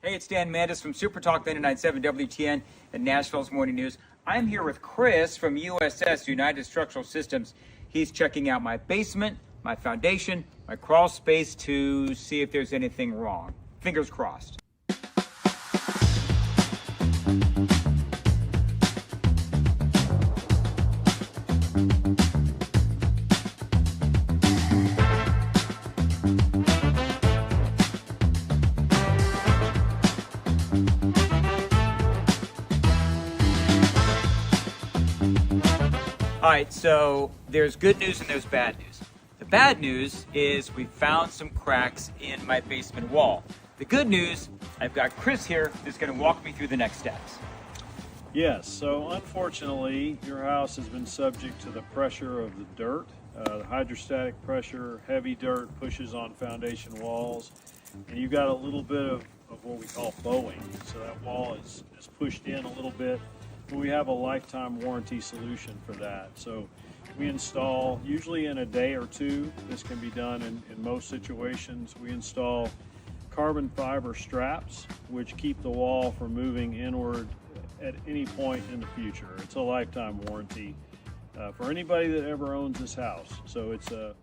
Hey, it's Dan Mandis from Super Talk 99.7 WTN and Nashville's Morning News. I'm here with Chris from USS, United Structural Systems. He's checking out my basement, my foundation, my crawl space to see if there's anything wrong. Fingers crossed. All right, so there's good news and there's bad news. The bad news is we found some cracks in my basement wall. The good news, I've got Chris here who's going to walk me through the next steps. Yes, so unfortunately, your house has been subject to the pressure of the dirt. The hydrostatic pressure, heavy dirt pushes on foundation walls, and you've got a little bit of what we call bowing. So that wall is pushed in a little bit. We have a lifetime warranty solution for that. So we install, usually in a day or two, this can be done in most situations. We install carbon fiber straps, which keep the wall from moving inward at any point in the future. It's a lifetime warranty for anybody that ever owns this house. So it's a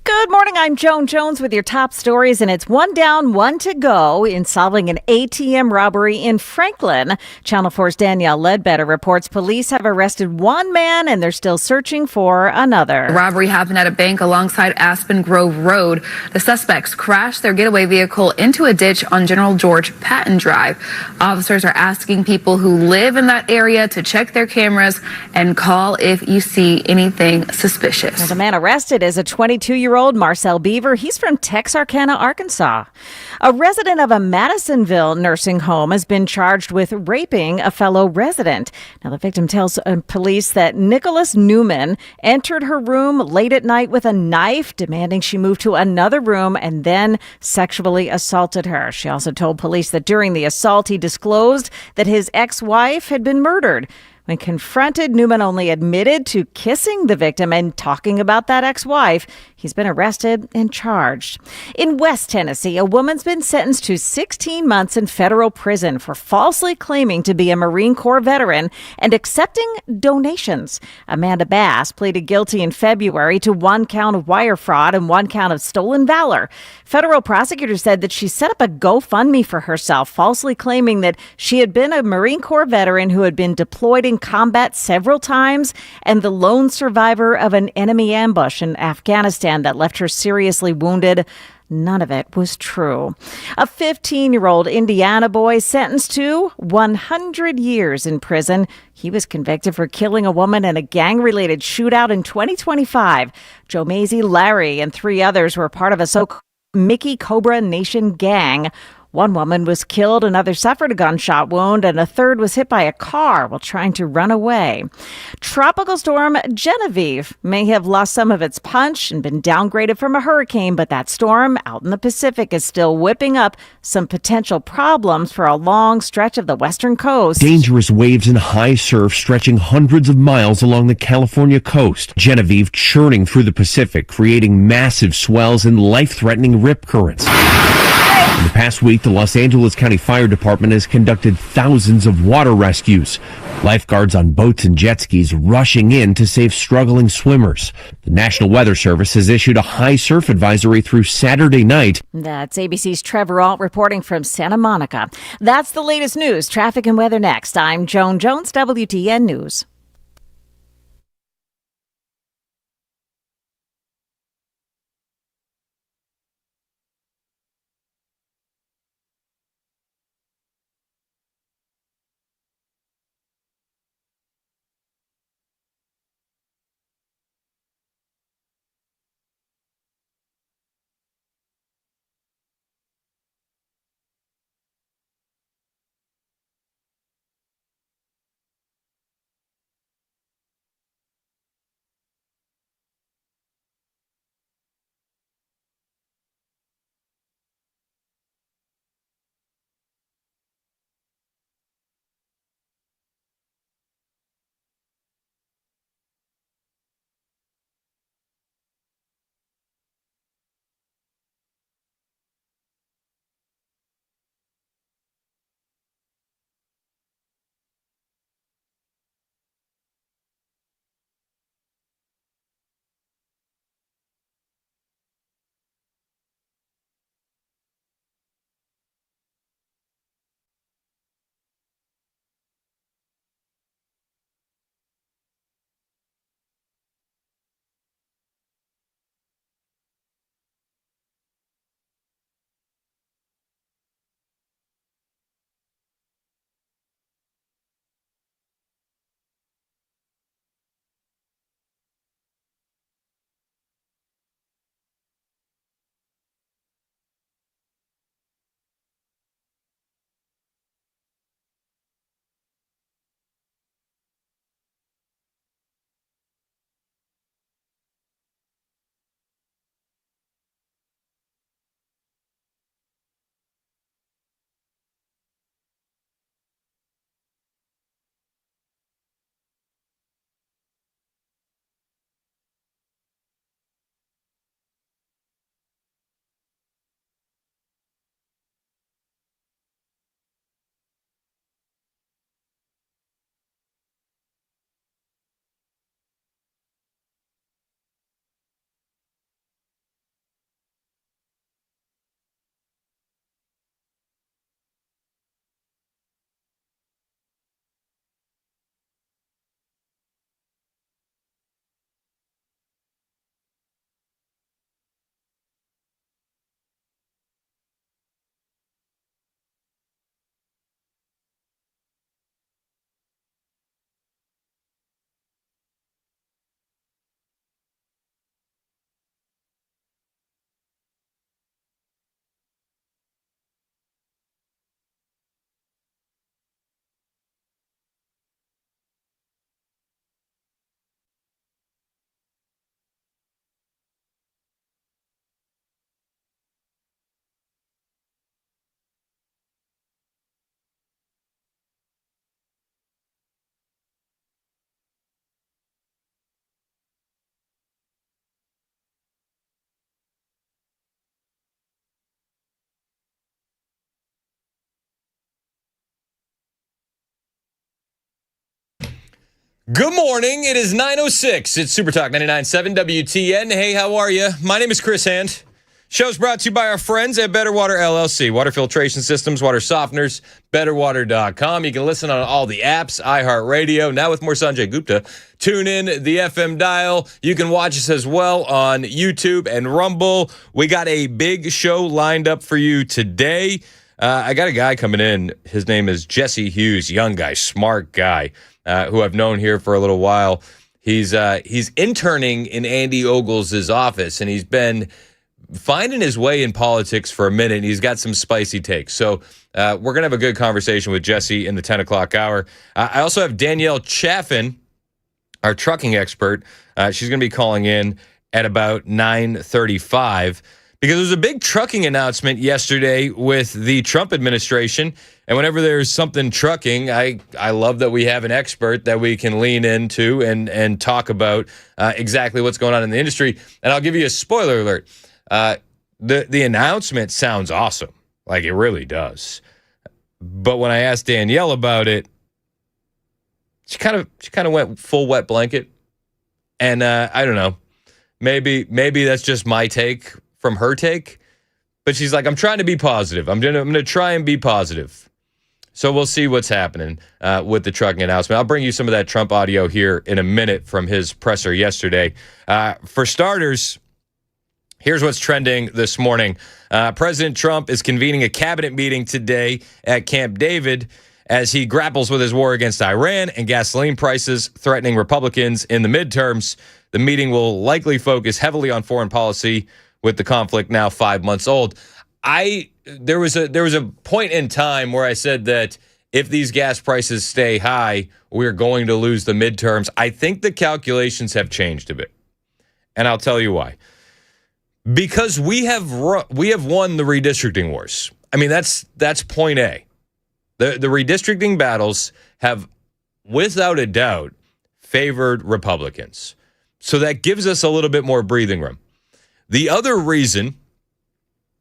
Good morning, I'm Joan Jones with your top stories, and it's one down, one to go in solving an ATM robbery in Franklin. Channel 4's Danielle Ledbetter reports police have arrested one man and they're still searching for another. The robbery happened at a bank alongside Aspen Grove Road. The suspects crashed their getaway vehicle into a ditch on General George Patton Drive. Officers are asking people who live in that area to check their cameras and call if you see anything suspicious. Well, the man arrested is a 22-year-old Marcel Beaver. He's from Texarkana, Arkansas. A resident of a Madisonville nursing home has been charged with raping a fellow resident. Now, the victim tells police that Nicholas Newman entered her room late at night with a knife, demanding she move to another room, and then sexually assaulted her. She also told police that during the assault, he disclosed that his ex-wife had been murdered. When confronted, Newman only admitted to kissing the victim and talking about that ex-wife. He's been arrested and charged. In West Tennessee, a woman's been sentenced to 16 months in federal prison for falsely claiming to be a Marine Corps veteran and accepting donations. Amanda Bass pleaded guilty in February to one count of wire fraud and one count of stolen valor. Federal prosecutors said that she set up a GoFundMe for herself, falsely claiming that she had been a Marine Corps veteran who had been deployed in combat several times and the lone survivor of an enemy ambush in Afghanistan that left her seriously wounded. None of it was true. A 15-year-old Indiana boy sentenced to 100 years in prison. He was convicted for killing a woman in a gang-related shootout in 2025. Joe Mazie, Larry, and three others were part of a so-called Mickey Cobra Nation gang. One woman was killed, another suffered a gunshot wound, and a third was hit by a car while trying to run away. Tropical storm Genevieve may have lost some of its punch and been downgraded from a hurricane, but that storm out in the Pacific is still whipping up some potential problems for a long stretch of the western coast. Dangerous waves and high surf stretching hundreds of miles along the California coast. Genevieve churning through the Pacific, creating massive swells and life-threatening rip currents. In the past week, the Los Angeles County Fire Department has conducted thousands of water rescues. Lifeguards on boats and jet skis rushing in to save struggling swimmers. The National Weather Service has issued a high surf advisory through Saturday night. That's ABC's Trevor Alt reporting from Santa Monica. That's the latest news, traffic and weather next. I'm Joan Jones, WTN News. Good morning. It is 9:06. It's Super Talk 99.7 WTN. Hey, how are you? My name is Chris Hand. Show's brought to you by our friends at Better Water LLC. Water filtration systems, water softeners, betterwater.com. You can listen on all the apps, iHeartRadio. Now with more Sanjay Gupta. Tune in the FM dial. You can watch us as well on YouTube and Rumble. We got a big show lined up for you today. I got a guy coming in. His name is Jesse Hughes, young guy, smart guy. Who I've known here for a little while. He's interning in Andy Ogles' office, and he's been finding his way in politics for a minute, and he's got some spicy takes. So we're going to have a good conversation with Jesse in the 10 o'clock hour. I also have Danielle Chaffin, our trucking expert. She's going to be calling in at about 9:35 because there was a big trucking announcement yesterday with the Trump administration. And whenever there's something trucking, I love that we have an expert that we can lean into and talk about exactly what's going on in the industry. And I'll give you a spoiler alert. The announcement sounds awesome. Like, it really does. But when I asked Danielle about it, she kind of went full wet blanket. And I don't know. Maybe that's just my take from her take. But she's like, I'm trying to be positive. I'm gonna try and be positive. So we'll see what's happening with the trucking announcement. I'll bring you some of that Trump audio here in a minute from his presser yesterday. For starters, here's what's trending this morning. President Trump is convening a cabinet meeting today at Camp David as he grapples with his war against Iran and gasoline prices threatening Republicans in the midterms. The meeting will likely focus heavily on foreign policy with the conflict now 5 months old. There was a point in time where I said that if these gas prices stay high, we're going to lose the midterms. I think the calculations have changed a bit, and I'll tell you why. Because we have won the redistricting wars. I mean, that's point A. The redistricting battles have, without a doubt, favored Republicans. So that gives us a little bit more breathing room. The other reason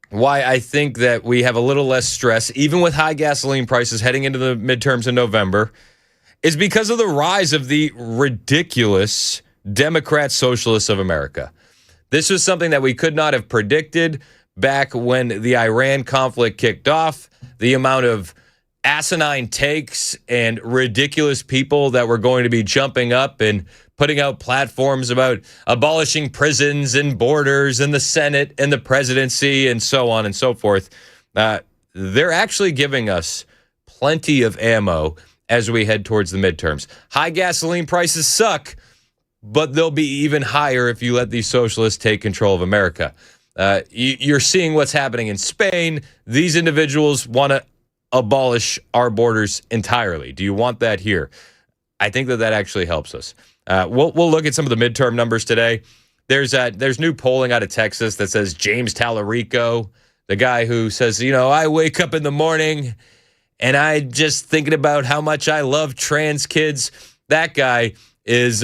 why I think that we have a little less stress, even with high gasoline prices heading into the midterms in November, is because of the rise of the ridiculous Democrat Socialists of America. This was something that we could not have predicted back when the Iran conflict kicked off. The amount of asinine takes and ridiculous people that were going to be jumping up and putting out platforms about abolishing prisons and borders and the Senate and the presidency and so on and so forth. They're actually giving us plenty of ammo as we head towards the midterms. High gasoline prices suck, but they'll be even higher if you let these socialists take control of America. You're seeing what's happening in Spain. These individuals want to abolish our borders entirely. Do you want that here? I think that actually helps us. We'll look at some of the midterm numbers today. There's new polling out of Texas that says James Tallarico, the guy who says, I wake up in the morning and I just thinking about how much I love trans kids. That guy is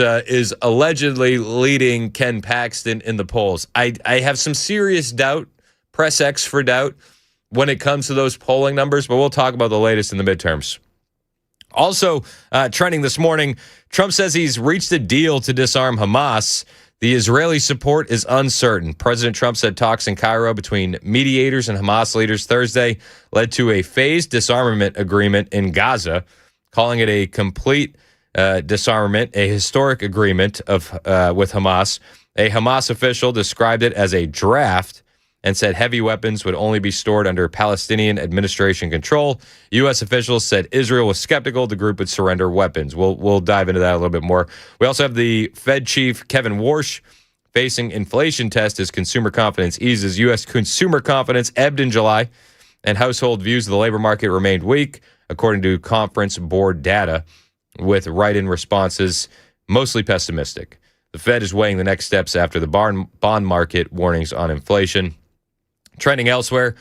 allegedly leading Ken Paxton in the polls. I have some serious doubt, press X for doubt, when it comes to those polling numbers, but we'll talk about the latest in the midterms. Also, trending this morning, Trump says he's reached a deal to disarm Hamas. The Israeli support is uncertain. President Trump said talks in Cairo between mediators and Hamas leaders Thursday led to a phased disarmament agreement in Gaza, calling it a complete disarmament, a historic agreement with Hamas. A Hamas official described it as a draft and said heavy weapons would only be stored under Palestinian administration control. U.S. officials said Israel was skeptical the group would surrender weapons. We'll dive into that a little bit more. We also have the Fed chief, Kevin Warsh, facing inflation test as consumer confidence eases. U.S. consumer confidence ebbed in July, and household views of the labor market remained weak, according to conference board data, with write-in responses mostly pessimistic. The Fed is weighing the next steps after the bond market warnings on inflation. Trending elsewhere,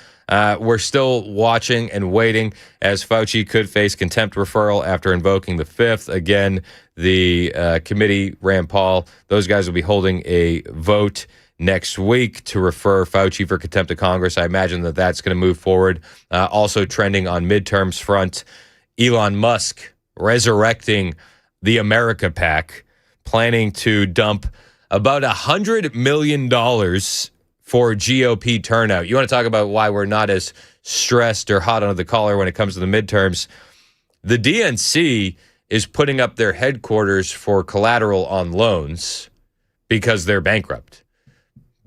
we're still watching and waiting as Fauci could face contempt referral after invoking the Fifth. Again, the committee, Rand Paul, those guys will be holding a vote next week to refer Fauci for contempt of Congress. I imagine that that's going to move forward. Also trending on midterms front, Elon Musk resurrecting the America PAC, planning to dump about $100 million for GOP turnout. You want to talk about why we're not as stressed or hot under the collar when it comes to the midterms? The DNC is putting up their headquarters for collateral on loans because they're bankrupt.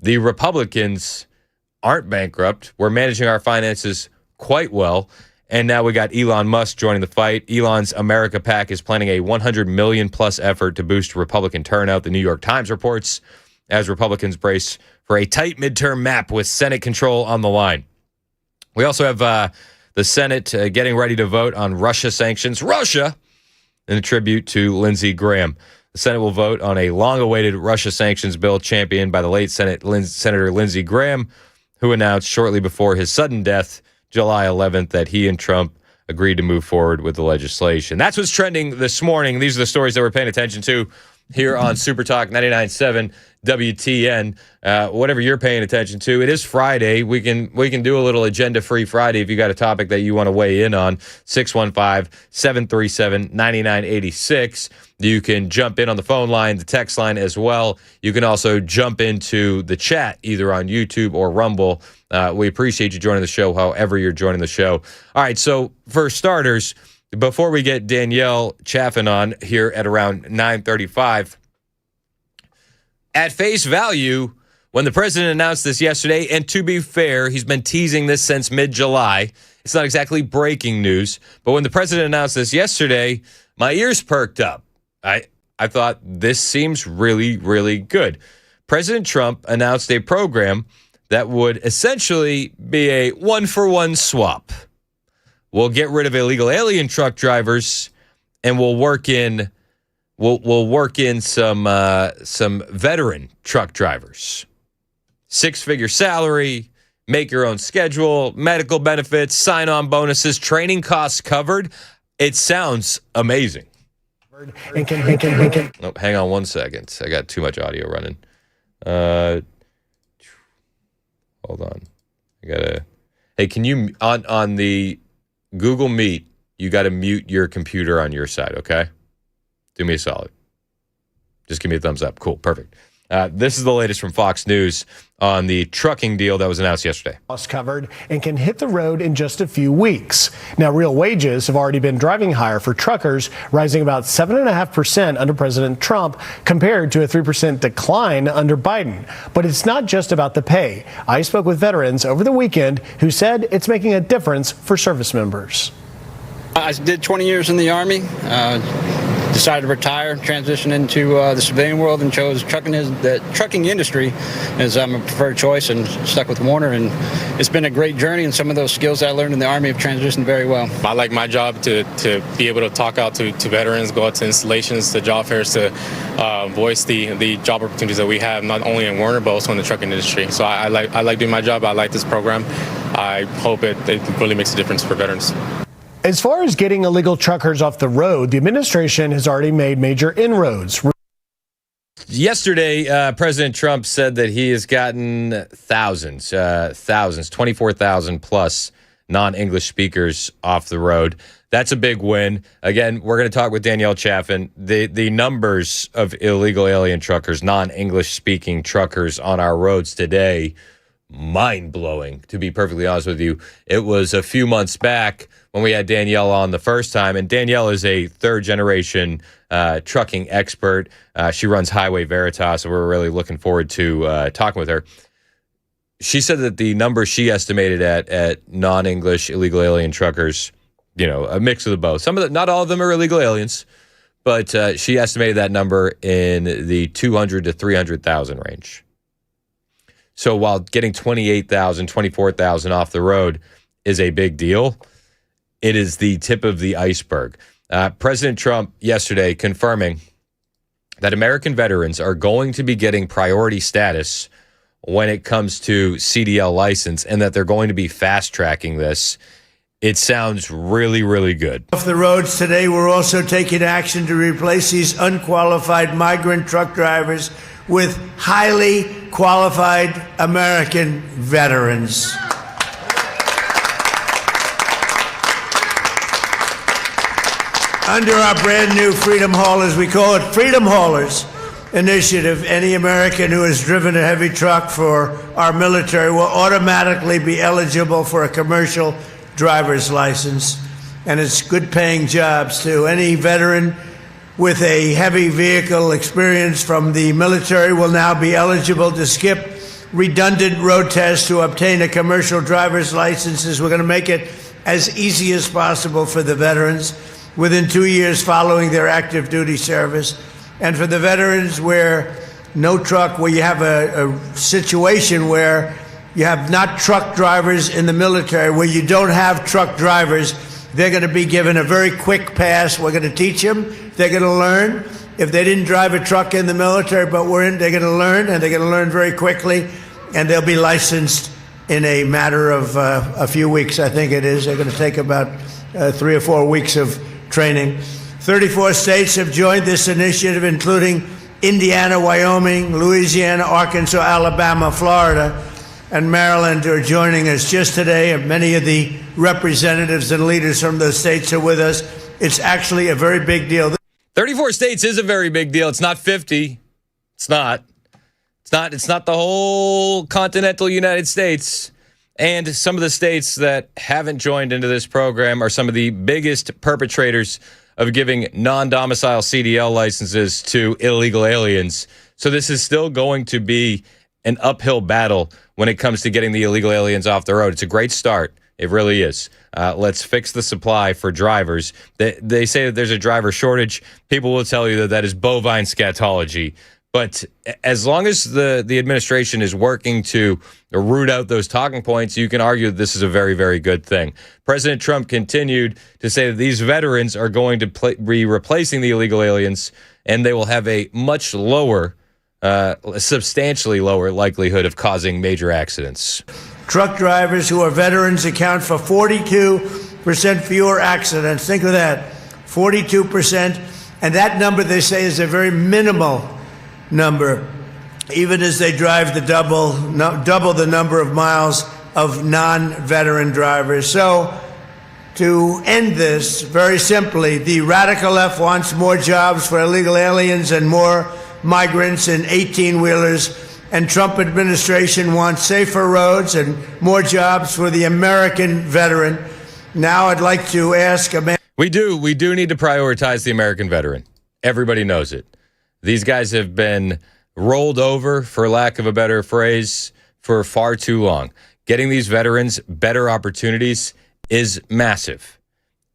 The Republicans aren't bankrupt. We're managing our finances quite well. And now we got Elon Musk joining the fight. Elon's America PAC is planning a $100 million plus effort to boost Republican turnout, the New York Times reports, as Republicans brace for a tight midterm map with Senate control on the line. We also have the Senate getting ready to vote on Russia sanctions. Russia, in a tribute to Lindsey Graham. The Senate will vote on a long-awaited Russia sanctions bill championed by the late Senator Lindsey Graham, who announced shortly before his sudden death, July 11th, that he and Trump agreed to move forward with the legislation. That's what's trending this morning. These are the stories that we're paying attention to here on Super Talk 99.7 WTN. Whatever you're paying attention to, it is Friday. We can do a little agenda-free Friday if you got a topic that you want to weigh in on. 615-737-9986. You can jump in on the phone line, the text line as well. You can also jump into the chat either on YouTube or Rumble. We appreciate you joining the show, however you're joining the show. All right, so for starters, before we get Danielle Chaffin on here at around 9:35, at face value, when the president announced this yesterday, and to be fair, he's been teasing this since mid-July. It's not exactly breaking news, but when the president announced this yesterday, my ears perked up. I thought this seems really, really good. President Trump announced a program that would essentially be a one-for-one swap. We'll get rid of illegal alien truck drivers, and we'll work in some veteran truck drivers. 6-figure salary, make your own schedule, medical benefits, sign-on bonuses, training costs covered. It sounds amazing. Oh, hang on 1 second. I got too much audio running. Hold on. Hey, can you on the Google Meet, you got to mute your computer on your side, okay? Do me a solid. Just give me a thumbs up. Cool, perfect. This is the latest from Fox News on the trucking deal that was announced yesterday. Covered and can hit the road in just a few weeks. Now, real wages have already been driving higher for truckers, rising about 7.5% under President Trump compared to a 3% decline under Biden. But it's not just about the pay. I spoke with veterans over the weekend who said it's making a difference for service members. I did 20 years in the Army. Decided to retire, transition into the civilian world, and chose the trucking industry as my preferred choice, and stuck with Warner. And it's been a great journey, and some of those skills that I learned in the Army have transitioned very well. I like my job to be able to talk out to veterans, go out to installations, to job fairs, to voice the job opportunities that we have, not only in Warner, but also in the trucking industry. So I like doing my job. I like this program. I hope it really makes a difference for veterans. As far as getting illegal truckers off the road, the administration has already made major inroads. Yesterday, President Trump said that he has gotten thousands, 24,000 plus non-English speakers off the road. That's a big win. Again, we're going to talk with Danielle Chaffin. The numbers of illegal alien truckers, non-English speaking truckers on our roads today, mind-blowing, to be perfectly honest with you. It was a few months back when we had Danielle on the first time, and Danielle is a third-generation trucking expert. She runs Highway Veritas, so we're really looking forward to talking with her. She said that the number she estimated at non-English illegal alien truckers, a mix of the both. Not all of them are illegal aliens, but she estimated that number in the 200 to 300,000 range. So while getting 28,000, 24,000 off the road is a big deal, it is the tip of the iceberg. President Trump yesterday confirming that American veterans are going to be getting priority status when it comes to CDL license, and that they're going to be fast-tracking this. It sounds really, really good. Off the roads today, we're also taking action to replace these unqualified migrant truck drivers with highly qualified American veterans. Under our brand new Freedom Haulers, we call it Freedom Haulers initiative, any American who has driven a heavy truck for our military will automatically be eligible for a commercial driver's license. And it's good paying jobs too. Any veteran with a heavy vehicle experience from the military will now be eligible to skip redundant road tests to obtain a commercial driver's license. We're going to make it as easy as possible for the veterans within 2 years following their active duty service. And for the veterans where no truck, where you have a situation where you have not truck drivers in the military, where you don't have truck drivers, they're going to be given a very quick pass. We're going to teach them. They're going to learn. If they didn't drive a truck in the military, but they're going to learn, and they're going to learn very quickly, and they'll be licensed in a matter of a few weeks, I think it is. They're going to take about 3 or 4 weeks of training. 34 states have joined this initiative, including Indiana, Wyoming, Louisiana, Arkansas, Alabama, Florida, and Maryland are joining us just today. And many of the representatives and leaders from those states are with us. It's actually a very big deal. 34 states is a very big deal. It's not 50. It's not. It's not the whole continental United States. And some of the states that haven't joined into this program are some of the biggest perpetrators of giving non-domicile CDL licenses to illegal aliens. So this is still going to be an uphill battle when it comes to getting the illegal aliens off the road. It's a great start. It really is. Let's fix the supply for drivers. They say that there's a driver shortage. People will tell you that that is bovine scatology. But as long as the administration is working to root out those talking points, you can argue that this is a very, very good thing. President Trump continued to say that these veterans are going to be replacing the illegal aliens, and they will have a much lower, substantially lower likelihood of causing major accidents. Truck drivers who are veterans account for 42% fewer accidents. Think of that, 42%. And that number, they say, is a very minimal number, even as they drive the double the number of miles of non-veteran drivers. So to end this, very simply, the radical left wants more jobs for illegal aliens and more migrants in 18-wheelers, and Trump administration wants safer roads and more jobs for the American veteran. Now I'd like to ask a man. We do need to prioritize the American veteran. Everybody knows it. These guys have been rolled over, for lack of a better phrase, for far too long. Getting these veterans better opportunities is massive.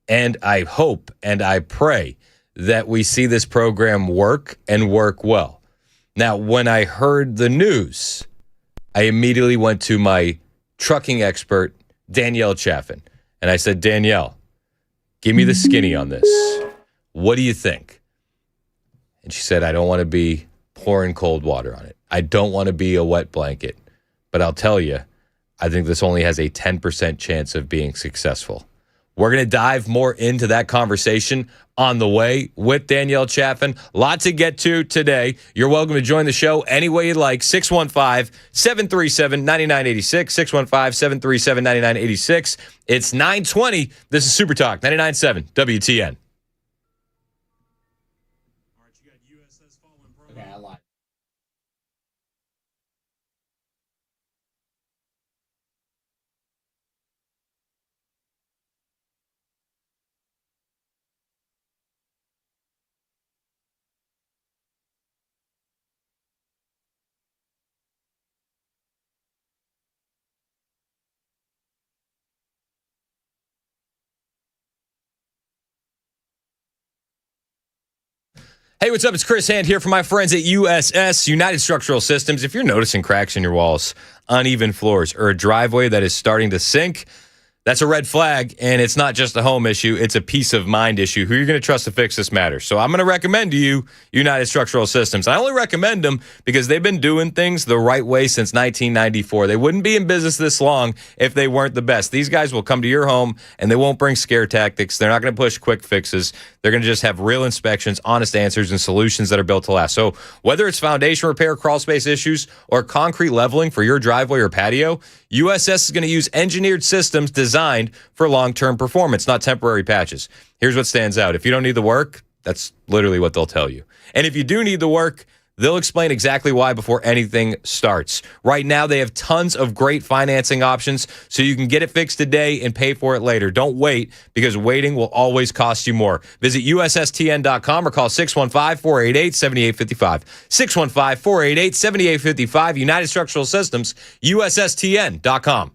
And I hope and I pray that we see this program work and work well. Now, when I heard the news, I immediately went to my trucking expert, Danielle Chaffin, and I said, Danielle, give me the skinny on this. What do you think? And she said, I don't want to be pouring cold water on it. I don't want to be a wet blanket. But I'll tell you, I think this only has a 10% chance of being successful. We're going to dive more into that conversation on the way with Danielle Chaffin. Lot to get to today. You're welcome to join the show any way you'd like. 615-737-9986. 615-737-9986. It's 9:20. This is Super Talk 99.7 WTN. Hey, what's up? It's Chris Hand here from my friends at USS, United Structural Systems. If you're noticing cracks in your walls, uneven floors, or a driveway that is starting to sink, that's a red flag, and it's not just a home issue. It's a peace of mind issue. Who you're going to trust to fix this matter. So I'm going to recommend to you United Structural Systems. I only recommend them because they've been doing things the right way since 1994. They wouldn't be in business this long if they weren't the best. These guys will come to your home, and they won't bring scare tactics. They're not going to push quick fixes. They're going to just have real inspections, honest answers, and solutions that are built to last. So whether it's foundation repair, crawl space issues, or concrete leveling for your driveway or patio, USS is going to use engineered systems designed for long-term performance, not temporary patches. Here's what stands out. If you don't need the work, that's literally what they'll tell you. And if you do need the work, they'll explain exactly why before anything starts. Right now, they have tons of great financing options, so you can get it fixed today and pay for it later. Don't wait, because waiting will always cost you more. Visit USSTN.com or call 615-488-7855. 615-488-7855. United Structural Systems, USSTN.com.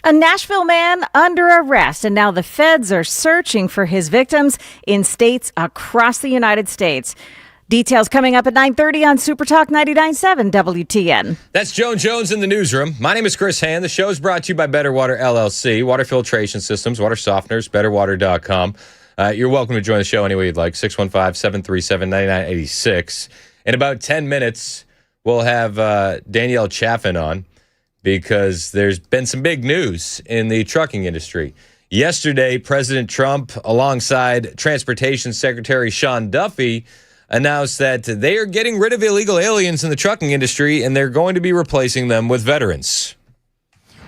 A Nashville man under arrest, and now the feds are searching for his victims in states across the United States. Details coming up at 9:30 on Super Talk 99.7 WTN. That's Joan Jones in the newsroom. My name is Chris Hand. The show is brought to you by Better Water LLC, water filtration systems, water softeners, betterwater.com. You're welcome to join the show any way you'd like, 615-737-9986. In about 10 minutes, we'll have Danielle Chaffin on because there's been some big news in the trucking industry. Yesterday, President Trump, alongside Transportation Secretary Sean Duffy, announced that they are getting rid of illegal aliens in the trucking industry, and they're going to be replacing them with veterans.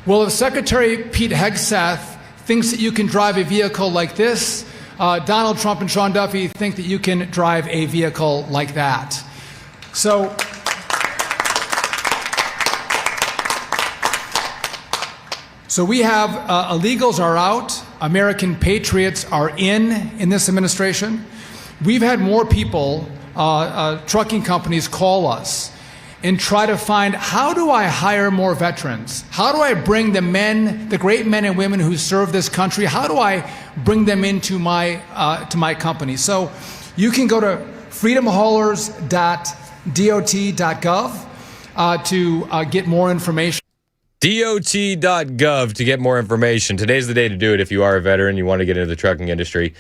Well, if Secretary Pete Hegseth thinks that you can drive a vehicle like this, Donald Trump and Sean Duffy think that you can drive a vehicle like that. So we have illegals are out, American patriots are in this administration. We've had more people, trucking companies call us and try to find, how do I hire more veterans? How do I bring the men, the great men and women who serve this country, how do I bring them into my company? So you can go to freedomhaulers.dot.gov to get more information. DOT.gov to get more information. Today's the day to do it if you are a veteran, you want to get into the trucking industry.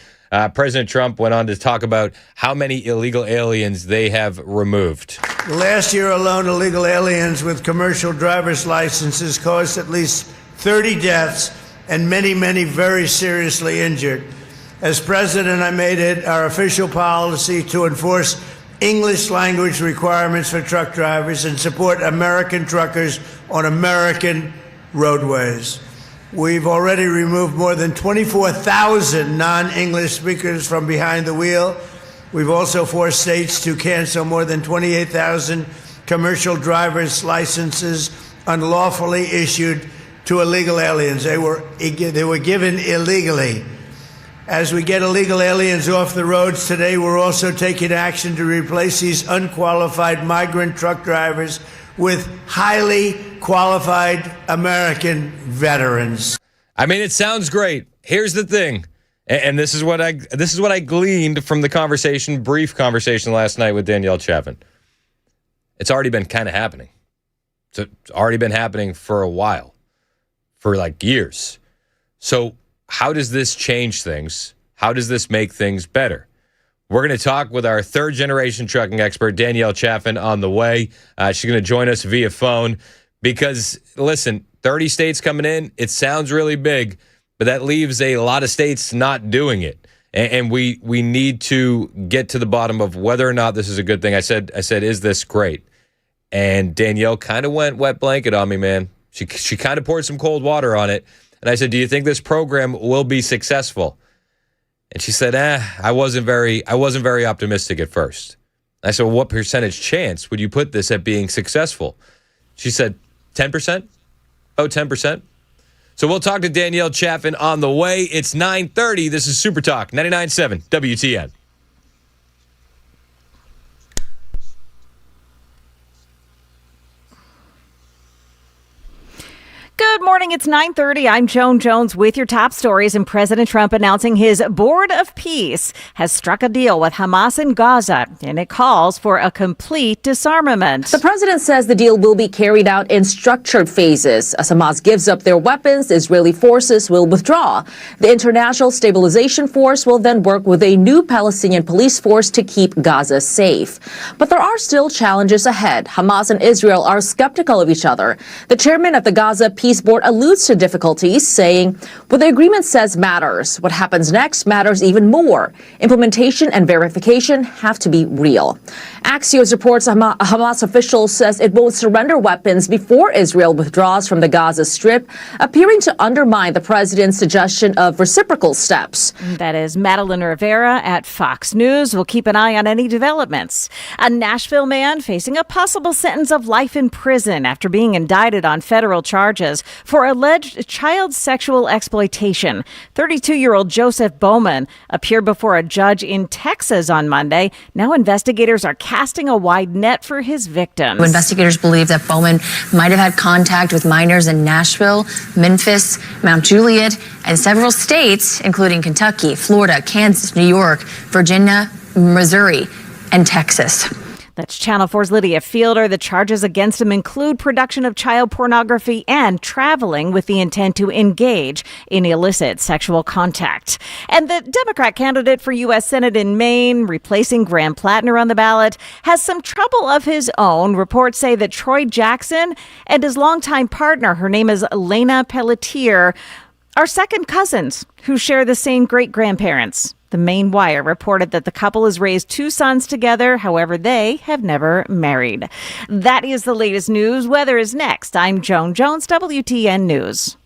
President Trump went on to talk about how many illegal aliens they have removed. Last year alone, illegal aliens with commercial driver's licenses caused at least 30 deaths and many, many very seriously injured. As president, I made it our official policy to enforce English language requirements for truck drivers and support American truckers on American roadways. We've already removed more than 24,000 non-English speakers from behind the wheel. We've also forced states to cancel more than 28,000 commercial driver's licenses unlawfully issued to illegal aliens. They were given illegally. As we get illegal aliens off the roads today, we're also taking action to replace these unqualified migrant truck drivers with highly qualified American veterans. I mean, it sounds great. Here's the thing, and this is what I gleaned from the brief conversation last night with Danielle Chaffin. It's already been kind of happening. So it's already been happening for a while, for like years. So how does this change things? How does this make things better? We're going to talk with our third-generation trucking expert, Danielle Chaffin, on the way. She's going to join us via phone because, listen, 30 states coming in, it sounds really big, but that leaves a lot of states not doing it. And we need to get to the bottom of whether or not this is a good thing. I said, is this great? And Danielle kind of went wet blanket on me, man. She kind of poured some cold water on it. And I said, do you think this program will be successful? And she said, I wasn't very optimistic at first. I said, well, what percentage chance would you put this at being successful? She said, 10%? Oh, 10%. So we'll talk to Danielle Chaffin on the way. It's 9:30. This is Super Talk 99.7 WTN. Good morning. It's 9:30. I'm Joan Jones with your top stories, and President Trump announcing his Board of Peace has struck a deal with Hamas in Gaza, and it calls for a complete disarmament. The president says the deal will be carried out in structured phases. As Hamas gives up their weapons, Israeli forces will withdraw. The International Stabilization Force will then work with a new Palestinian police force to keep Gaza safe. But there are still challenges ahead. Hamas and Israel are skeptical of each other. The chairman of the Gaza Peace Board alludes to difficulties, saying, what the agreement says matters. What happens next matters even more. Implementation and verification have to be real. Axios reports a Hamas official says it won't surrender weapons before Israel withdraws from the Gaza Strip, appearing to undermine the president's suggestion of reciprocal steps. That is Madeline Rivera at Fox News. We'll keep an eye on any developments. A Nashville man facing a possible sentence of life in prison after being indicted on federal charges for alleged child sexual exploitation. 32-year-old Joseph Bowman appeared before a judge in Texas on Monday. Now investigators are casting a wide net for his victims. Investigators believe that Bowman might have had contact with minors in Nashville, Memphis, Mount Juliet, and several states, including Kentucky, Florida, Kansas, New York, Virginia, Missouri, and Texas. That's Channel 4's Lydia Fielder. The charges against him include production of child pornography and traveling with the intent to engage in illicit sexual contact. And the Democrat candidate for U.S. Senate in Maine, replacing Graham Plattner on the ballot, has some trouble of his own. Reports say that Troy Jackson and his longtime partner, her name is Elena Pelletier, are second cousins who share the same great-grandparents. The Maine Wire reported that the couple has raised 2 sons together. However, they have never married. That is the latest news. Weather is next. I'm Joan Jones, WTN News.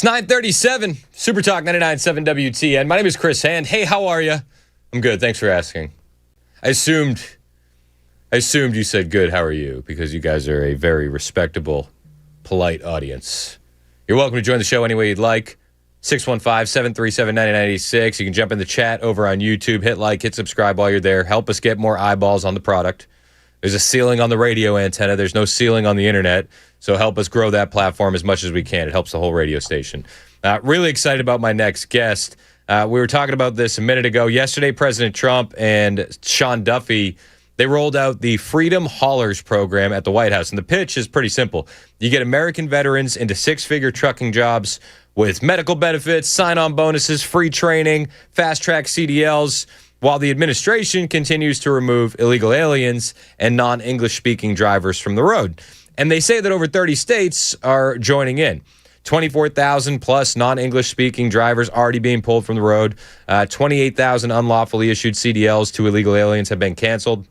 It's 9:37. Super Talk 99.7 WTN. My name is Chris Hand. Hey, how are you? I'm good. Thanks for asking. I assumed you said good. How are you? Because you guys are a very respectable, polite audience. You're welcome to join the show any way you'd like. 615-737-9986. You can jump in the chat over on YouTube. Hit like, hit subscribe while you're there. Help us get more eyeballs on the product. There's a ceiling on the radio antenna. There's no ceiling on the internet. So help us grow that platform as much as we can. It helps the whole radio station. Really excited about my next guest. We were talking about this a minute ago. Yesterday, President Trump and Sean Duffy, they rolled out the Freedom Haulers program at the White House. And the pitch is pretty simple. You get American veterans into six-figure trucking jobs with medical benefits, sign-on bonuses, free training, fast-track CDLs, while the administration continues to remove illegal aliens and non-English speaking drivers from the road. And they say that over 30 states are joining in. 24,000 plus non-English speaking drivers already being pulled from the road. 28,000 unlawfully issued CDLs to illegal aliens have been canceled.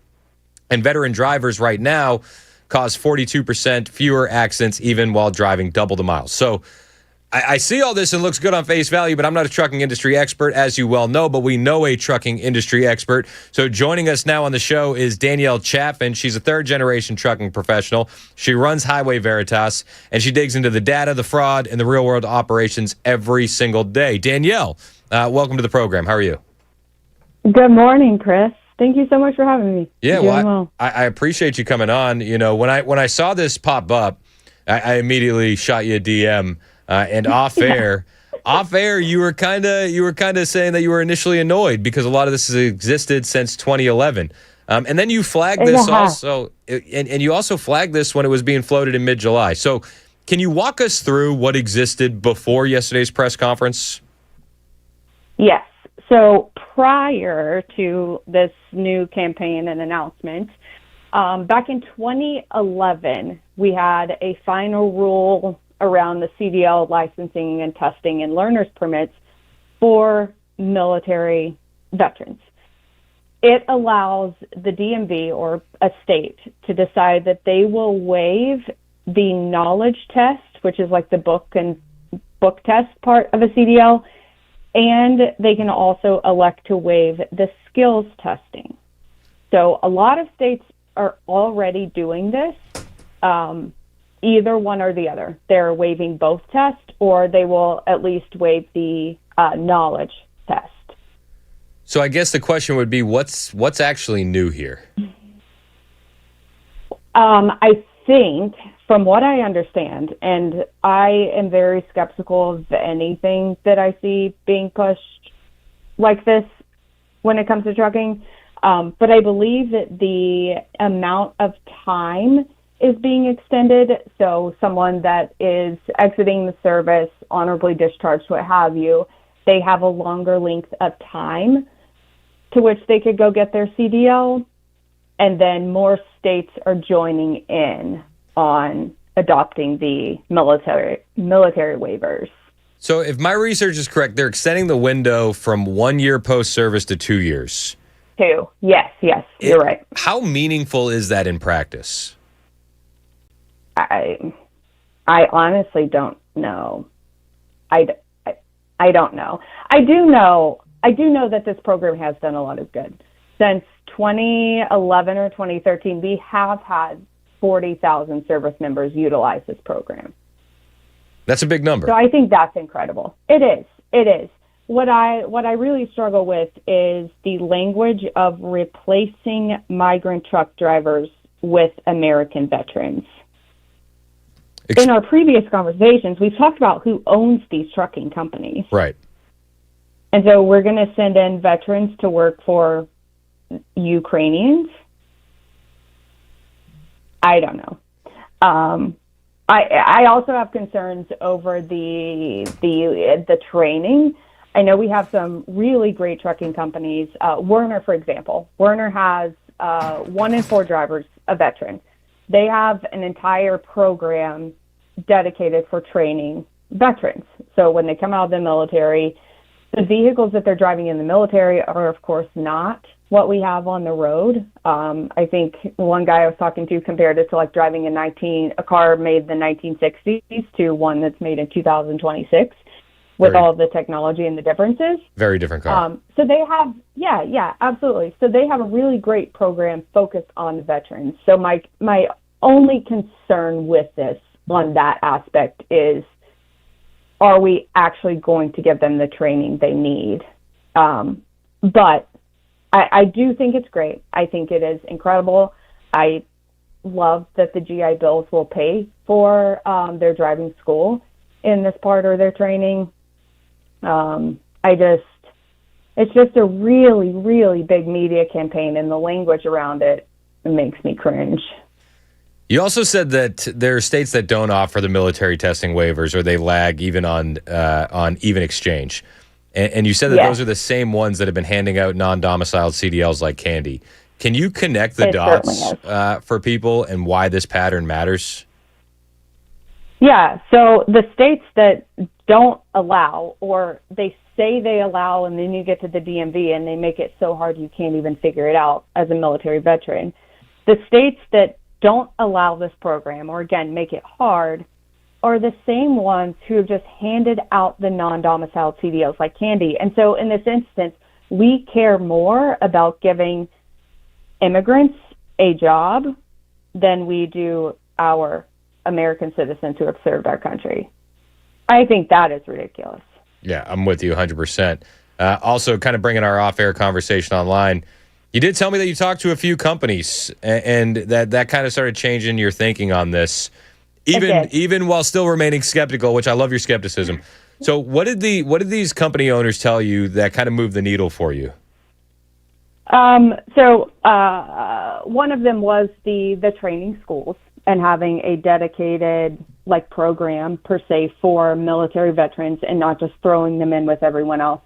And veteran drivers right now cause 42% fewer accidents even while driving double the miles. So I see all this and looks good on face value, but I'm not a trucking industry expert, as you well know, but we know a trucking industry expert. So joining us now on the show is Danielle Chaffin. She's a third-generation trucking professional. She runs Highway Veritas, and she digs into the data, the fraud, and the real-world operations every single day. Danielle, welcome to the program. How are you? Good morning, Chris. Thank you so much for having me. Yeah, well, I appreciate you coming on. You know, when I saw this pop up, I immediately shot you a DM. And off air, you were kind of saying that you were initially annoyed because a lot of this has existed since 2011, and then you flagged this also, and you also flagged this when it was being floated in mid-July. So, can you walk us through what existed before yesterday's press conference? Yes. So prior to this new campaign and announcement, back in 2011, we had a final rule around the CDL licensing and testing and learner's permits for military veterans. It allows the DMV or a state to decide that they will waive the knowledge test, which is like the book test part of a CDL, and they can also elect to waive the skills testing. So a lot of states are already doing this. Either one or the other. They're waiving both tests, or they will at least waive the knowledge test. So I guess the question would be, what's actually new here? I think, from what I understand, and I am very skeptical of anything that I see being pushed like this when it comes to trucking, but I believe that the amount of time is being extended. So someone that is exiting the service, honorably discharged, what have you, they have a longer length of time to which they could go get their CDL. And then more states are joining in on adopting the military waivers. So if my research is correct, they're extending the window from 1 year post-service to 2 years. 2. Yes, you're right. How meaningful is that in practice? I honestly don't know. I don't know. I do know that this program has done a lot of good. Since 2011 or 2013, we have had 40,000 service members utilize this program. That's a big number. So I think that's incredible. It is. What I really struggle with is the language of replacing migrant truck drivers with American veterans. In our previous conversations, we've talked about who owns these trucking companies. Right. And so we're going to send in veterans to work for Ukrainians. I don't know. I also have concerns over the training. I know we have some really great trucking companies. Werner, for example. Werner has 1 in 4 drivers a veteran. They have an entire program dedicated for training veterans. So when they come out of the military, the vehicles that they're driving in the military are, of course, not what we have on the road. I think one guy I was talking to compared it to like driving a car made in the 1960s to one that's made in 2026 with all of the technology and the differences. Very different car. So they have, yeah, absolutely. So they have a really great program focused on veterans. So my only concern with this on that aspect is, are we actually going to give them the training they need? But I do think it's great. I think it is incredible. I love that the GI Bills will pay for their driving school in this part of their training. It's just a really, really big media campaign, and the language around it makes me cringe. You also said that there are states that don't offer the military testing waivers, or they lag even on even exchange. And you said that those are the same ones that have been handing out non-domiciled CDLs like candy. Can you connect the dots for people and why this pattern matters? Yeah, so the states that don't allow, or they say they allow, and then you get to the DMV and they make it so hard you can't even figure it out as a military veteran. The states that don't allow this program, or again, make it hard, are the same ones who have just handed out the non-domiciled CDLs like candy. And so in this instance, we care more about giving immigrants a job than we do our American citizens who have served our country. I think that is ridiculous. Yeah, I'm with you 100%. Also, kind of bringing our off-air conversation online, you did tell me that you talked to a few companies and that kind of started changing your thinking on this. Even while still remaining skeptical, which I love your skepticism. So what did these company owners tell you that kind of moved the needle for you? So one of them was the training schools and having a dedicated program per se for military veterans, and not just throwing them in with everyone else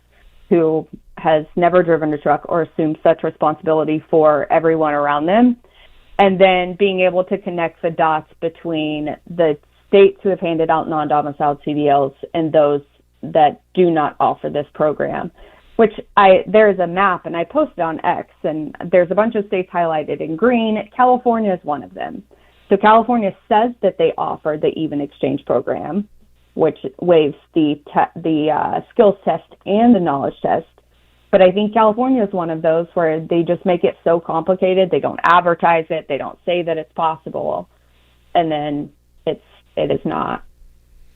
who has never driven a truck or assumed such responsibility for everyone around them. And then being able to connect the dots between the states who have handed out non-domiciled CDLs and those that do not offer this program, which there's a map, and I posted on X, and there's a bunch of states highlighted in green. California is one of them. So California says that they offer the even exchange program, which waives the skills test and the knowledge test. But I think California is one of those where they just make it so complicated. They don't advertise it. They don't say that it's possible. And then it is not.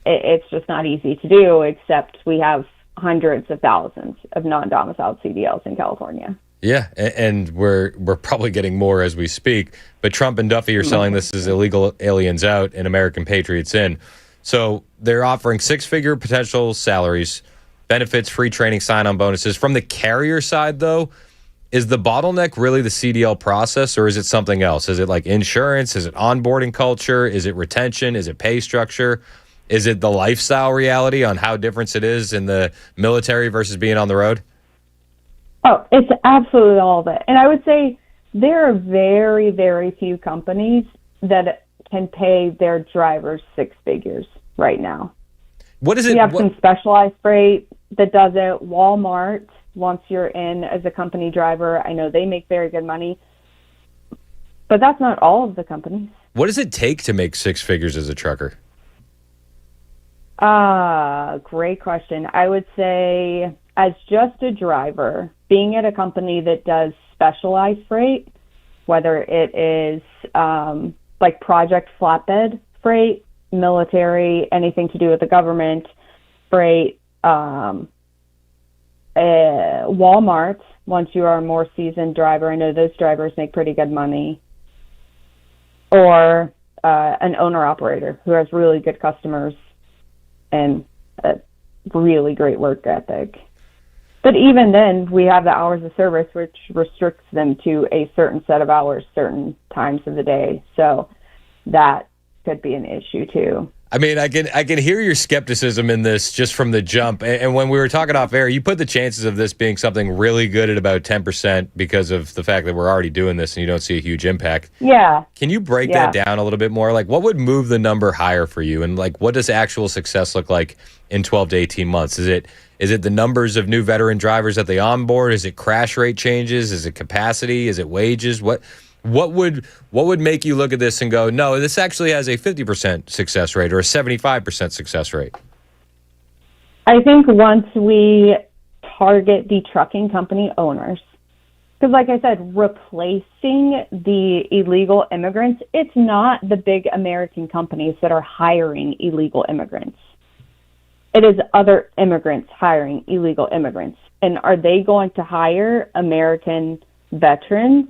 It's just not easy to do, except we have hundreds of thousands of non-domiciled CDLs in California. Yeah, and we're probably getting more as we speak. But Trump and Duffy are selling this as illegal aliens out and American patriots in. So they're offering six-figure potential salaries, benefits, free training, sign-on bonuses. From the carrier side, though, is the bottleneck really the CDL process, or is it something else? Is it like insurance? Is it onboarding culture? Is it retention? Is it pay structure? Is it the lifestyle reality on how different it is in the military versus being on the road? Oh, it's absolutely all of it. And I would say there are very, very few companies that can pay their drivers six figures right now. What is it? We have some specialized freight that does it. Walmart, once you're in as a company driver, I know they make very good money. But that's not all of the companies. What does it take to make six figures as a trucker? Great question. I would say as just a driver, being at a company that does specialized freight, whether it is like project flatbed freight, military, anything to do with the government, freight, Walmart, once you are a more seasoned driver, I know those drivers make pretty good money, or an owner-operator who has really good customers and a really great work ethic. But even then, we have the hours of service, which restricts them to a certain set of hours, certain times of the day. So that could be an issue, too. I mean, I can hear your skepticism in this just from the jump. And when we were talking off air, you put the chances of this being something really good at about 10% because of the fact that we're already doing this and you don't see a huge impact. Yeah. Can you break that down a little bit more? Like, what would move the number higher for you? And like, what does actual success look like in 12 to 18 months? Is it the numbers of new veteran drivers that they onboard? Is it crash rate changes? Is it capacity? Is it wages? What would make you look at this and go, no, this actually has a 50% success rate or a 75% success rate? I think once we target the trucking company owners, because like I said, replacing the illegal immigrants, it's not the big American companies that are hiring illegal immigrants. It is other immigrants hiring illegal immigrants. And are they going to hire American veterans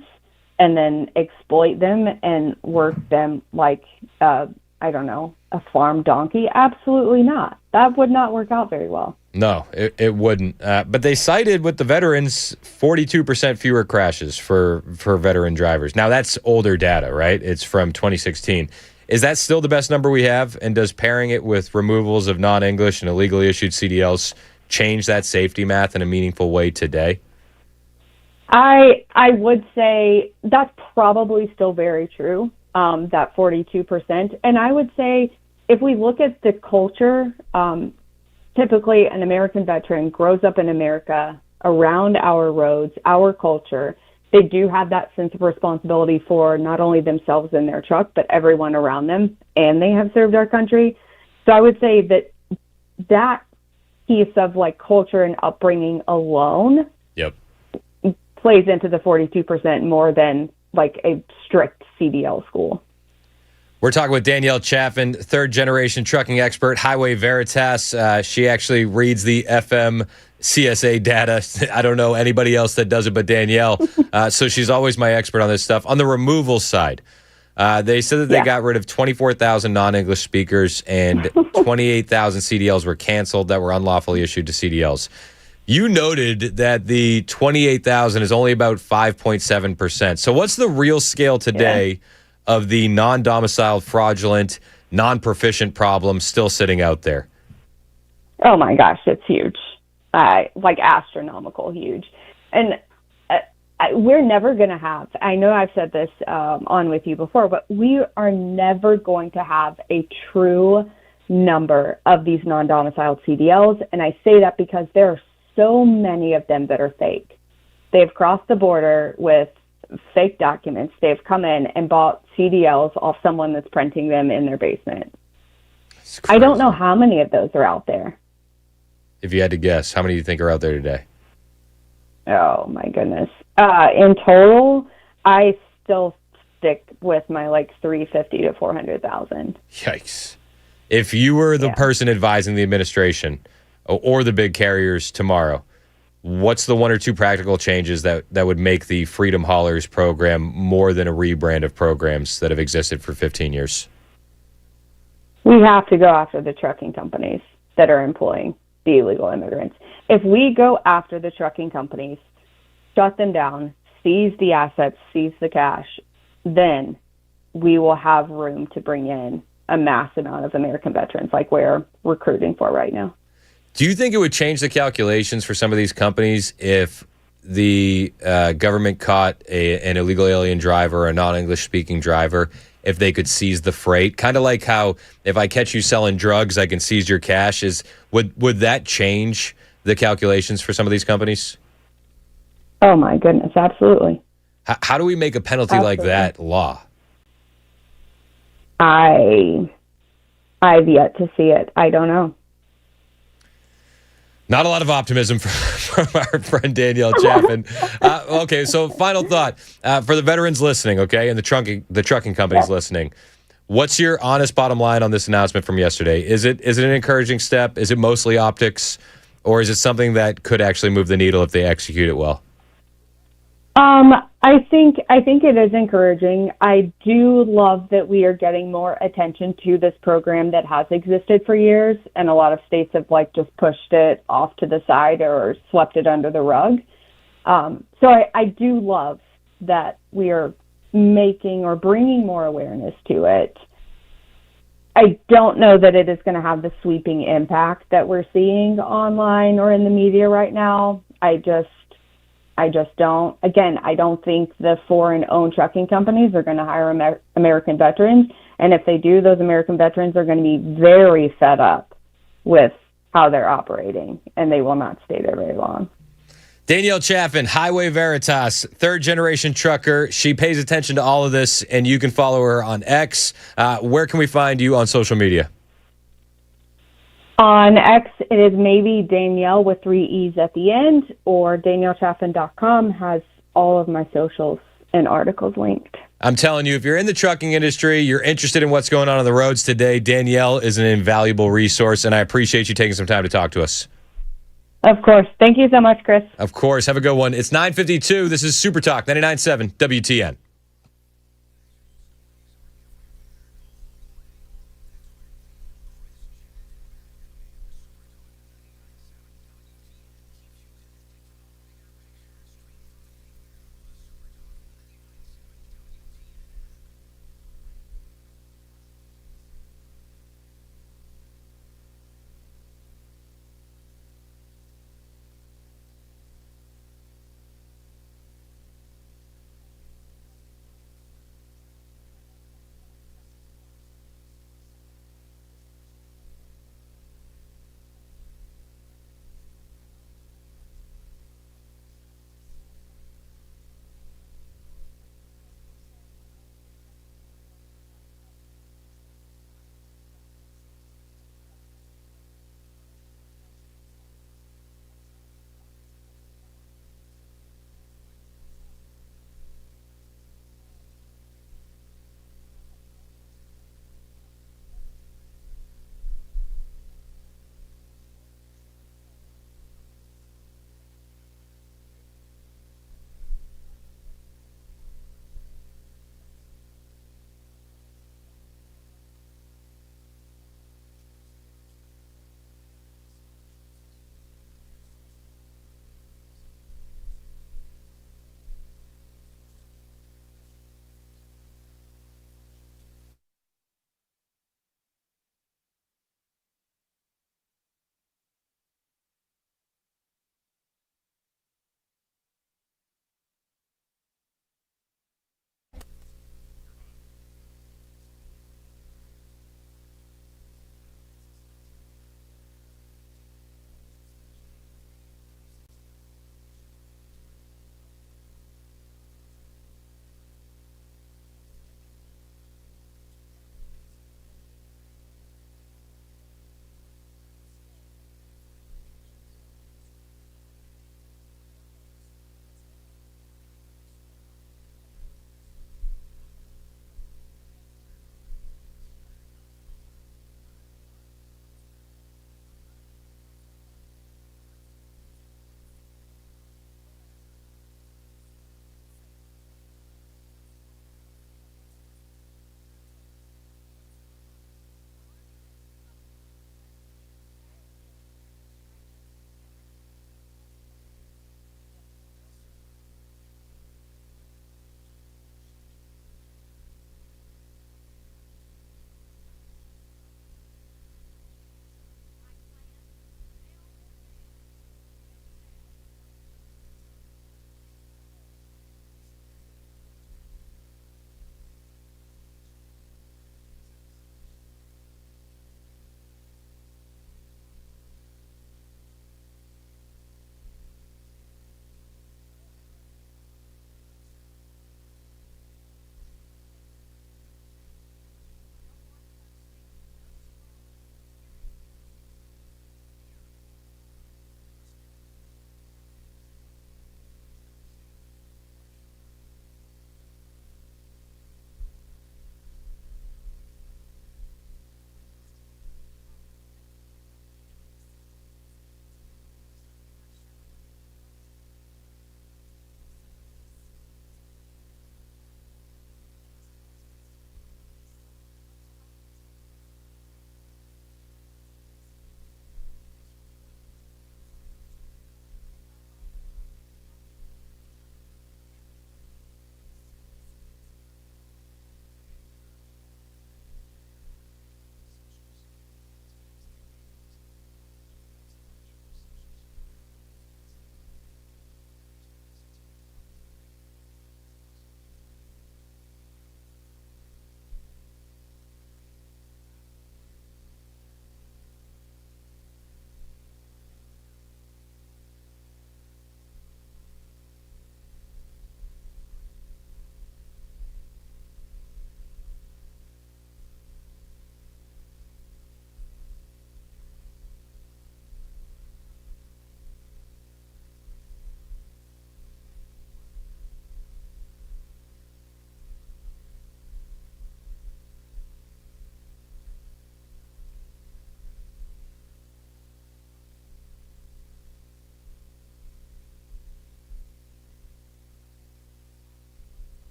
and then exploit them and work them like, I don't know, a farm donkey? Absolutely not. That would not work out very well. No, it wouldn't. But they cited with the veterans 42% fewer crashes for veteran drivers. Now, that's older data, right? It's from 2016. Is that still the best number we have? And does pairing it with removals of non-English and illegally issued CDLs change that safety math in a meaningful way today? I would say that's probably still very true, that 42%. And I would say if we look at the culture, typically an American veteran grows up in America around our roads, our culture. They do have that sense of responsibility for not only themselves and their truck, but everyone around them, and they have served our country. So I would say that piece of like culture and upbringing alone plays into the 42% more than like a strict CDL school. We're talking with Danielle Chaffin, third-generation trucking expert, Highway Veritas. She actually reads the FM CSA data. I don't know anybody else that does it but Danielle. So she's always my expert on this stuff. On the removal side, they said that they got rid of 24,000 non-English speakers and 28,000 CDLs were canceled that were unlawfully issued to CDLs. You noted that the 28,000 is only about 5.7%. So what's the real scale today of the non-domiciled, fraudulent, non-proficient problem still sitting out there? Oh my gosh, it's huge. Like astronomical huge. And we're never going to have, I know I've said this on with you before, but we are never going to have a true number of these non-domiciled CDLs. And I say that because there are so many of them that are fake. They've crossed the border with fake documents. They've come in and bought CDLs off someone that's printing them in their basement. I don't know how many of those are out there. If you had to guess, how many do you think are out there today? Oh my goodness. In total, I still stick with my like 350 to 400,000. Yikes. If you were the person advising the administration or the big carriers tomorrow, what's the one or two practical changes that would make the Freedom Haulers program more than a rebrand of programs that have existed for 15 years? We have to go after the trucking companies that are employing the illegal immigrants. If we go after the trucking companies, shut them down, seize the assets, seize the cash, then we will have room to bring in a mass amount of American veterans like we're recruiting for right now. Do you think it would change the calculations for some of these companies if the government caught an illegal alien driver or a non-English speaking driver, if they could seize the freight? Kind of like how if I catch you selling drugs, I can seize your cash. Would that change the calculations for some of these companies? Oh, my goodness, absolutely. How do we make a penalty like that law? I've yet to see it. I don't know. Not a lot of optimism from our friend Danielle Chaffin. Okay, so final thought for the veterans listening, okay, and the trucking companies listening. What's your honest bottom line on this announcement from yesterday? Is it an encouraging step? Is it mostly optics, or is it something that could actually move the needle if they execute it well? I think it is encouraging. I do love that we are getting more attention to this program that has existed for years, and a lot of states have like just pushed it off to the side or swept it under the rug. So I do love that we are making or bringing more awareness to it. I don't know that it is going to have the sweeping impact that we're seeing online or in the media right now. I just don't. Again, I don't think the foreign-owned trucking companies are going to hire American veterans. And if they do, those American veterans are going to be very fed up with how they're operating, and they will not stay there very long. Danielle Chaffin, Highway Veritas, third-generation trucker. She pays attention to all of this, and you can follow her on X. Where can we find you on social media? On X, it is maybe Danielle with 3 E's at the end, or DanielleChaffin.com has all of my socials and articles linked. I'm telling you, if you're in the trucking industry, you're interested in what's going on the roads today, Danielle is an invaluable resource, and I appreciate you taking some time to talk to us. Of course. Thank you so much, Chris. Of course. Have a good one. It's 9:52. This is Super Talk 99.7 WTN.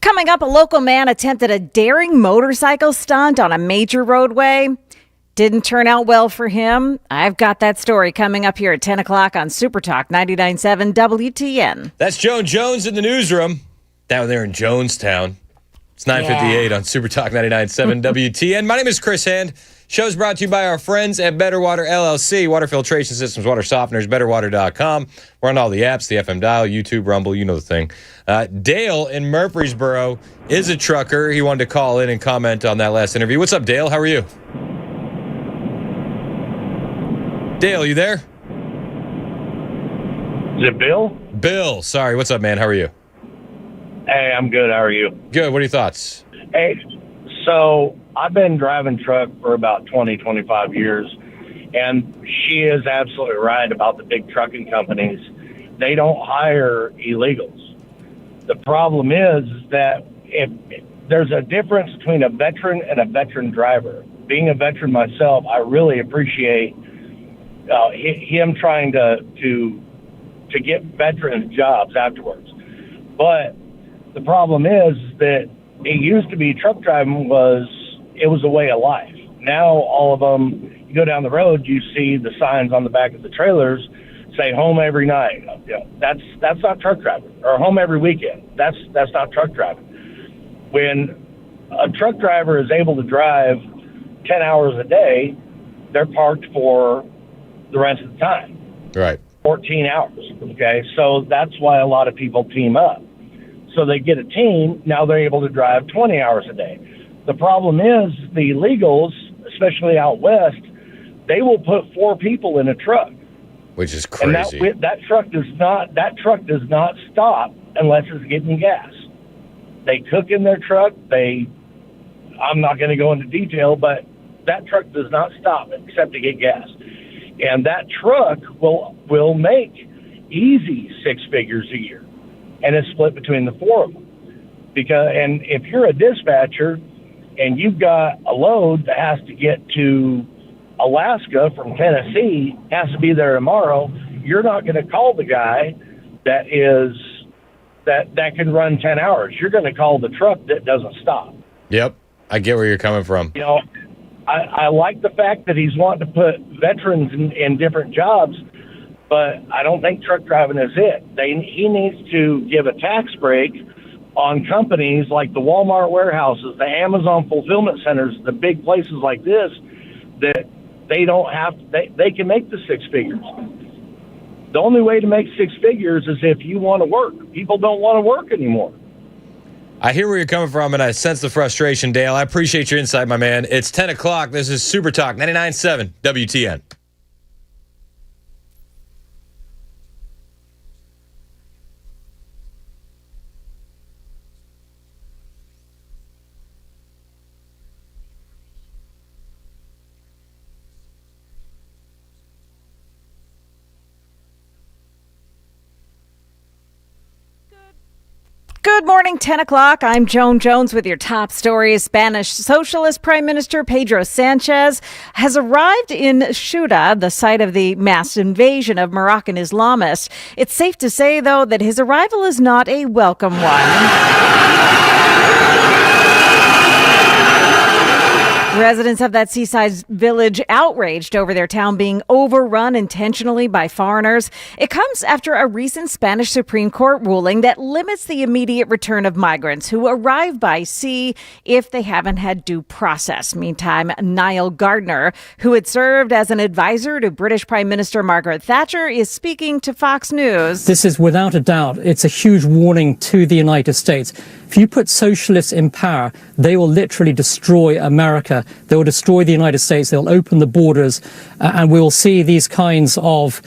Coming up, a local man attempted a daring motorcycle stunt on a major roadway. Didn't turn out well for him. I've got that story coming up here at 10 o'clock on Super Talk 99.7 WTN. That's Joan Jones in the newsroom down there in Jonestown. It's 9:58 on Super Talk 99.7 WTN. My name is Chris Hand. Show's brought to you by our friends at Better Water LLC. Water filtration systems, water softeners, betterwater.com. We're on all the apps, the FM dial, YouTube, Rumble, you know the thing. Dale in Murfreesboro is a trucker. He wanted to call in and comment on that last interview. What's up, Dale? How are you? Dale, you there? Is it Bill? Bill, sorry. What's up, man? How are you? Hey, I'm good. How are you? Good. What are your thoughts? Hey, so I've been driving truck for about 20, 25 years, and she is absolutely right about the big trucking companies. They don't hire illegals. The problem is that if there's a difference between a veteran and a veteran driver. Being a veteran myself, I really appreciate him trying to get veterans jobs afterwards. But the problem is that it used to be truck driving was a way of life. Now all of them, you go down the road, you see the signs on the back of the trailers say home every night. You know, that's not truck driving. Or home every weekend. That's not truck driving. When a truck driver is able to drive 10 hours a day, they're parked for the rest of the time. Right. 14 hours. Okay. So that's why a lot of people team up. So they get a team. Now they're able to drive 20 hours a day. The problem is the illegals, especially out west, they will put 4 people in a truck. Which is crazy. And that truck does not stop unless it's getting gas. They cook in their truck. I'm not going to go into detail, but that truck does not stop except to get gas. And that truck will make easy 6 figures a year. And it's split between the 4 of them. And if you're a dispatcher and you've got a load that has to get to Alaska from Tennessee, has to be there tomorrow, you're not going to call the guy that can run 10 hours. You're going to call the truck that doesn't stop. Yep. I get where you're coming from. You know, I like the fact that he's wanting to put veterans in different jobs, but I don't think truck driving is it. He needs to give a tax break on companies like the Walmart warehouses, the Amazon fulfillment centers, the big places like this, that they can make the 6 figures. The only way to make 6 figures is if you want to work. People don't want to work anymore. I hear where you're coming from, and I sense the frustration, Dale. I appreciate your insight, my man. It's 10 o'clock. This is Super Talk 99.7 WTN. Good morning, 10 o'clock. I'm Joan Jones with your top stories. Spanish Socialist Prime Minister Pedro Sanchez has arrived in Ceuta, the site of the mass invasion of Moroccan Islamists. It's safe to say, though, that his arrival is not a welcome one. Residents of that seaside village outraged over their town being overrun intentionally by foreigners. It comes after a recent Spanish Supreme Court ruling that limits the immediate return of migrants who arrive by sea if they haven't had due process. Meantime, Niall Gardner, who had served as an advisor to British Prime Minister Margaret Thatcher, is speaking to Fox News. This is without a doubt, it's a huge warning to the United States. If you put socialists in power, they will literally destroy America. They will destroy the United States. They'll open the borders, and we will see these kinds of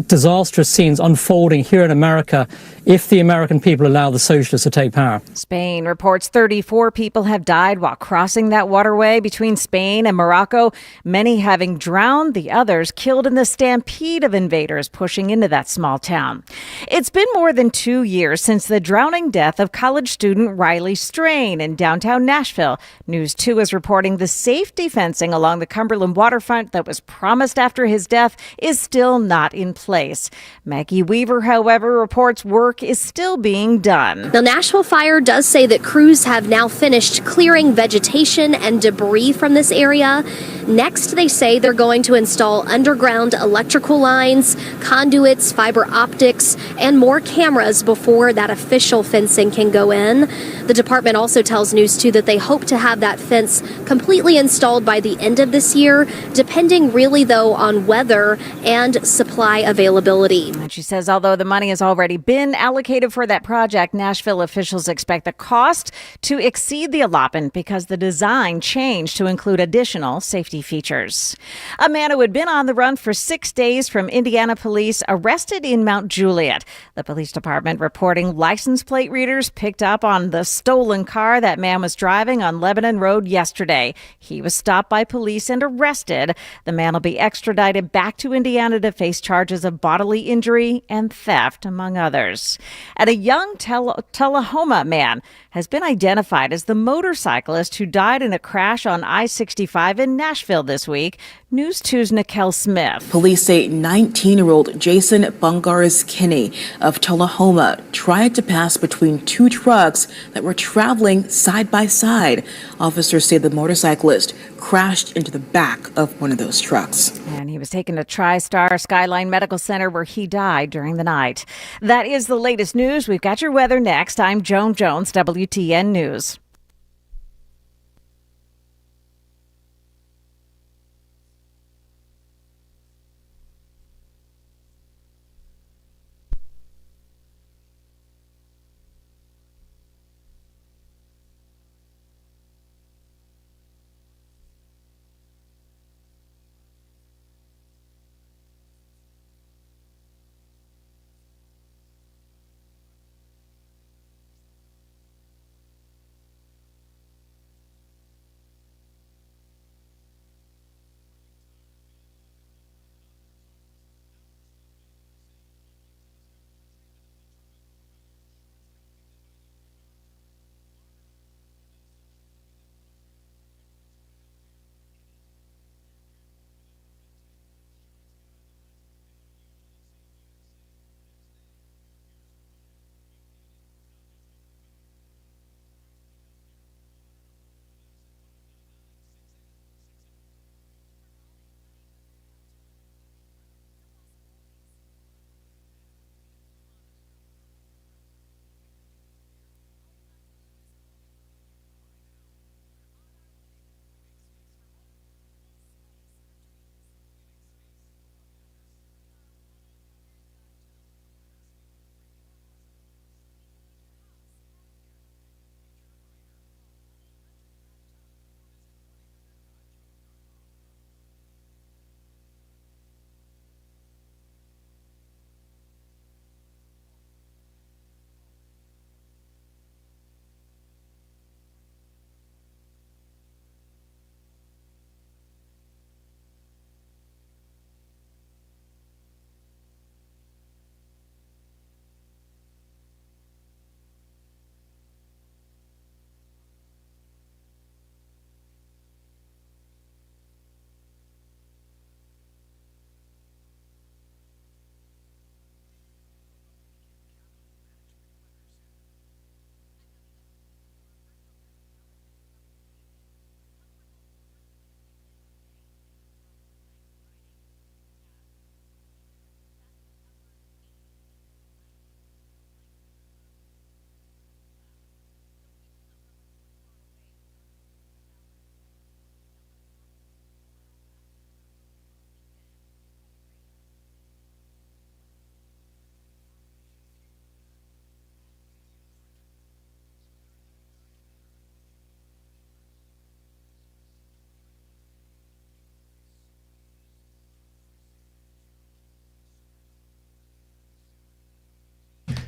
disastrous scenes unfolding here in America if the American people allow the socialists to take power. Spain reports 34 people have died while crossing that waterway between Spain and Morocco, many having drowned, the others killed in the stampede of invaders pushing into that small town. It's been more than 2 years since the drowning death of college student Riley Strain in downtown Nashville. News 2 is reporting the safety fencing along the Cumberland waterfront that was promised after his death is still not in place. Maggie Weaver, however, reports work is still being done. The Nashville Fire does say that crews have now finished clearing vegetation and debris from this area. Next, they say they're going to install underground electrical lines, conduits, fiber optics, and more cameras before that official fencing can go in. The department also tells News 2 that they hope to have that fence completely installed by the end of this year, depending really, though, on weather and supply availability. And she says although the money has already been allocated for that project, Nashville officials expect the cost to exceed the allotment because the design changed to include additional safety features. A man who had been on the run for 6 days from Indiana police arrested in Mount Juliet. The police department reporting license plate readers picked up on the stolen car that man was driving on Lebanon Road yesterday. He was stopped by police and arrested. The man will be extradited back to Indiana to face charges of bodily injury and theft, among others. And a young Tullahoma man has been identified as the motorcyclist who died in a crash on I-65 in Nashville this week. News 2's Nicole Smith. Police say 19-year-old Jason Bungaris Kinney of Tullahoma tried to pass between two trucks that were traveling side by side. Officers say the motorcyclist crashed into the back of one of those trucks. And he was taken to TriStar Skyline Medical Center where he died during the night. That is the latest news. We've got your weather next. I'm Joan Jones, WTN News.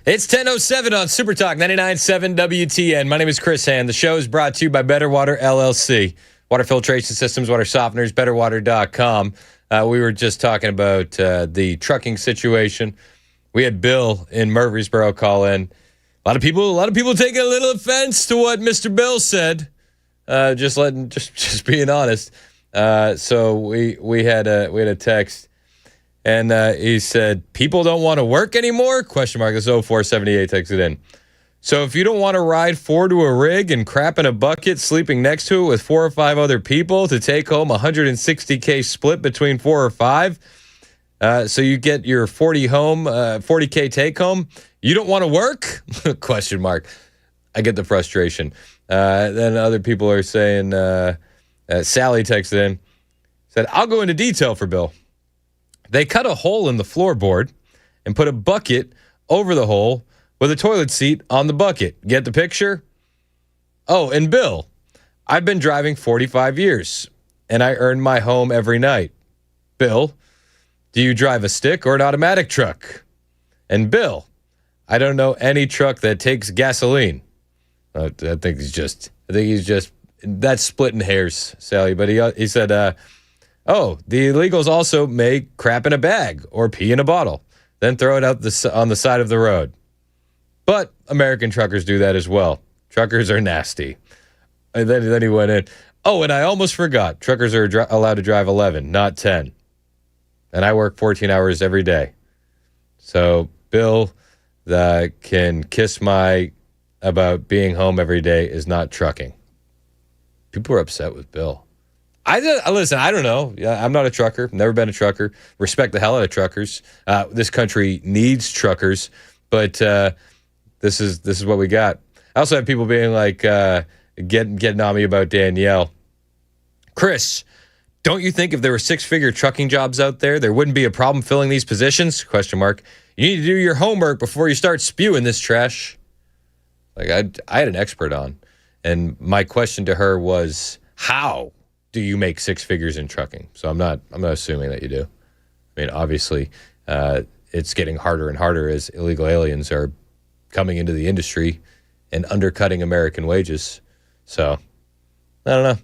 It's 10:07 on Super Talk 99.7 WTN. My name is Chris Hand. The show is brought to you by Better Water LLC. Water filtration systems, water softeners, betterwater.com. We were just talking about the trucking situation. We had Bill in Murfreesboro call in. A lot of people taking a little offense to what Mr. Bill said. Just being honest. So we had a text. And he said, people don't want to work anymore? Question mark. This 0478 texted in. So if you don't want to ride 4 to a rig and crap in a bucket, sleeping next to it with 4 or 5 other people to take home $160K split between 4 or 5, so you get your 40K take home, you don't want to work? Question mark. I get the frustration. Then other people are saying, Sally texted in, said, I'll go into detail for Bill. They cut a hole in the floorboard and put a bucket over the hole with a toilet seat on the bucket. Get the picture? Oh, and Bill, I've been driving 45 years, and I earn my home every night. Bill, do you drive a stick or an automatic truck? And Bill, I don't know any truck that takes gasoline. I think he's just, that's splitting hairs, Sally. But he said, oh, the illegals also make crap in a bag or pee in a bottle, then throw it out on the side of the road. But American truckers do that as well. Truckers are nasty. And then he went in. Oh, and I almost forgot. Truckers are allowed to drive 11, not 10. And I work 14 hours every day. So Bill can kiss my about being home every day is not trucking. People are upset with Bill. Listen, I don't know. I'm not a trucker. Never been a trucker. Respect the hell out of truckers. This country needs truckers, but this is what we got. I also have people being like, getting on me about Danielle. Chris, don't you think if there were 6-figure trucking jobs out there wouldn't be a problem filling these positions? Question mark. You need to do your homework before you start spewing this trash. Like I had an expert on, and my question to her was, how do you make 6 figures in trucking? So I'm not assuming that you do. I mean, obviously, it's getting harder and harder as illegal aliens are coming into the industry and undercutting American wages. So I don't know.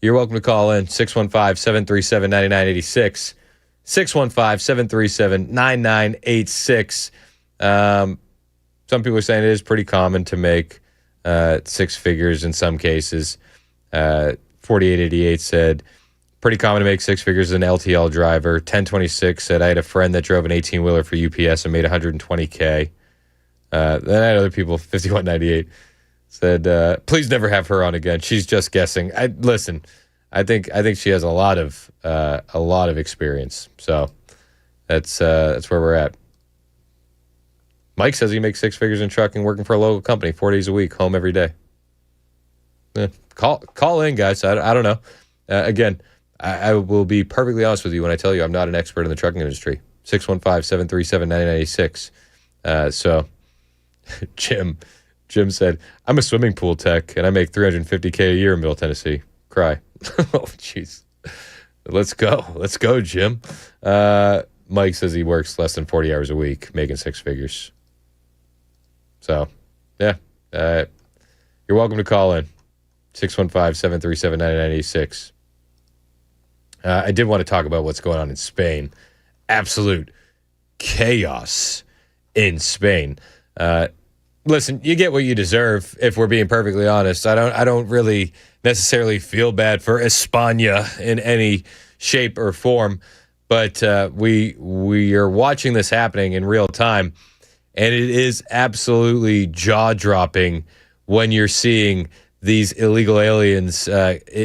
You're welcome to call in 615-737-9986. 615-737-9986. Some people are saying it is pretty common to make 6 figures in some cases. 4888 said, pretty common to make 6 figures as an LTL driver. 1026 said, I had a friend that drove an 18-wheeler for UPS and made $120K. Then I had other people, 5198, said, please never have her on again. She's just guessing. Listen, I think she has a lot of experience. So that's where we're at. Mike says he makes 6 figures in trucking, working for a local company, 4 days a week, home every day. Call in, guys. I don't know. Again, I will be perfectly honest with you when I tell you I'm not an expert in the trucking industry. 615-737-9986. So Jim said, I'm a swimming pool tech, and I make $350K a year in Middle Tennessee. Cry. Oh, jeez. Let's go, Jim. Mike says he works less than 40 hours a week, making 6 figures. So, yeah. You're welcome to call in. 615-737-9986. I did want to talk about what's going on in Spain. Absolute chaos in Spain. Listen, you get what you deserve, if we're being perfectly honest. I don't really necessarily feel bad for España in any shape or form, but we are watching this happening in real time, and it is absolutely jaw-dropping when you're seeing these illegal aliens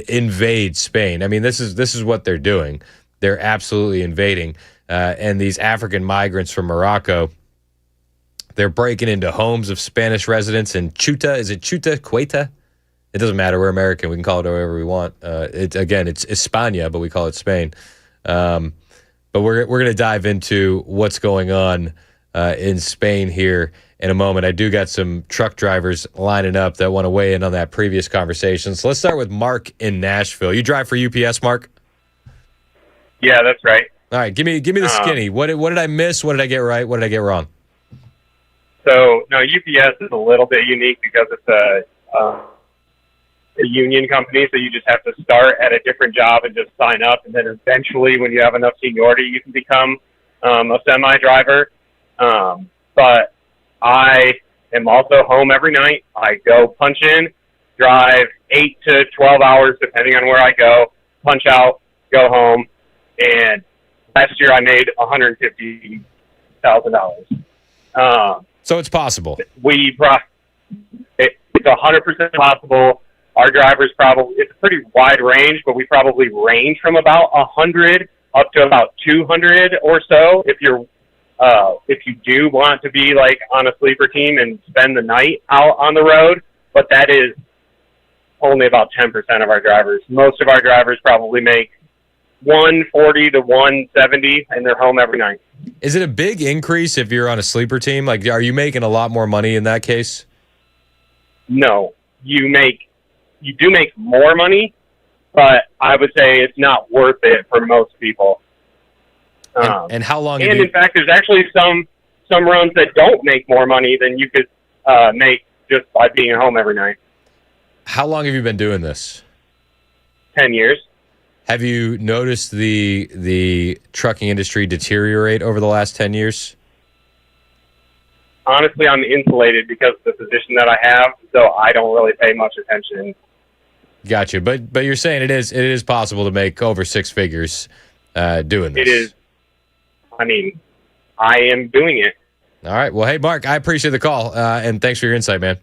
invade Spain. I mean, this is what they're doing. They're absolutely invading. And these African migrants from Morocco, they're breaking into homes of Spanish residents in Ceuta. Is it Ceuta? Cueta? It doesn't matter. We're American. We can call it whatever we want. It's España, but we call it Spain. But we're going to dive into what's going on in Spain here in a moment. I do got some truck drivers lining up that want to weigh in on that previous conversation. So let's start with Mark in Nashville. You drive for UPS, Mark? Yeah, that's right. All right, give me the skinny. What did I miss? What did I get right? What did I get wrong? So, no, UPS is a little bit unique because it's a union company, so you just have to start at a different job and just sign up, and then eventually, when you have enough seniority, you can become a semi-driver. But I am also home every night. I go punch in, drive 8 to 12 hours, depending on where I go, punch out, go home, and last year I made $150,000. So it's possible. It's 100% possible. Our drivers it's a pretty wide range, but we probably range from about 100 up to about 200 or so. If you do want to be like on a sleeper team and spend the night out on the road, but that is only about 10% of our drivers. Most of our drivers probably make 140 to 170 and they're home every night. Is it a big increase if you're on a sleeper team? Like, are you making a lot more money in that case? No, you do make more money, but I would say it's not worth it for most people. And how long? And in fact, there's actually some runs that don't make more money than you could make just by being at home every night. How long have you been doing this? 10 years. Have you noticed the trucking industry deteriorate over the last 10 years? Honestly, I'm insulated because of the position that I have, so I don't really pay much attention. Gotcha. But you're saying it is possible to make over six figures doing this. It is. I mean, I am doing it. All right. Well, hey, Mark, I appreciate the call, and thanks for your insight, man.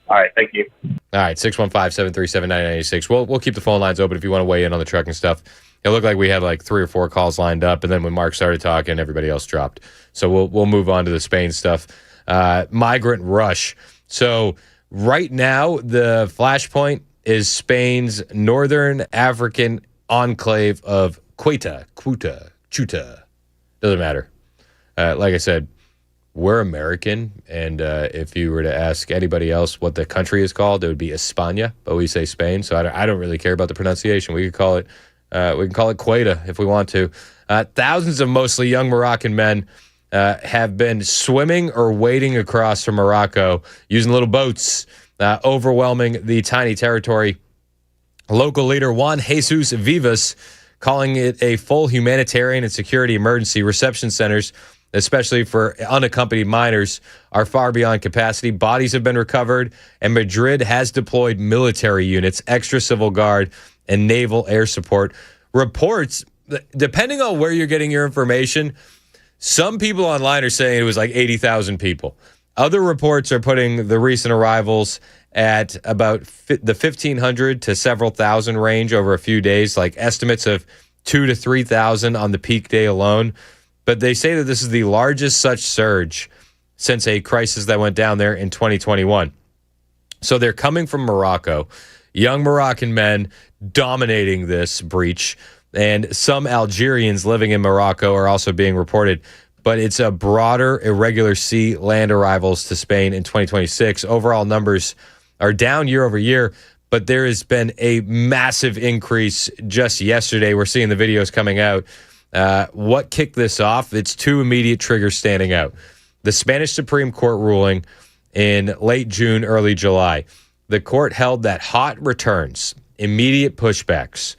All right. Thank you. All right. 615-737-9986. We'll keep the phone lines open if you want to weigh in on the trucking stuff. It looked like we had like 3 or 4 calls lined up, and then when Mark started talking, everybody else dropped. So we'll move on to the Spain stuff. Migrant rush. So right now, the flashpoint is Spain's northern African enclave of Ceuta. Doesn't matter. Like I said, we're American, and if you were to ask anybody else what the country is called, it would be España, but we say Spain, so I don't really care about the pronunciation. We can call it Ceuta if we want to. Thousands of mostly young Moroccan men have been swimming or wading across from Morocco using little boats, overwhelming the tiny territory. Local leader Juan Jesus Vivas calling it a full humanitarian and security emergency. Reception centers, especially for unaccompanied minors, are far beyond capacity. Bodies have been recovered, and Madrid has deployed military units, extra civil guard, and naval air support. Reports, depending on where you're getting your information, some people online are saying it was like 80,000 people. Other reports are putting the recent arrivals at about the 1,500 to several thousand range over a few days, like estimates of 2,000 to 3,000 on the peak day alone. But they say that this is the largest such surge since a crisis that went down there in 2021. So they're coming from Morocco, young Moroccan men dominating this breach, and some Algerians living in Morocco are also being reported. But it's a broader irregular sea land arrivals to Spain in 2026. Overall numbers are down year over year, but there has been a massive increase just yesterday. We're seeing the videos coming out. What kicked this off? It's 2 immediate triggers standing out. The Spanish Supreme Court ruling in late June, early July. The court held that hot returns, immediate pushbacks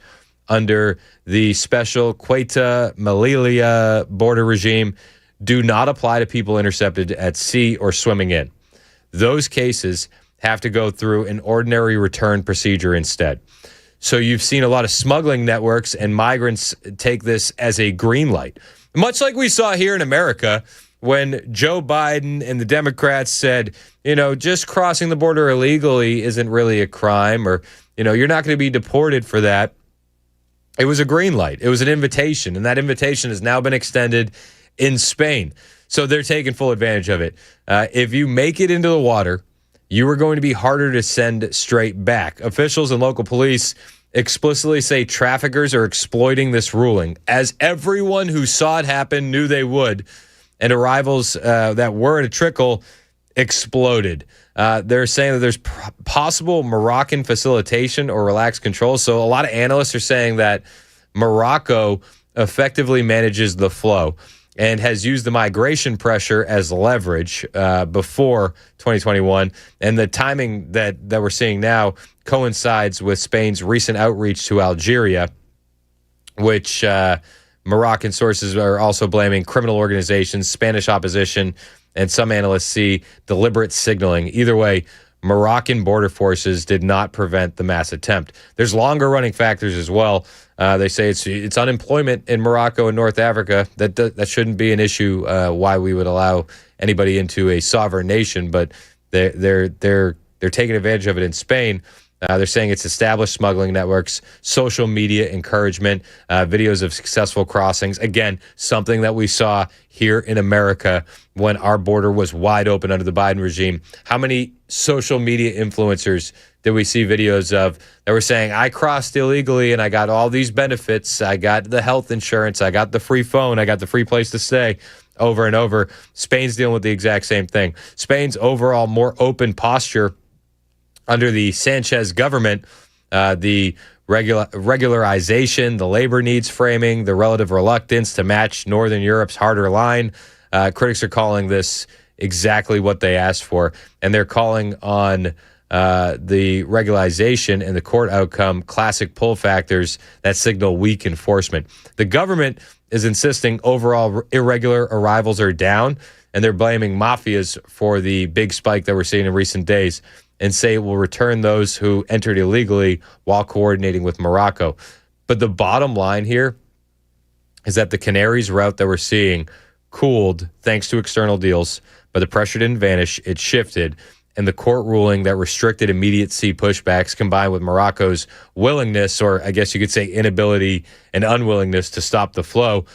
under the special Ceuta-Melilla border regime do not apply to people intercepted at sea or swimming in. Those cases have to go through an ordinary return procedure instead. So you've seen a lot of smuggling networks and migrants take this as a green light. Much like we saw here in America when Joe Biden and the Democrats said, just crossing the border illegally isn't really a crime, or, you're not going to be deported for that. It was a green light. It was an invitation, and that invitation has now been extended in Spain. So they're taking full advantage of it. If you make it into the water, you are going to be harder to send straight back. Officials and local police explicitly say traffickers are exploiting this ruling, as everyone who saw it happen knew they would, and arrivals that were at a trickle exploded. They're saying that there's possible Moroccan facilitation or relaxed control. So a lot of analysts are saying that Morocco effectively manages the flow and has used the migration pressure as leverage before 2021. And the timing that we're seeing now coincides with Spain's recent outreach to Algeria, which Moroccan sources are also blaming criminal organizations, Spanish opposition, and some analysts see deliberate signaling. Either way, Moroccan border forces did not prevent the mass attempt. There's longer running factors as well. They say it's unemployment in Morocco and North Africa. That shouldn't be an issue why we would allow anybody into a sovereign nation, but they're taking advantage of it in Spain. They're saying it's established smuggling networks, social media encouragement, videos of successful crossings. Again, something that we saw here in America when our border was wide open under the Biden regime. How many social media influencers did we see videos of that were saying, I crossed illegally and I got all these benefits. I got the health insurance. I got the free phone. I got the free place to stay. Over and over. Spain's dealing with the exact same thing. Spain's overall more open posture under the Sanchez government, the regularization, the labor needs framing, the relative reluctance to match Northern Europe's harder line. Critics are calling this exactly what they asked for, and they're calling on the regularization and the court outcome classic pull factors that signal weak enforcement. The government is insisting overall irregular arrivals are down, and they're blaming mafias for the big spike that we're seeing in recent days, and say it will return those who entered illegally while coordinating with Morocco. But the bottom line here is that the Canaries route that we're seeing cooled thanks to external deals, but the pressure didn't vanish, it shifted, and the court ruling that restricted immediate sea pushbacks combined with Morocco's willingness, or I guess you could say inability and unwillingness to stop the flow,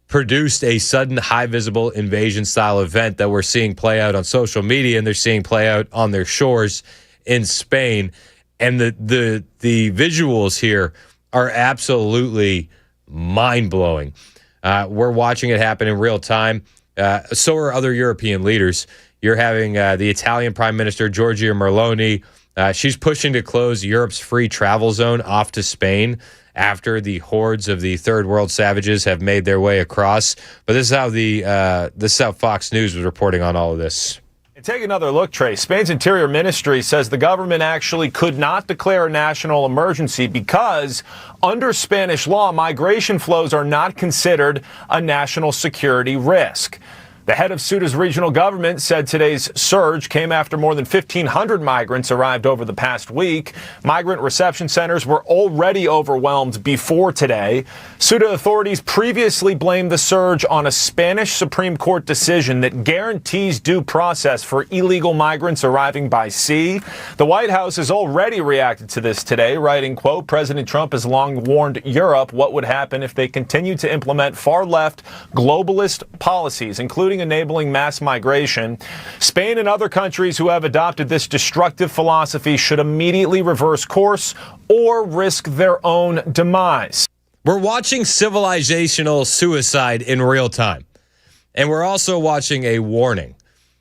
produced a sudden high-visible invasion-style event that we're seeing play out on social media, and they're seeing play out on their shores in Spain. And the visuals here are absolutely mind-blowing. We're watching it happen in real time. So are other European leaders. You're having the Italian Prime Minister, Giorgia Meloni. She's pushing to close Europe's free travel zone off to Spain after the hordes of the third world savages have made their way across. But this is how Fox News was reporting on all of this. And take another look, Trey. Spain's Interior Ministry says the government actually could not declare a national emergency because under Spanish law, migration flows are not considered a national security risk. The head of Ceuta's regional government said today's surge came after more than 1,500 migrants arrived over the past week. Migrant reception centers were already overwhelmed before today. Ceuta authorities previously blamed the surge on a Spanish Supreme Court decision that guarantees due process for illegal migrants arriving by sea. The White House has already reacted to this today, writing, quote, President Trump has long warned Europe what would happen if they continue to implement far-left globalist policies, including enabling mass migration. Spain and other countries who have adopted this destructive philosophy should immediately reverse course or risk their own demise. We're watching civilizational suicide in real time, and we're also watching a warning.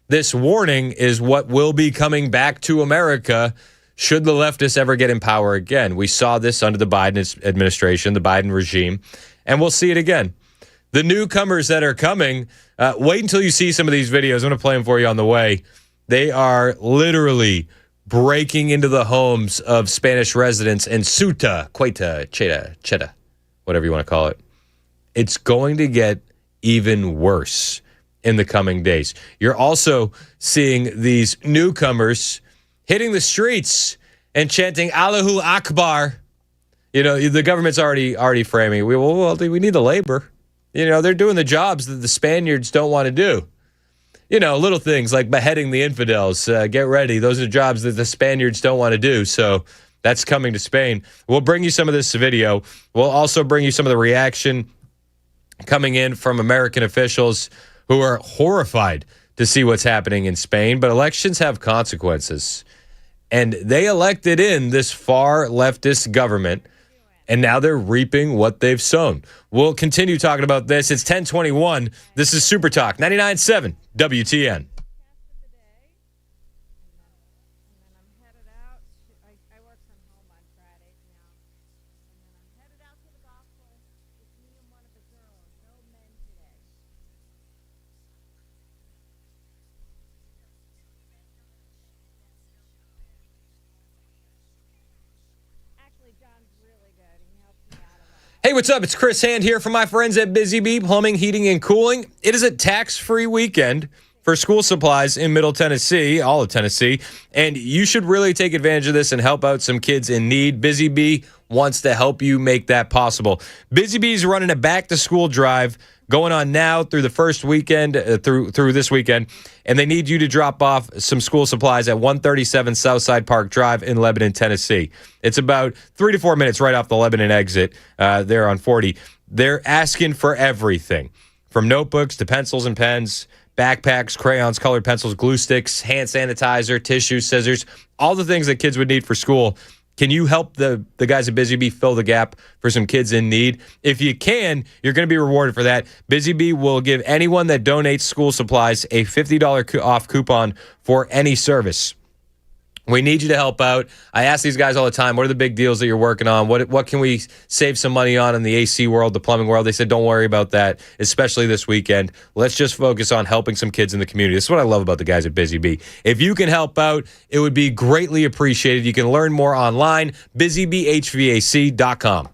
This warning is what will be coming back to America should the leftists ever get in power again. We saw this under the Biden administration, the Biden regime, and we'll see it again. The newcomers that are coming, wait until you see some of these videos. I'm going to play them for you on the way. They are literally breaking into the homes of Spanish residents in Ceuta, Cheta, whatever you want to call it. It's going to get even worse in the coming days. You're also seeing these newcomers hitting the streets and chanting Allahu Akbar. You know, the government's already framing it. We need the labor. You know, they're doing the jobs that the Spaniards don't want to do. You know, little things like beheading the infidels. Get ready. Those are jobs that the Spaniards don't want to do. So that's coming to Spain. We'll bring you some of this video. We'll also bring you some of the reaction coming in from American officials who are horrified to see what's happening in Spain. But elections have consequences. And they elected in this far leftist government, and now they're reaping what they've sown. We'll continue talking about this. It's 10:21. This is Super Talk 99.7 WTN. Hey, what's up? It's Chris Hand here from my friends at Busy Bee Plumbing, Heating, and Cooling. It is a tax-free weekend for school supplies in Middle Tennessee, all of Tennessee, and you should really take advantage of this and help out some kids in need. Busy Bee wants to help you make that possible. Busy Bee is running a back-to-school drive going on now through the first weekend, through this weekend, and they need you to drop off some school supplies at 137 Southside Park Drive in Lebanon, Tennessee. It's about 3 to 4 minutes right off the Lebanon exit there on 40. They're asking for everything, from notebooks to pencils and pens, backpacks, crayons, colored pencils, glue sticks, hand sanitizer, tissue, scissors, all the things that kids would need for school. Can you help the guys at Busy Bee fill the gap for some kids in need? If you can, you're going to be rewarded for that. Busy Bee will give anyone that donates school supplies a $50 off coupon for any service. We need you to help out. I ask these guys all the time, what are the big deals that you're working on? What can we save some money on in the AC world, the plumbing world? They said, don't worry about that, especially this weekend. Let's just focus on helping some kids in the community. This is what I love about the guys at Busy Bee. If you can help out, it would be greatly appreciated. You can learn more online, busybeehvac.com.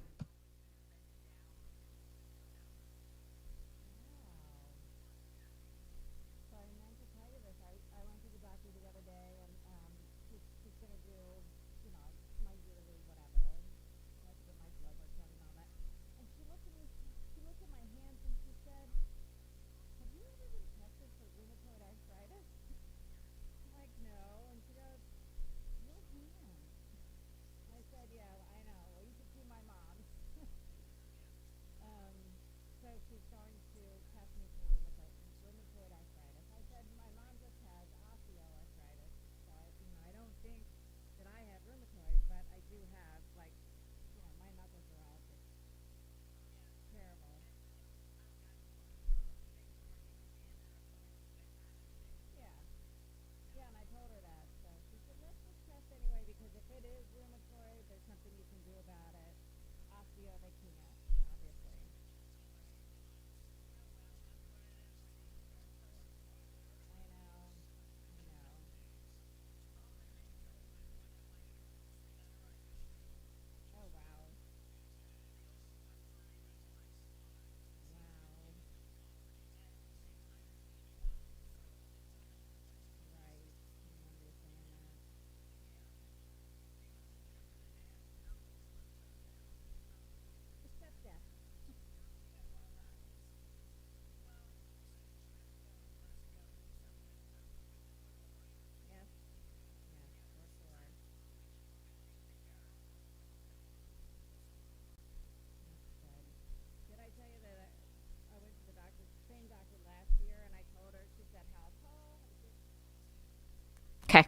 Okay.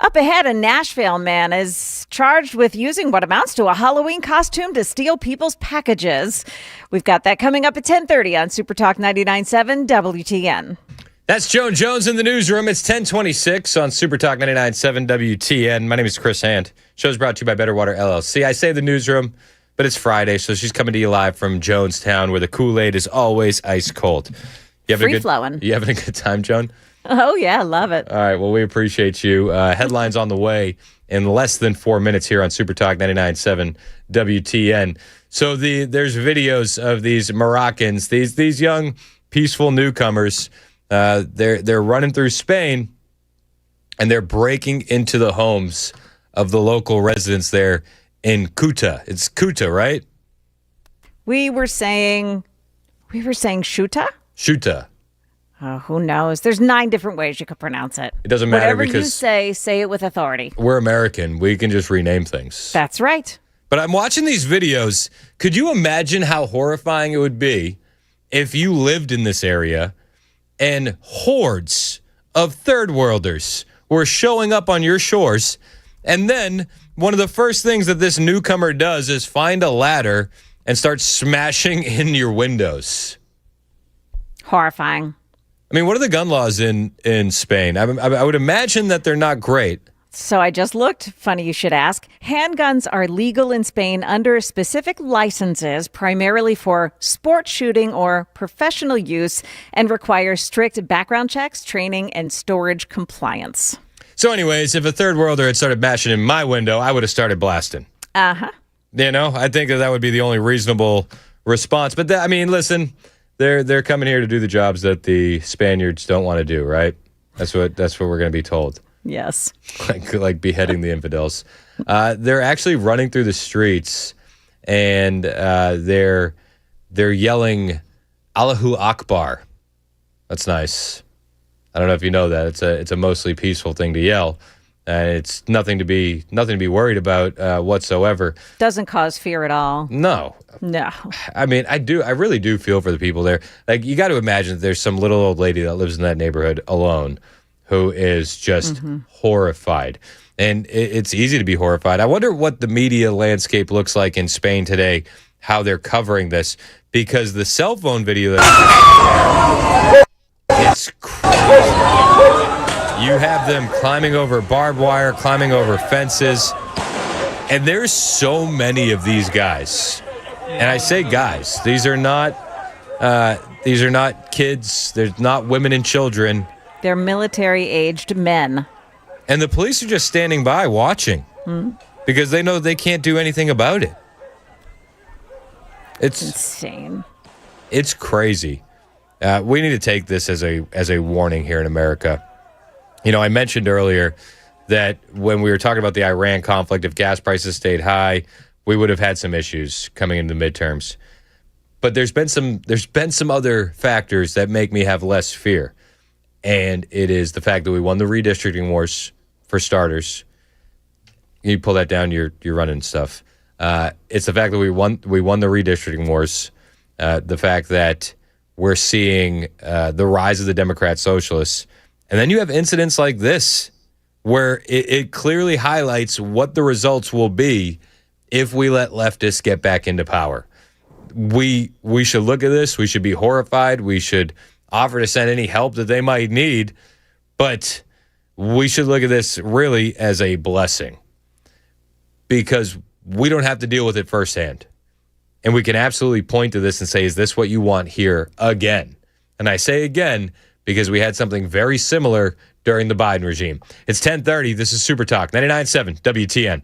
Up ahead, a Nashville man is charged with using what amounts to a Halloween costume to steal people's packages. We've got that coming up at 10:30 on Super Talk 99.7 WTN. That's Joan Jones in the newsroom. It's 10:26 on Super Talk 99.7 WTN. My name is Chris Hand. Show's brought to you by Better Water LLC. I say the newsroom, but it's Friday, so she's coming to you live from Jonestown, where the Kool-Aid is always ice cold. Free-flowing. You having a good time, Joan? Oh, yeah, love it. All right, well, we appreciate you. Headlines on the way in less than 4 minutes here on Super Talk 99.7 WTN. So there's videos of these Moroccans, these young, peaceful newcomers. They're running through Spain, and they're breaking into the homes of the local residents there in Ceuta. It's Ceuta, right? We were saying Shuta? Shuta. Oh, who knows? There's 9 different ways you could pronounce it. It doesn't matter Whatever because you say it with authority. We're American. We can just rename things. That's right. But I'm watching these videos. Could you imagine how horrifying it would be if you lived in this area and hordes of third worlders were showing up on your shores, and then one of the first things that this newcomer does is find a ladder and start smashing in your windows. Horrifying. I mean, what are the gun laws in Spain? I would imagine that they're not great. So I just looked. Funny you should ask. Handguns are legal in Spain under specific licenses, primarily for sport shooting or professional use, and require strict background checks, training, and storage compliance. So anyways, if a third worlder had started bashing in my window, I would have started blasting. Uh-huh. You know, I think that would be the only reasonable response. But I mean, listen, they're coming here to do the jobs that the Spaniards don't want to do, right? That's what we're going to be told. Yes. Like beheading the infidels. They're actually running through the streets, and they're yelling Allahu Akbar. That's nice. I don't know if you know that. It's a mostly peaceful thing to yell. It's nothing to be worried about whatsoever. Doesn't cause fear at all. No. I mean, I really do feel for the people there. Like, you got to imagine that there's some little old lady that lives in that neighborhood alone who is just horrified. And it's easy to be horrified. I wonder what the media landscape looks like in Spain today, how they're covering this, because the cell phone video it's crazy. You have them climbing over barbed wire, climbing over fences, and there's so many of these guys. And I say guys, these are not kids, they're not women and children. They're military-aged men. And the police are just standing by watching because they know they can't do anything about it. It's insane. It's crazy. We need to take this as a warning here in America. You know, I mentioned earlier that when we were talking about the Iran conflict, if gas prices stayed high, we would have had some issues coming into the midterms. But there's been some other factors that make me have less fear. And it is the fact that we won the redistricting wars, for starters. You pull that down, you're running stuff. It's the fact that we won the redistricting wars. The fact that we're seeing the rise of the Democrat socialists. And then you have incidents like this where it clearly highlights what the results will be if we let leftists get back into power. We should look at this. We should be horrified. We should offer to send any help that they might need. But we should look at this really as a blessing because we don't have to deal with it firsthand. And we can absolutely point to this and say, is this what you want here again? And I say again because we had something very similar during the Biden regime. It's 10:30. This is Super Talk 99.7 WTN.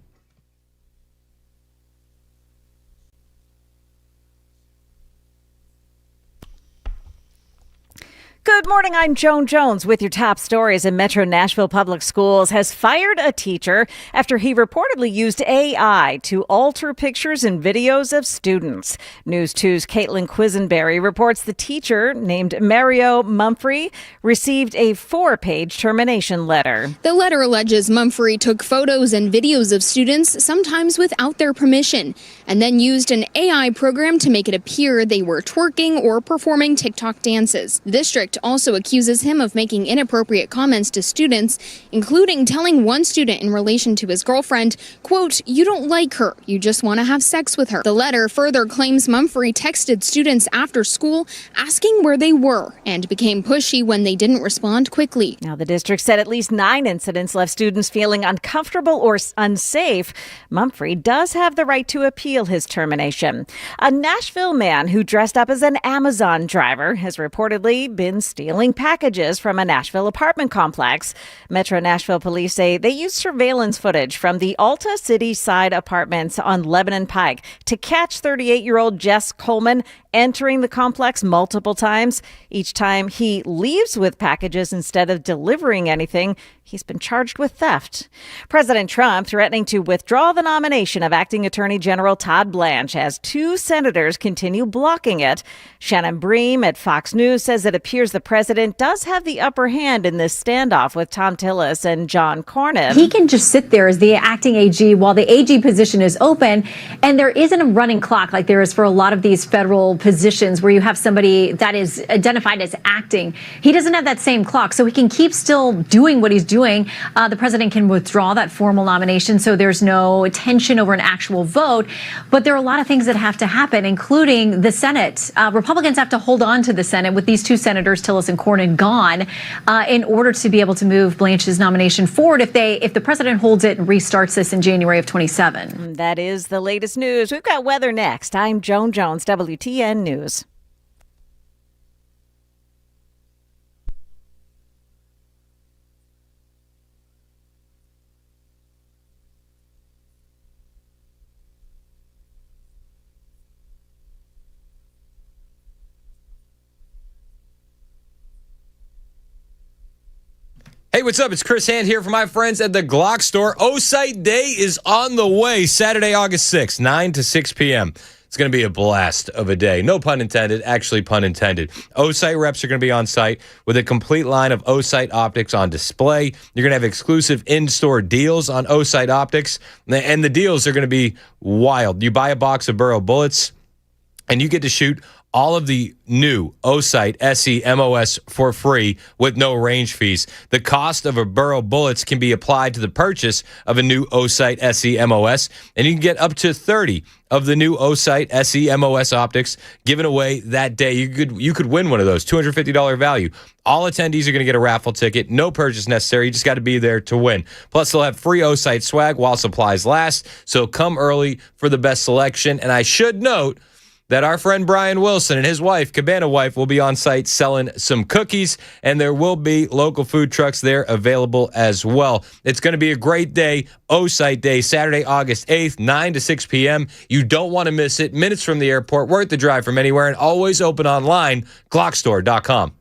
Good morning, I'm Joan Jones with your top stories. In Metro Nashville Public Schools has fired a teacher after he reportedly used AI to alter pictures and videos of students. News 2's Caitlin Quisenberry reports the teacher, named Mario Mumphrey, received a 4-page termination letter. The letter alleges Mumphrey took photos and videos of students, sometimes without their permission, and then used an AI program to make it appear they were twerking or performing TikTok dances. The district also accuses him of making inappropriate comments to students, including telling one student in relation to his girlfriend, quote, "You don't like her, you just want to have sex with her." The letter further claims Mumphrey texted students after school asking where they were and became pushy when they didn't respond quickly. Now, the district said at least 9 incidents left students feeling uncomfortable or unsafe. Mumphrey does have the right to appeal his termination. A Nashville man who dressed up as an Amazon driver has reportedly been stealing packages from a Nashville apartment complex. Metro Nashville police say they used surveillance footage from the Alta City Side apartments on Lebanon Pike to catch 38-year-old Jess Coleman entering the complex multiple times. Each time he leaves with packages instead of delivering anything, he's been charged with theft. President Trump threatening to withdraw the nomination of acting Attorney General Todd Blanche as 2 senators continue blocking it. Shannon Bream at Fox News says it appears the president does have the upper hand in this standoff with Tom Tillis and John Cornyn. He can just sit there as the acting AG while the AG position is open, and there isn't a running clock like there is for a lot of these federal positions where you have somebody that is identified as acting. He doesn't have that same clock, so he can keep still doing what he's doing. The president can withdraw that formal nomination, so there's no tension over an actual vote. But there are a lot of things that have to happen, including the Senate. Republicans have to hold on to the Senate with these two senators, Tillis and Cornyn, gone in order to be able to move Blanche's nomination forward if the president holds it and restarts this in January of 27. That is the latest news. We've got weather next. I'm Joan Jones, WTN News. Hey, what's up? It's Chris Hand here for my friends at the Glock Store. O-Site Day is on the way, Saturday, August 6th, 9 to 6 p.m. It's going to be a blast of a day. No pun intended, actually pun intended. O-Site reps are going to be on site with a complete line of O-Site optics on display. You're going to have exclusive in-store deals on O-Site optics, and the deals are going to be wild. You buy a box of Burrow bullets, and you get to shoot all of the new O-Site SE MOS for free with no range fees. The cost of a Burrow bullets can be applied to the purchase of a new O-Site SE MOS, and you can get up to 30 of the new O-Site SE MOS optics given away that day. You could win one of those, $250 value. All attendees are going to get a raffle ticket. No purchase necessary. You just got to be there to win. Plus, they'll have free O-Site swag while supplies last. So come early for the best selection. And I should note that our friend Brian Wilson and his wife, Cabana Wife, will be on site selling some cookies, and there will be local food trucks there available as well. It's going to be a great day, O-Site Day, Saturday, August 8th, 9 to 6 p.m. You don't want to miss it. Minutes from the airport, worth the drive from anywhere, and always open online, glockstore.com.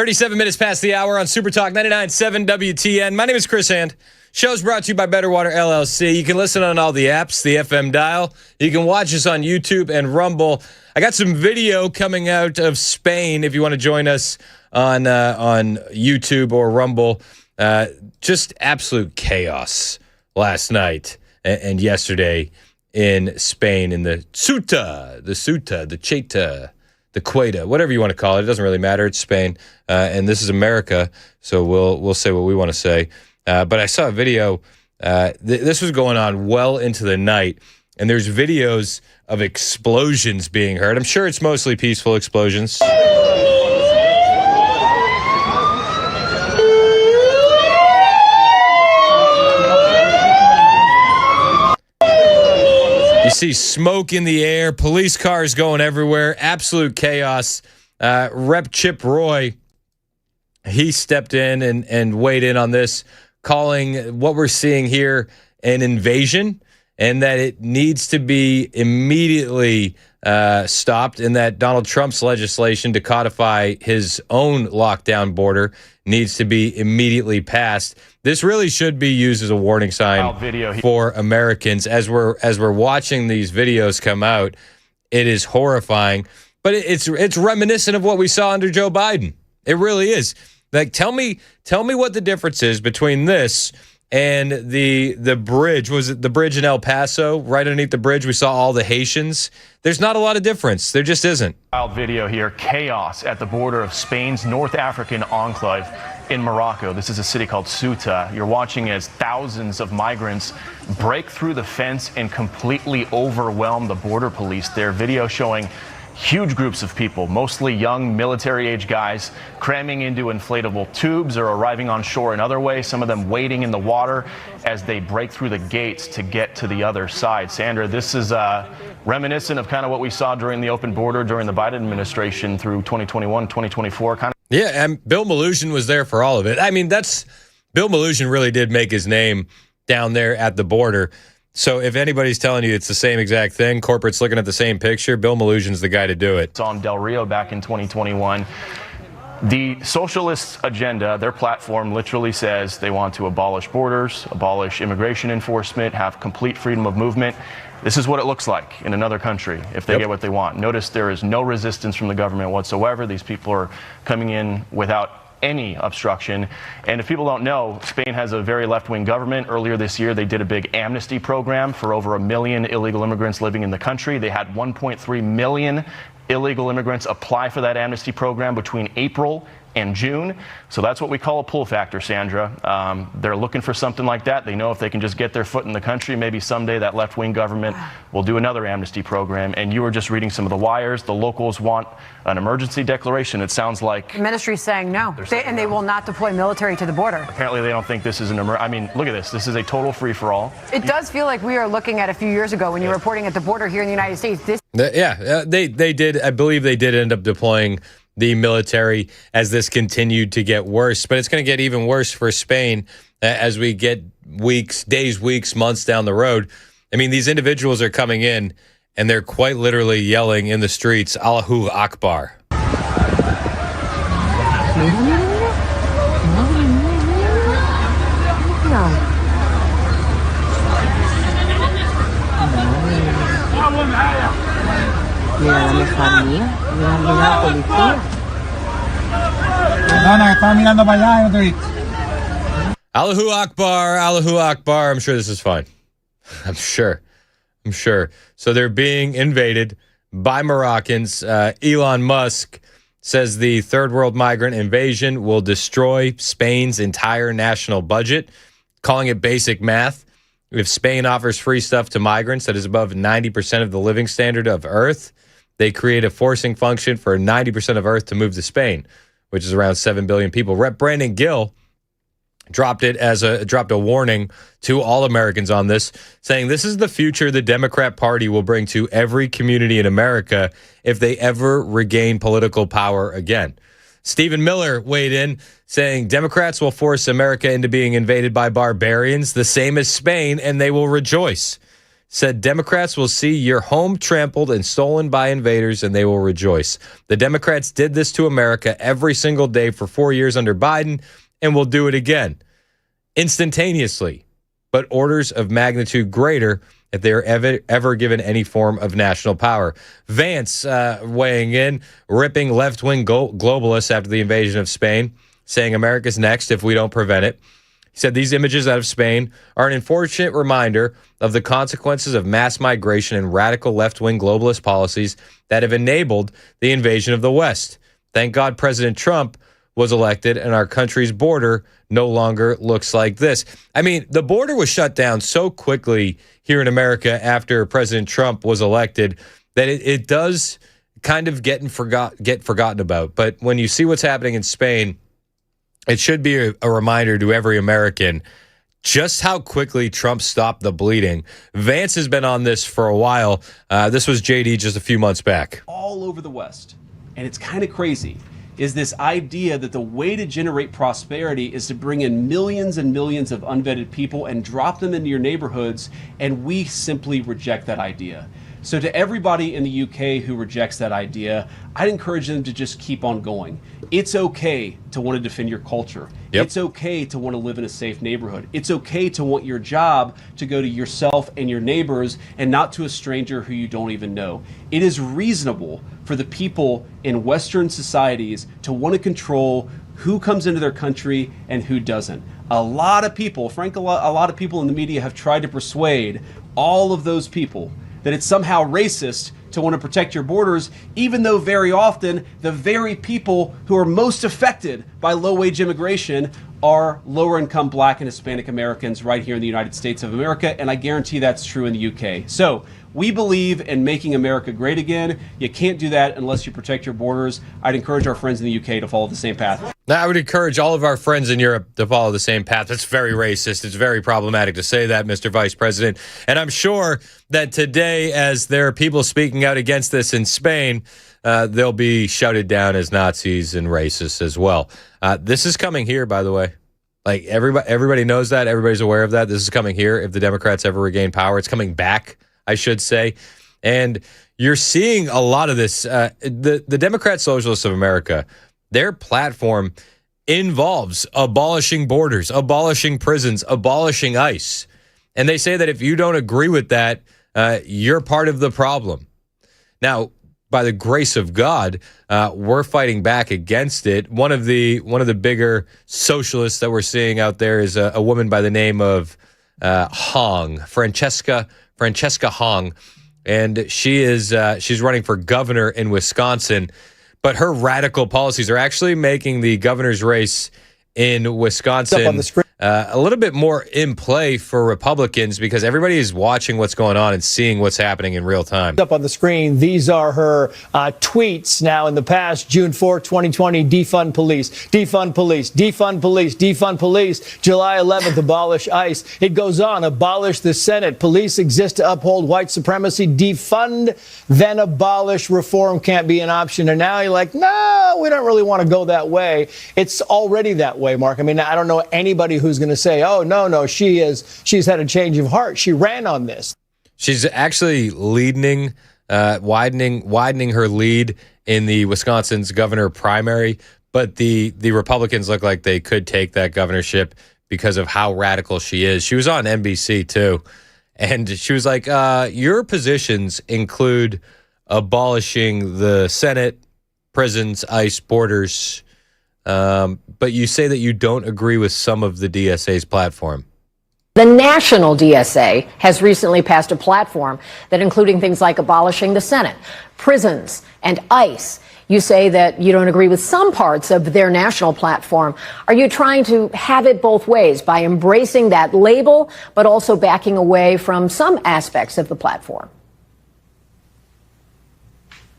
37 minutes past the hour on Super Talk 99.7 WTN. My name is Chris Hand. Show's brought to you by Better Water LLC. You can listen on all the apps, the FM dial. You can watch us on YouTube and Rumble. I got some video coming out of Spain if you want to join us on YouTube or Rumble. Just absolute chaos last night and yesterday in Spain in the Ceuta, the Cheta, the Queta, whatever you want to call it. It doesn't really matter. It's Spain, and this is America, so we'll say what we want to say. But I saw a video. This was going on well into the night, and there's videos of explosions being heard. I'm sure it's mostly peaceful explosions. You see smoke in the air, police cars going everywhere, absolute chaos. Rep Chip Roy, he stepped in and weighed in on this, calling what we're seeing here an invasion and that it needs to be immediately stopped, and that Donald Trump's legislation to codify his own lockdown border needs to be immediately passed. This really should be used as a warning sign for Americans. As we're watching these videos come out, it is horrifying, but it's reminiscent of what we saw under Joe Biden. It really is. Like, tell me what the difference is between this and the bridge. Was it the bridge in El Paso? Right underneath the bridge, we saw all the Haitians. There's not a lot of difference. There just isn't. Wild video here. Chaos at the border of Spain's North African enclave in Morocco. This is a city called Ceuta. You're watching as thousands of migrants break through the fence and completely overwhelm the border police. Their video showing huge groups of people, mostly young military-age guys, cramming into inflatable tubes or arriving on shore in other ways, some of them wading in the water as they break through the gates to get to the other side. Sandra, this is reminiscent of kind of what we saw during the open border during the Biden administration through 2021, 2024. Yeah, and Bill Maloogian was there for all of it. I mean, Bill Maloogian really did make his name down there at the border. So if anybody's telling you it's the same exact thing, corporate's looking at the same picture, Bill Maloogian's the guy to do it. It's on Del Rio back in 2021. The socialist agenda, their platform literally says they want to abolish borders, abolish immigration enforcement, have complete freedom of movement. This is what it looks like in another country if they get what they want. Notice there is no resistance from the government whatsoever. These people are coming in without any obstruction. And if people don't know, Spain has a very left-wing government. Earlier this year, they did a big amnesty program for over 1 million illegal immigrants living in the country. They had 1.3 million illegal immigrants apply for that amnesty program between April and June. So that's what we call a pull factor, Sandra. They're looking for something like that. They know if they can just get their foot in the country, maybe someday that left-wing government will do another amnesty program. And you were just reading some of the wires. The locals want an emergency declaration. It sounds like the ministry's saying no, they will not deploy military to the border. Apparently, they don't think this is an I mean, look at this. This is a total free-for-all. It does feel like we are looking at a few years ago when you were reporting at the border here in the United States. They did. I believe they did end up deploying the military as this continued to get worse. But it's going to get even worse for Spain as we get days, weeks, months down the road. I mean, these individuals are coming in and they're quite literally yelling in the streets, Allahu Akbar. Mira la mejor mía, mira la policía. No, estaba mirando para allá y no te vi. Allahu Akbar, Allahu Akbar. I'm sure this is fine. I'm sure. So they're being invaded by Moroccans. Elon Musk says the third world migrant invasion will destroy Spain's entire national budget, calling it basic math. If Spain offers free stuff to migrants that is above 90% of the living standard of Earth, they create a forcing function for 90% of Earth to move to Spain, which is around 7 billion people. Rep. Brandon Gill dropped a warning to all Americans on this, saying this is the future the Democrat Party will bring to every community in America if they ever regain political power again. Stephen Miller weighed in, saying Democrats will force America into being invaded by barbarians, the same as Spain, and they will rejoice. said Democrats will see your home trampled and stolen by invaders, and they will rejoice. The Democrats did this to America every single day for 4 years under Biden, and will do it again instantaneously, but orders of magnitude greater if they are ever given any form of national power. Vance weighing in, ripping left-wing globalists after the invasion of Spain, saying America's next if we don't prevent it. He said these images out of Spain are an unfortunate reminder of the consequences of mass migration and radical left-wing globalist policies that have enabled the invasion of the West. Thank God President Trump was elected and our country's border no longer looks like this. I mean, the border was shut down so quickly here in America after President Trump was elected that it does kind of get forgotten about. But when you see what's happening in Spain, it should be a reminder to every American just how quickly Trump stopped the bleeding. Vance has been on this for a while. This was JD just a few months back. All over the West, and it's kind of crazy, is this idea that the way to generate prosperity is to bring in millions and millions of unvetted people and drop them into your neighborhoods, and we simply reject that idea. So to everybody in the UK who rejects that idea, I'd encourage them to just keep on going. It's okay to want to defend your culture. Yep. It's okay to want to live in a safe neighborhood. It's okay to want your job to go to yourself and your neighbors and not to a stranger who you don't even know. It is reasonable for the people in Western societies to want to control who comes into their country and who doesn't. A lot of people, frankly, a lot of people in the media have tried to persuade all of those people that it's somehow racist to want to protect your borders, even though very often the very people who are most affected by low-wage immigration are lower-income Black and Hispanic Americans right here in the United States of America, and I guarantee that's true in the UK. So we believe in making America great again. You can't do that unless you protect your borders. I'd encourage our friends in the UK to follow the same path. Now, I would encourage all of our friends in Europe to follow the same path. That's very racist. It's very problematic to say that, Mr. Vice President. And I'm sure that today, as there are people speaking out against this in Spain, they'll be shouted down as Nazis and racists as well. This is coming here, by the way. Like, everybody knows that. Everybody's aware of that. This is coming here if the Democrats ever regain power. It's coming back, I should say. And you're seeing a lot of this. The Democrat Socialists of America, their platform involves abolishing borders, abolishing prisons, abolishing ICE. And they say that if you don't agree with that, you're part of the problem. Now, by the grace of God, we're fighting back against it. One of the bigger socialists that we're seeing out there is a woman by the name of Francesca Hong, and she's running for governor in Wisconsin. But her radical policies are actually making the governor's race in Wisconsin a little bit more in play for Republicans because everybody is watching what's going on and seeing what's happening in real time. Up on the screen, these are her tweets now in the past. June 4, 2020, defund police, defund police, defund police, defund police. July 11th, abolish ICE. It goes on, abolish the Senate. Police exist to uphold white supremacy. Defund, then abolish. Reform can't be an option. And now you're like, no, we don't really want to go that way. It's already that way, Mark. I mean, I don't know anybody who's going to say, oh, no, she's had a change of heart. She ran on this. She's actually widening her lead in the Wisconsin's governor primary. But the Republicans look like they could take that governorship because of how radical she is. She was on NBC, too. And she was like, your positions include abolishing the Senate, prisons, ICE, borders. But you say that you don't agree with some of the DSA's platform. The national DSA has recently passed a platform that including things like abolishing the Senate, prisons, and ICE. You say that you don't agree with some parts of their national platform. Are you trying to have it both ways by embracing that label, but also backing away from some aspects of the platform?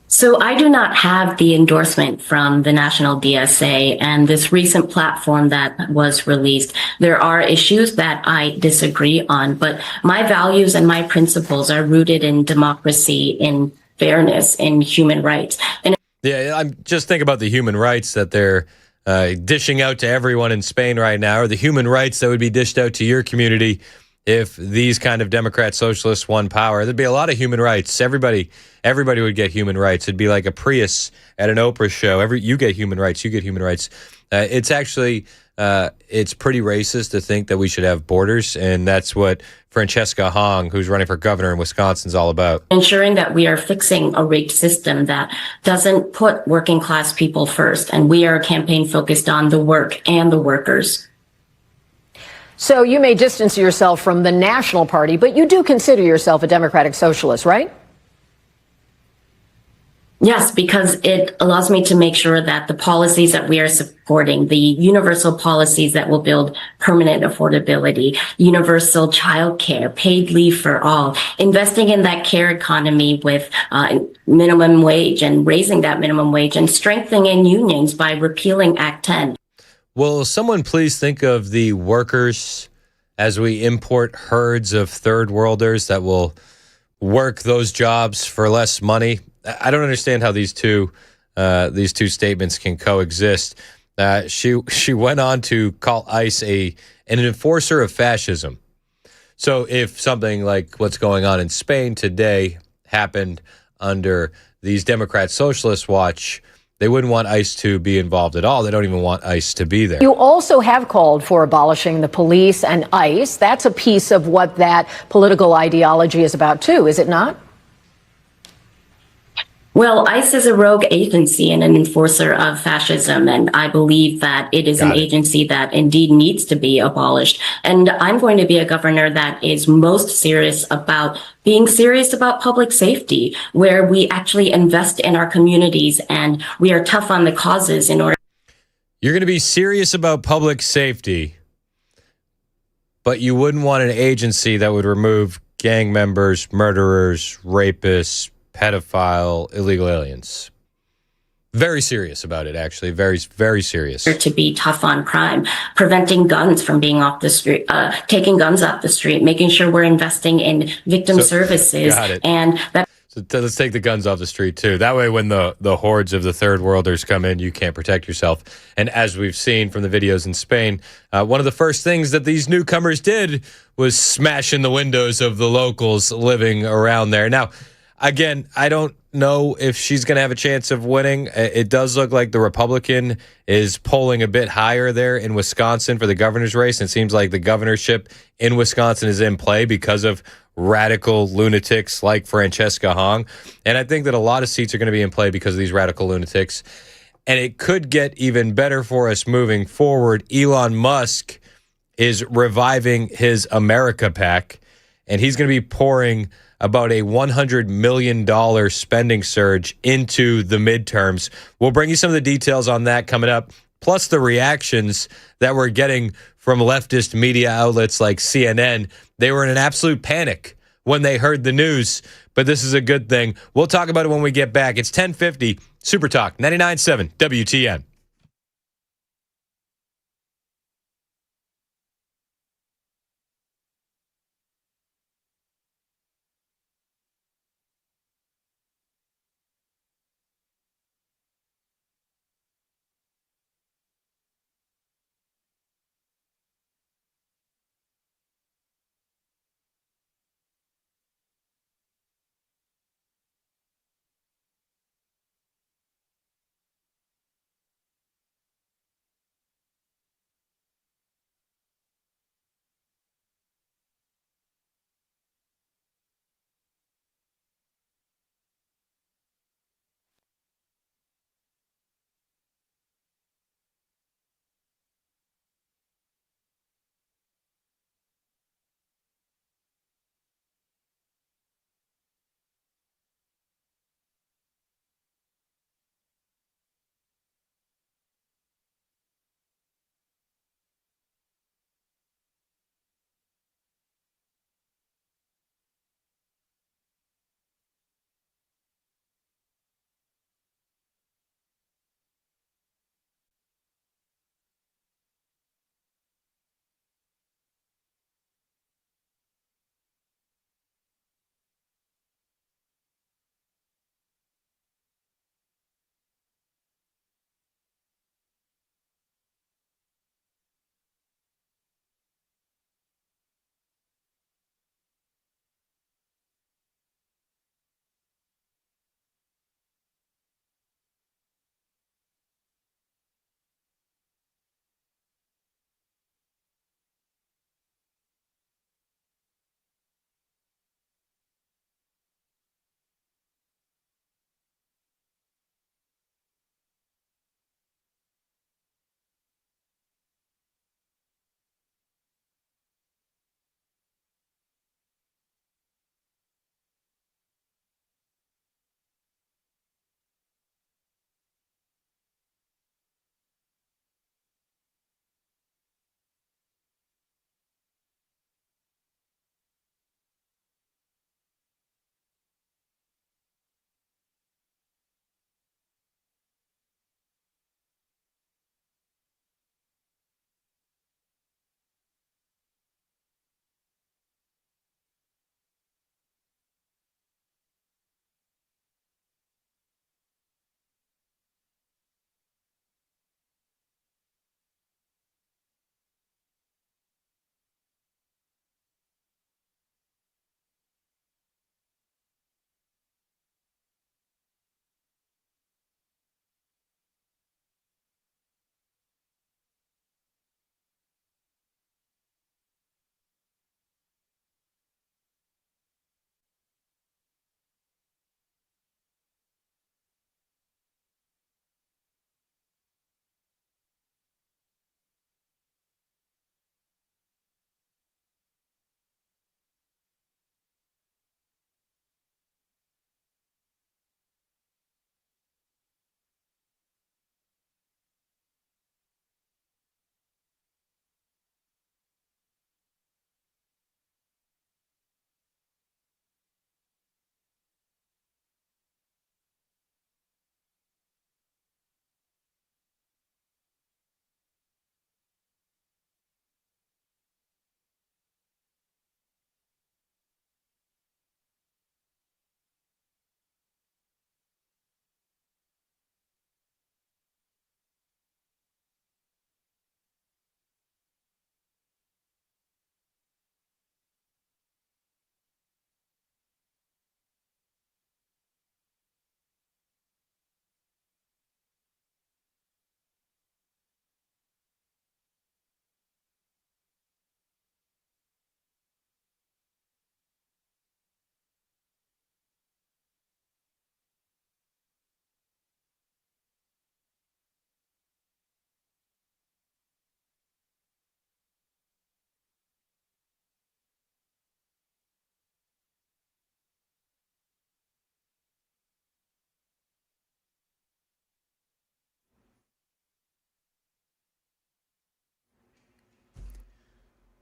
So I do not have the endorsement from the National DSA and this recent platform that was released. There are issues that I disagree on, but my values and my principles are rooted in democracy, in fairness, in human rights. And yeah, I'm just thinking about the human rights that they're dishing out to everyone in Spain right now, or the human rights that would be dished out to your community if these kind of Democrat socialists won power, there'd be a lot of human rights. Everybody would get human rights. It'd be like a Prius at an Oprah show. You get human rights. You get human rights. It's actually it's pretty racist to think that we should have borders, and that's what Francesca Hong, who's running for governor in Wisconsin, is all about. Ensuring that we are fixing a rigged system that doesn't put working class people first, and we are a campaign focused on the work and the workers. So you may distance yourself from the National Party, but you do consider yourself a democratic socialist, right? Yes, because it allows me to make sure that the policies that we are supporting, the universal policies that will build permanent affordability, universal child care, paid leave for all, investing in that care economy with minimum wage and raising that minimum wage and strengthening unions by repealing Act 10. Will someone please think of the workers as we import herds of third worlders that will work those jobs for less money? I don't understand how these two statements can coexist. She went on to call ICE an enforcer of fascism. So if something like what's going on in Spain today happened under these Democrat Socialist watch, they wouldn't want ICE to be involved at all. They don't even want ICE to be there. You also have called for abolishing the police and ICE. That's a piece of what that political ideology is about, too, is it not? Well, ICE is a rogue agency and an enforcer of fascism, and I believe that it is an agency that indeed needs to be abolished. And I'm going to be a governor that is most serious about being serious about public safety, where we actually invest in our communities and we are tough on the causes in order. You're going to be serious about public safety, but you wouldn't want an agency that would remove gang members, murderers, rapists, pedophile, illegal aliens. Very serious about it, actually. Very, very serious. To be tough on crime, preventing guns from being off the street, taking guns off the street, making sure we're investing in victim services. Got it. And that. So let's take the guns off the street, too. That way, when the hordes of the third worlders come in, you can't protect yourself. And as we've seen from the videos in Spain, one of the first things that these newcomers did was smash in the windows of the locals living around there. Now, again, I don't know if she's going to have a chance of winning. It does look like the Republican is polling a bit higher there in Wisconsin for the governor's race. And it seems like the governorship in Wisconsin is in play because of radical lunatics like Francesca Hong. And I think that a lot of seats are going to be in play because of these radical lunatics. And it could get even better for us moving forward. Elon Musk is reviving his America PAC, and he's going to be pouring about a $100 million spending surge into the midterms. We'll bring you some of the details on that coming up, plus the reactions that we're getting from leftist media outlets like CNN. They were in an absolute panic when they heard the news, but this is a good thing. We'll talk about it when we get back. It's 10:50, Super Talk, 99.7 WTN.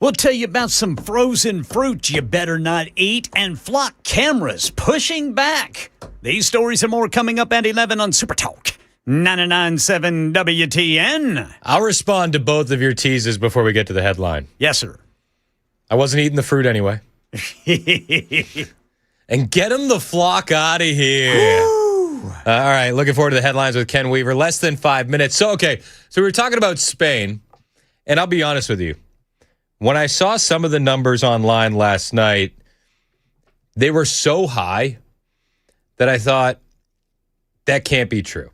We'll tell you about some frozen fruit you better not eat and flock cameras pushing back. These stories and more coming up at 11 on Super Talk 99.7 WTN. I'll respond to both of your teases before we get to the headline. Yes, sir. I wasn't eating the fruit anyway. And get him the flock out of here. All right, looking forward to the headlines with Ken Weaver. Less than 5 minutes. So we were talking about Spain, and I'll be honest with you. When I saw some of the numbers online last night, they were so high that I thought, that can't be true.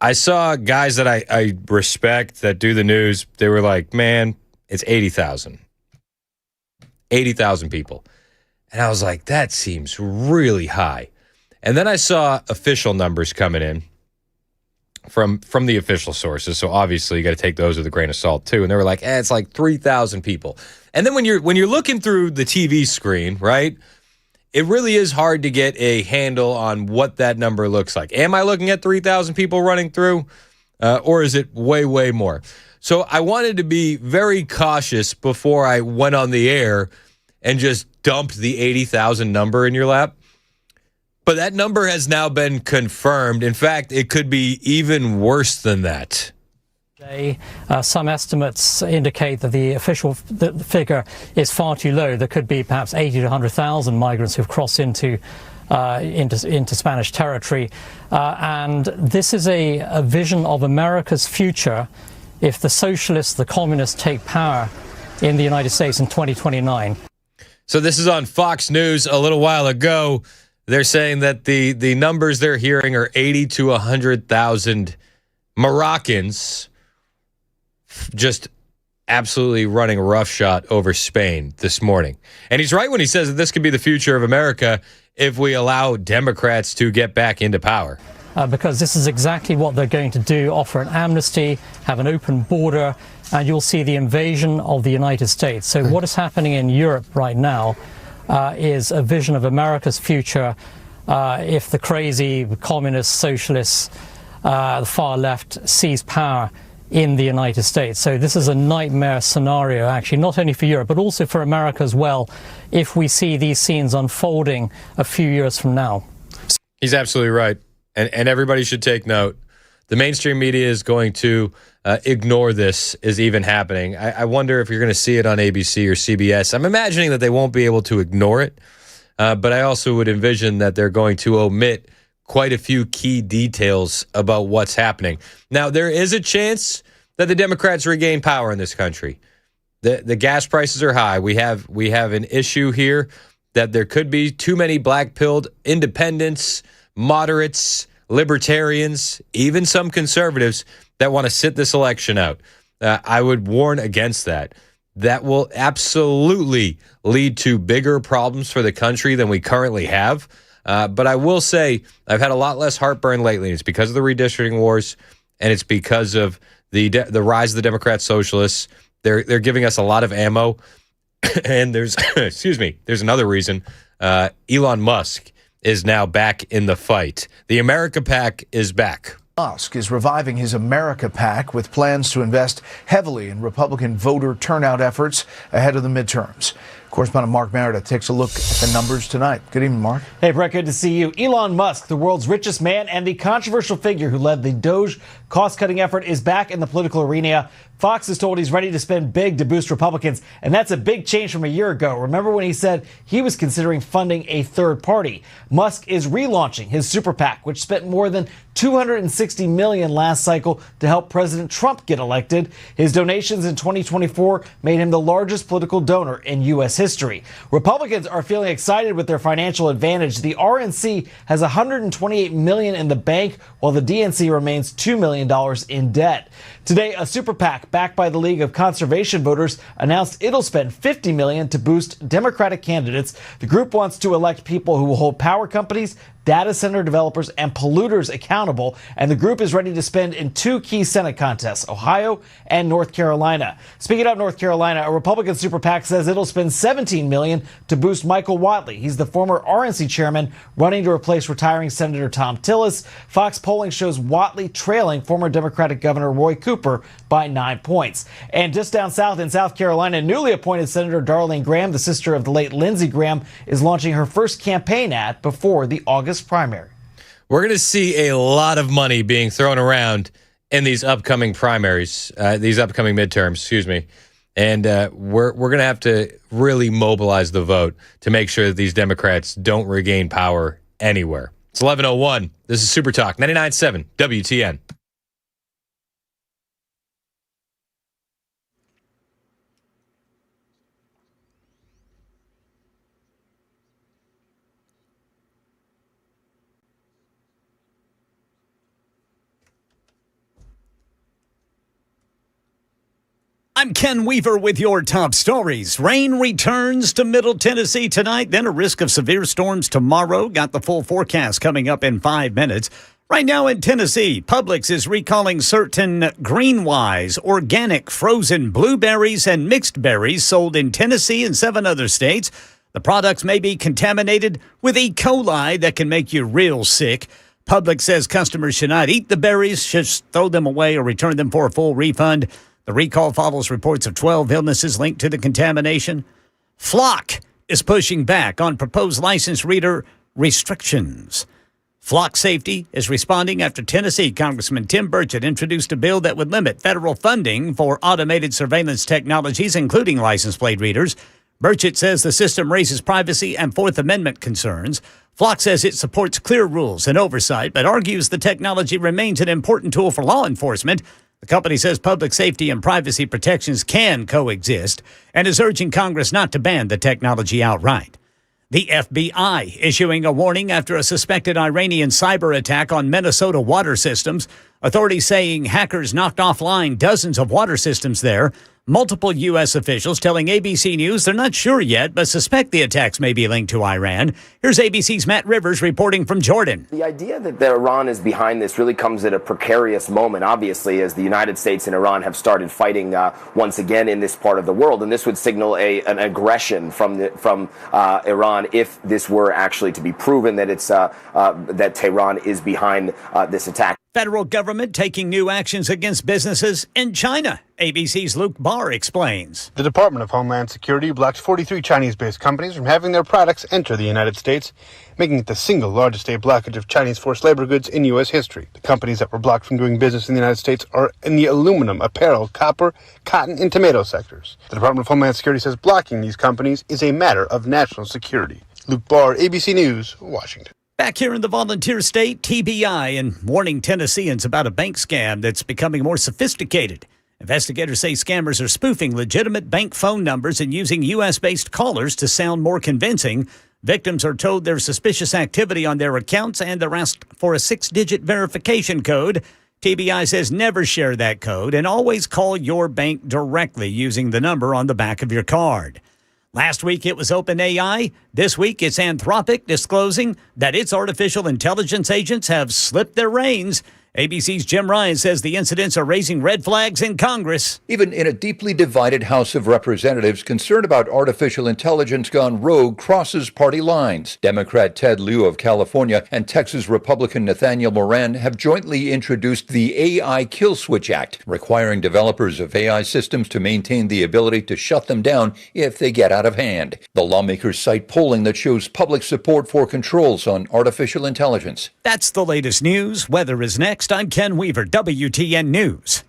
I saw guys that I respect that do the news. They were like, man, it's 80,000. 80,000 people. And I was like, that seems really high. And then I saw official numbers coming in from the official sources. So obviously you got to take those with a grain of salt too. And they were like, it's like 3,000 people. And then when you're looking through the TV screen, right, it really is hard to get a handle on what that number looks like. Am I looking at 3,000 people running through, or is it way, way more? So I wanted to be very cautious before I went on the air and just dumped the 80,000 number in your lap. But that number has now been confirmed. In fact, it could be even worse than that. Some estimates indicate that the official figure is far too low. There could be perhaps 80 to 100,000 migrants who've crossed into Spanish territory. And this is a vision of America's future if the socialists, the communists take power in the United States in 2029. So this is on Fox News a little while ago. They're saying that the numbers they're hearing are 80 to 100,000 Moroccans just absolutely running roughshod over Spain this morning. And he's right when he says that this could be the future of America if we allow Democrats to get back into power. Because this is exactly what they're going to do, offer an amnesty, have an open border, and you'll see the invasion of the United States. So what is happening in Europe right now is a vision of America's future if the crazy communist socialists, the far left, seize power in the United States. So this is a nightmare scenario, actually, not only for Europe, but also for America as well, if we see these scenes unfolding a few years from now. He's absolutely right. And everybody should take note. The mainstream media is going to ignore this as even happening. I wonder if you're going to see it on ABC or CBS. I'm imagining that they won't be able to ignore it, but I also would envision that they're going to omit quite a few key details about what's happening. Now, there is a chance that the Democrats regain power in this country. The gas prices are high. We have an issue here that there could be too many black-pilled independents, moderates, libertarians, even some conservatives that want to sit this election out. I would warn against that. That will absolutely lead to bigger problems for the country than we currently have. But I will say I've had a lot less heartburn lately. It's because of the redistricting wars, and it's because of the rise of the Democrat socialists. They're giving us a lot of ammo. And there's there's another reason. Elon Musk is now back in the fight. The America PAC is back. Musk is reviving his America PAC with plans to invest heavily in Republican voter turnout efforts ahead of the midterms. Correspondent Mark Meredith takes a look at the numbers tonight. Good evening, Mark. Hey, Brett, good to see you. Elon Musk, the world's richest man and the controversial figure who led the Doge cost-cutting effort, is back in the political arena. Fox is told he's ready to spend big to boost Republicans, and that's a big change from a year ago. Remember when he said he was considering funding a third party? Musk is relaunching his super PAC, which spent more than $260 million last cycle to help President Trump get elected. His donations in 2024 made him the largest political donor in U.S. history. Republicans are feeling excited with their financial advantage. The RNC has $128 million in the bank, while the DNC remains $2 million in debt. Today, a super PAC backed by the League of Conservation Voters announced it'll spend $50 million to boost Democratic candidates. The group wants to elect people who will hold power companies data center developers and polluters accountable, and the group is ready to spend in two key Senate contests, Ohio and North Carolina. Speaking of North Carolina, a Republican super PAC says it'll spend $17 million to boost Michael Whatley. He's the former RNC chairman running to replace retiring Senator Tom Tillis. Fox polling shows Whatley trailing former Democratic Governor Roy Cooper by 9 points. And just down south in South Carolina, newly appointed Senator Darlene Graham, the sister of the late Lindsey Graham, is launching her first campaign ad before the August primary. We're going to see a lot of money being thrown around in these upcoming primaries, these upcoming midterms, excuse me. And we're going to have to really mobilize the vote to make sure that these Democrats don't regain power anywhere. It's 11:01. This is Super Talk 99.7 WTN. I'm Ken Weaver with your top stories. Rain returns to Middle Tennessee tonight, then a risk of severe storms tomorrow. Got the full forecast coming up in 5 minutes. Right now in Tennessee, Publix is recalling certain Greenwise organic frozen blueberries and mixed berries sold in Tennessee and 7 other states. The products may be contaminated with E. coli that can make you real sick. Publix says customers should not eat the berries, just throw them away or return them for a full refund. The recall follows reports of 12 illnesses linked to the contamination. Flock is pushing back on proposed license reader restrictions. Flock Safety is responding after Tennessee Congressman Tim Burchett introduced a bill that would limit federal funding for automated surveillance technologies, including license plate readers. Burchett says the system raises privacy and Fourth Amendment concerns. Flock says it supports clear rules and oversight, but argues the technology remains an important tool for law enforcement. The company says public safety and privacy protections can coexist and is urging Congress not to ban the technology outright. The FBI issuing a warning after a suspected Iranian cyber attack on Minnesota water systems. Authorities saying hackers knocked offline dozens of water systems there. Multiple U.S. officials telling ABC News they're not sure yet, but suspect the attacks may be linked to Iran. Here's ABC's Matt Rivers reporting from Jordan. The idea that Iran is behind this really comes at a precarious moment, obviously, as the United States and Iran have started fighting once again in this part of the world. And this would signal an aggression from Iran if this were actually to be proven that that Tehran is behind this attack. Federal government taking new actions against businesses in China. ABC's Luke Barr explains. The Department of Homeland Security blocked 43 Chinese-based companies from having their products enter the United States, making it the single largest state blockage of Chinese forced labor goods in U.S. history. The companies that were blocked from doing business in the United States are in the aluminum, apparel, copper, cotton, and tomato sectors. The Department of Homeland Security says blocking these companies is a matter of national security. Luke Barr, ABC News, Washington. Back here in the volunteer state, TBI and warning Tennesseans about a bank scam that's becoming more sophisticated. Investigators say scammers are spoofing legitimate bank phone numbers and using U.S.-based callers to sound more convincing. Victims are told there's suspicious activity on their accounts and they're asked for a 6-digit verification code. TBI says never share that code and always call your bank directly using the number on the back of your card. Last week, it was OpenAI. This week, it's Anthropic disclosing that its artificial intelligence agents have slipped their reins. ABC's Jim Ryan says the incidents are raising red flags in Congress. Even in a deeply divided House of Representatives, concern about artificial intelligence gone rogue crosses party lines. Democrat Ted Lieu of California and Texas Republican Nathaniel Moran have jointly introduced the AI Kill Switch Act, requiring developers of AI systems to maintain the ability to shut them down if they get out of hand. The lawmakers cite polling that shows public support for controls on artificial intelligence. That's the latest news. Weather is next. I'm Ken Weaver, WTN News.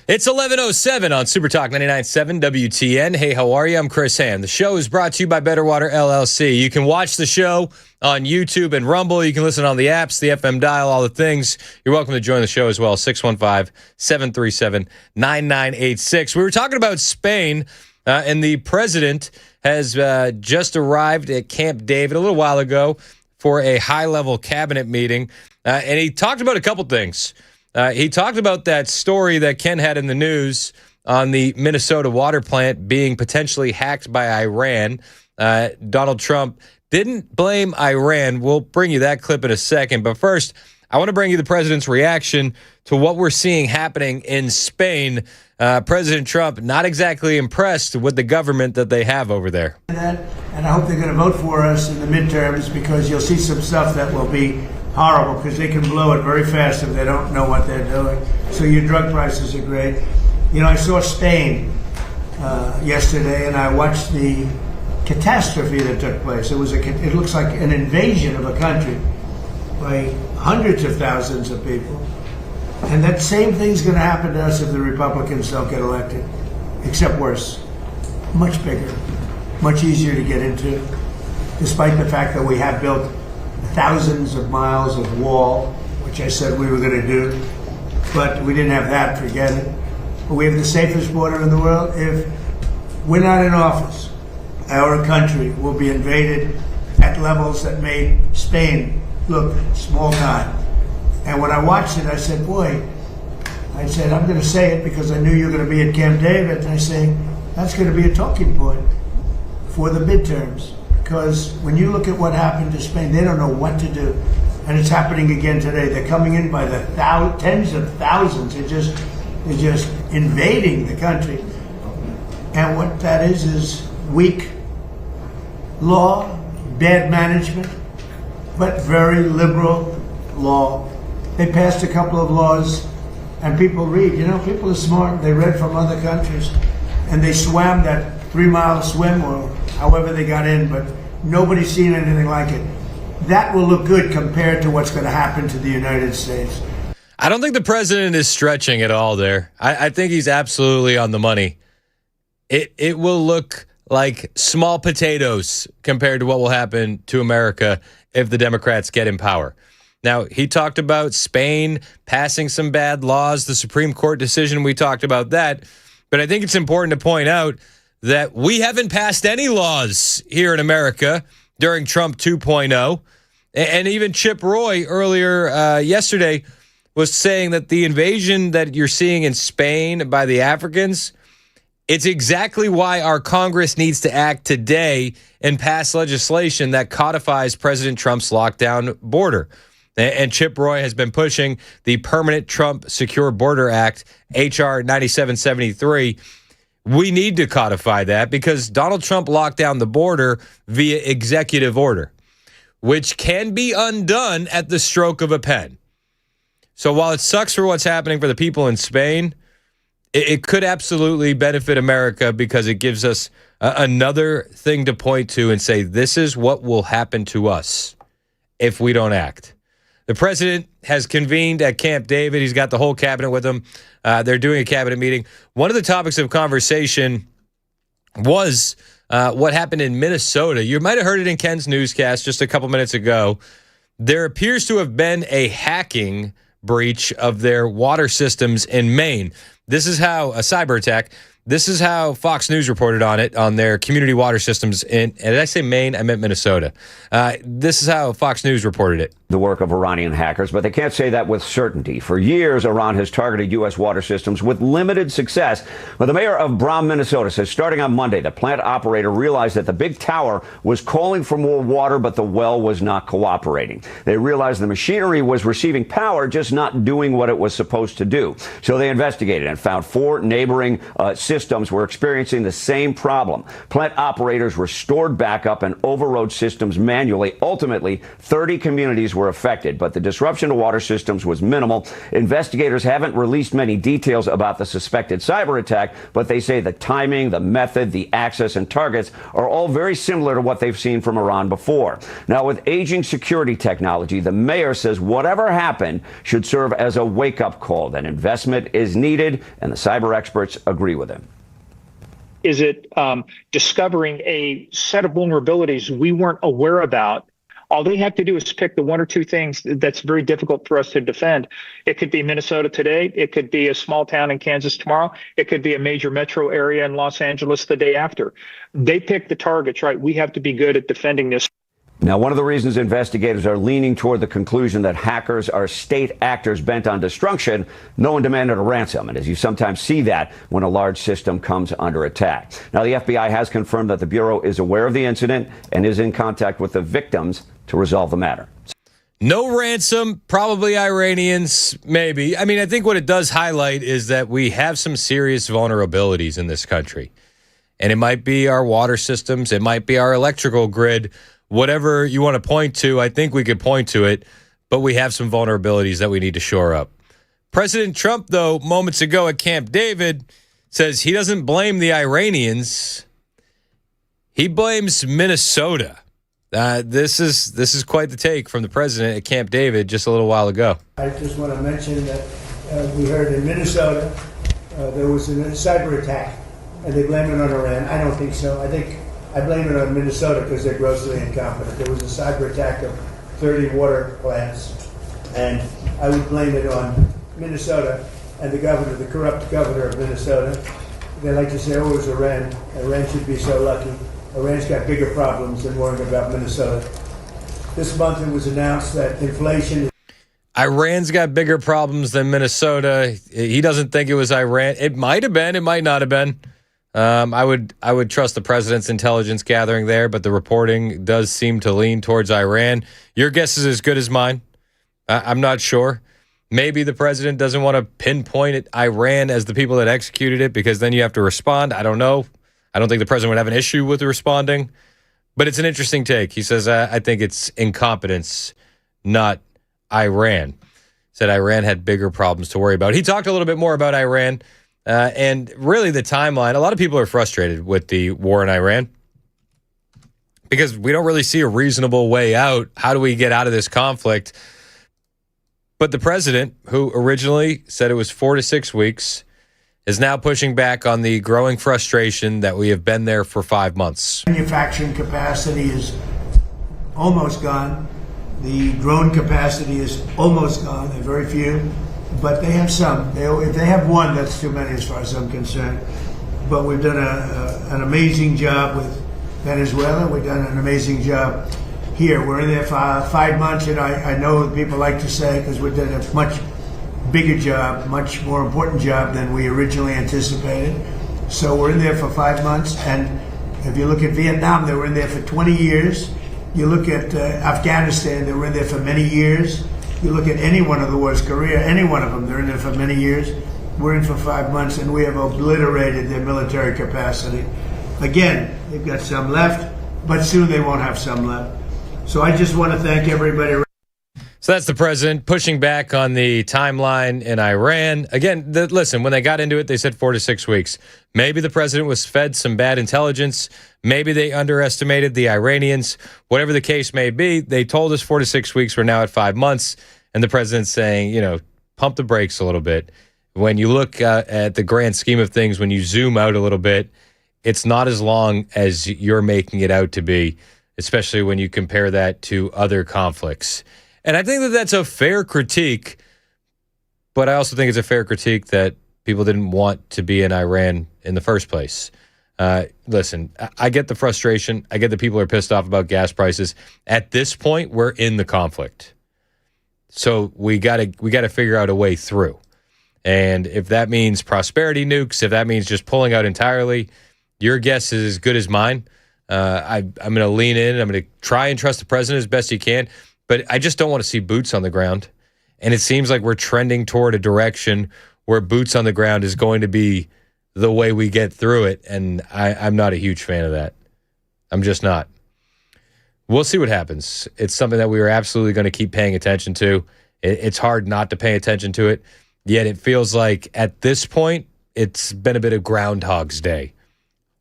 It's 11:07 on Super Talk 99.7 WTN. Hey, how are you? I'm Chris Hand. The show is brought to you by Better Water LLC. You can watch the show on YouTube and Rumble. You can listen on the apps, the FM dial, all the things. You're welcome to join the show as well, 615-737-9986. We were talking about Spain, and the president has just arrived at Camp David a little while ago for a high-level cabinet meeting, and he talked about a couple things. He talked about that story that Ken had in the news on the Minnesota water plant being potentially hacked by Iran. Donald Trump didn't blame Iran. We'll bring you that clip in a second. But first, I want to bring you the president's reaction to what we're seeing happening in Spain. President Trump not exactly impressed with the government that they have over there. And I hope they're going to vote for us in the midterms, because you'll see some stuff that will be horrible, because they can blow it very fast if they don't know what they're doing. So your drug prices are great. You know, I saw Spain yesterday, and I watched the catastrophe that took place. It looks like an invasion of a country by hundreds of thousands of people. And that same thing's going to happen to us if the Republicans don't get elected, except worse. Much bigger, much easier to get into, despite the fact that we have built thousands of miles of wall, which I said we were going to do, but we didn't have that, forget it. But we have the safest border in the world. If we're not in office, our country will be invaded at levels that made Spain look small time. And when I watched it, I said, boy, I'm going to say it because I knew you were going to be at Camp David, and I say, that's going to be a talking point for the midterms. Because when you look at what happened to Spain, they don't know what to do. And it's happening again today. They're coming in by the tens of thousands. They're just invading the country. And what that is weak law, bad management, but very liberal law. They passed a couple of laws, and people read. You know, people are smart. They read from other countries, and they swam that 3-mile swim, or however they got in, but nobody's seen anything like it. That will look good compared to what's going to happen to the United States. I don't think the president is stretching at all there. I think he's absolutely on the money. It will look like small potatoes compared to what will happen to America if the Democrats get in power. Now, he talked about Spain passing some bad laws, the Supreme Court decision, we talked about that. But I think it's important to point out that we haven't passed any laws here in America during Trump 2.0. And even Chip Roy earlier yesterday was saying that the invasion that you're seeing in Spain by the Africans, it's exactly why our Congress needs to act today and pass legislation that codifies President Trump's lockdown border. And Chip Roy has been pushing the Permanent Trump Secure Border Act, H.R. 9773. We need to codify that because Donald Trump locked down the border via executive order, which can be undone at the stroke of a pen. So while it sucks for what's happening for the people in Spain, it could absolutely benefit America because it gives us another thing to point to and say, this is what will happen to us if we don't act. The president has convened at Camp David. He's got the whole cabinet with him. They're doing a cabinet meeting. One of the topics of conversation was what happened in Minnesota. You might have heard it in Ken's newscast just a couple minutes ago. There appears to have been a hacking breach of their water systems in Maine. This is how a cyber attack. This is how Fox News reported on it on their community water systems in, and did I say Maine? I meant Minnesota. This is how Fox News reported it. The work of Iranian hackers, but they can't say that with certainty. For years, Iran has targeted U.S. water systems with limited success. But the mayor of Brom, Minnesota says starting on Monday, the plant operator realized that the big tower was calling for more water, but the well was not cooperating. They realized the machinery was receiving power, just not doing what it was supposed to do. So they investigated and found 4 neighboring systems were experiencing the same problem. Plant operators restored backup and overrode systems manually. Ultimately, 30 communities were were affected, but the disruption to water systems was minimal. Investigators haven't released many details about the suspected cyber attack, but they say the timing, the method, the access, and targets are all very similar to what they've seen from Iran before. Now, with aging security technology, the mayor says whatever happened should serve as a wake-up call, that investment is needed, and the cyber experts agree with him. Is it discovering a set of vulnerabilities we weren't aware about? All they have to do is pick the one or two things that's very difficult for us to defend. It could be Minnesota today. It could be a small town in Kansas tomorrow. It could be a major metro area in Los Angeles the day after. They pick the targets, right? We have to be good at defending this. Now, one of the reasons investigators are leaning toward the conclusion that hackers are state actors bent on destruction, no one demanded a ransom. And as you sometimes see that when a large system comes under attack. Now, the FBI has confirmed that the Bureau is aware of the incident and is in contact with the victims to resolve the matter. No ransom, probably Iranians, maybe. I mean, I think what it does highlight is that we have some serious vulnerabilities in this country. And it might be our water systems. It might be our electrical grid. Whatever you want to point to, I think we could point to it, but we have some vulnerabilities that we need to shore up. President Trump, though, moments ago at Camp David, says he doesn't blame the Iranians. He blames Minnesota. This is quite the take from the president at Camp David just a little while ago. I just want to mention that we heard in Minnesota there was a cyber attack, and they blame it on Iran. I don't think so. I blame it on Minnesota because they're grossly incompetent. There was a cyber attack of 30 water plants, and I would blame it on Minnesota and the governor, the corrupt governor of Minnesota. They like to say, oh, it was Iran. Iran should be so lucky. Iran's got bigger problems than worrying about Minnesota. This month it was announced that inflation... Iran's got bigger problems than Minnesota. He doesn't think it was Iran. It might have been. It might not have been. I would trust the president's intelligence gathering there, but the reporting does seem to lean towards Iran. Your guess is as good as mine. I'm not sure. Maybe the president doesn't want to pinpoint it Iran as the people that executed it because then you have to respond. I don't know. I don't think the president would have an issue with responding, but it's an interesting take. He says, I think it's incompetence, not Iran. Said Iran had bigger problems to worry about. He talked a little bit more about Iran. And really the timeline, a lot of people are frustrated with the war in Iran because we don't really see a reasonable way out. How do we get out of this conflict? But the president, who originally said it was 4 to 6 weeks, is now pushing back on the growing frustration that we have been there for 5 months. Manufacturing capacity is almost gone. The drone capacity is almost gone. There are very few. But they have some. If they have one, that's too many as far as I'm concerned. But we've done an amazing job with Venezuela. We've done an amazing job here. We're in there for 5 months, and I know that people like to say, because we've done a much bigger job, much more important job than we originally anticipated. So we're in there for 5 months, and if you look at Vietnam, they were in there for 20 years. You look at Afghanistan, they were in there for many years. You look at any one of the wars, Korea, any one of them, they're in there for many years. We're in for 5 months, and we have obliterated their military capacity. Again, they've got some left, but soon they won't have some left. So I just want to thank everybody. So that's the president pushing back on the timeline in Iran. Again, listen, when they got into it, they said 4 to 6 weeks. Maybe the president was fed some bad intelligence. Maybe they underestimated the Iranians. Whatever the case may be, they told us 4 to 6 weeks. We're now at 5 months. And the president's saying, pump the brakes a little bit. When you look at the grand scheme of things, when you zoom out a little bit, it's not as long as you're making it out to be, especially when you compare that to other conflicts. And I think that that's a fair critique, but I also think it's a fair critique that people didn't want to be in Iran in the first place. Listen, I get the frustration. I get that people are pissed off about gas prices. At this point, we're in the conflict. So we gotta figure out a way through. And if that means prosperity nukes, if that means just pulling out entirely, your guess is as good as mine. I'm going to lean in. I'm going to try and trust the president as best he can. But I just don't want to see boots on the ground. And it seems like we're trending toward a direction where boots on the ground is going to be the way we get through it. And I'm not a huge fan of that. I'm just not. We'll see what happens. It's something that we are absolutely going to keep paying attention to. It's hard not to pay attention to it, yet it feels like at this point, it's been a bit of Groundhog's Day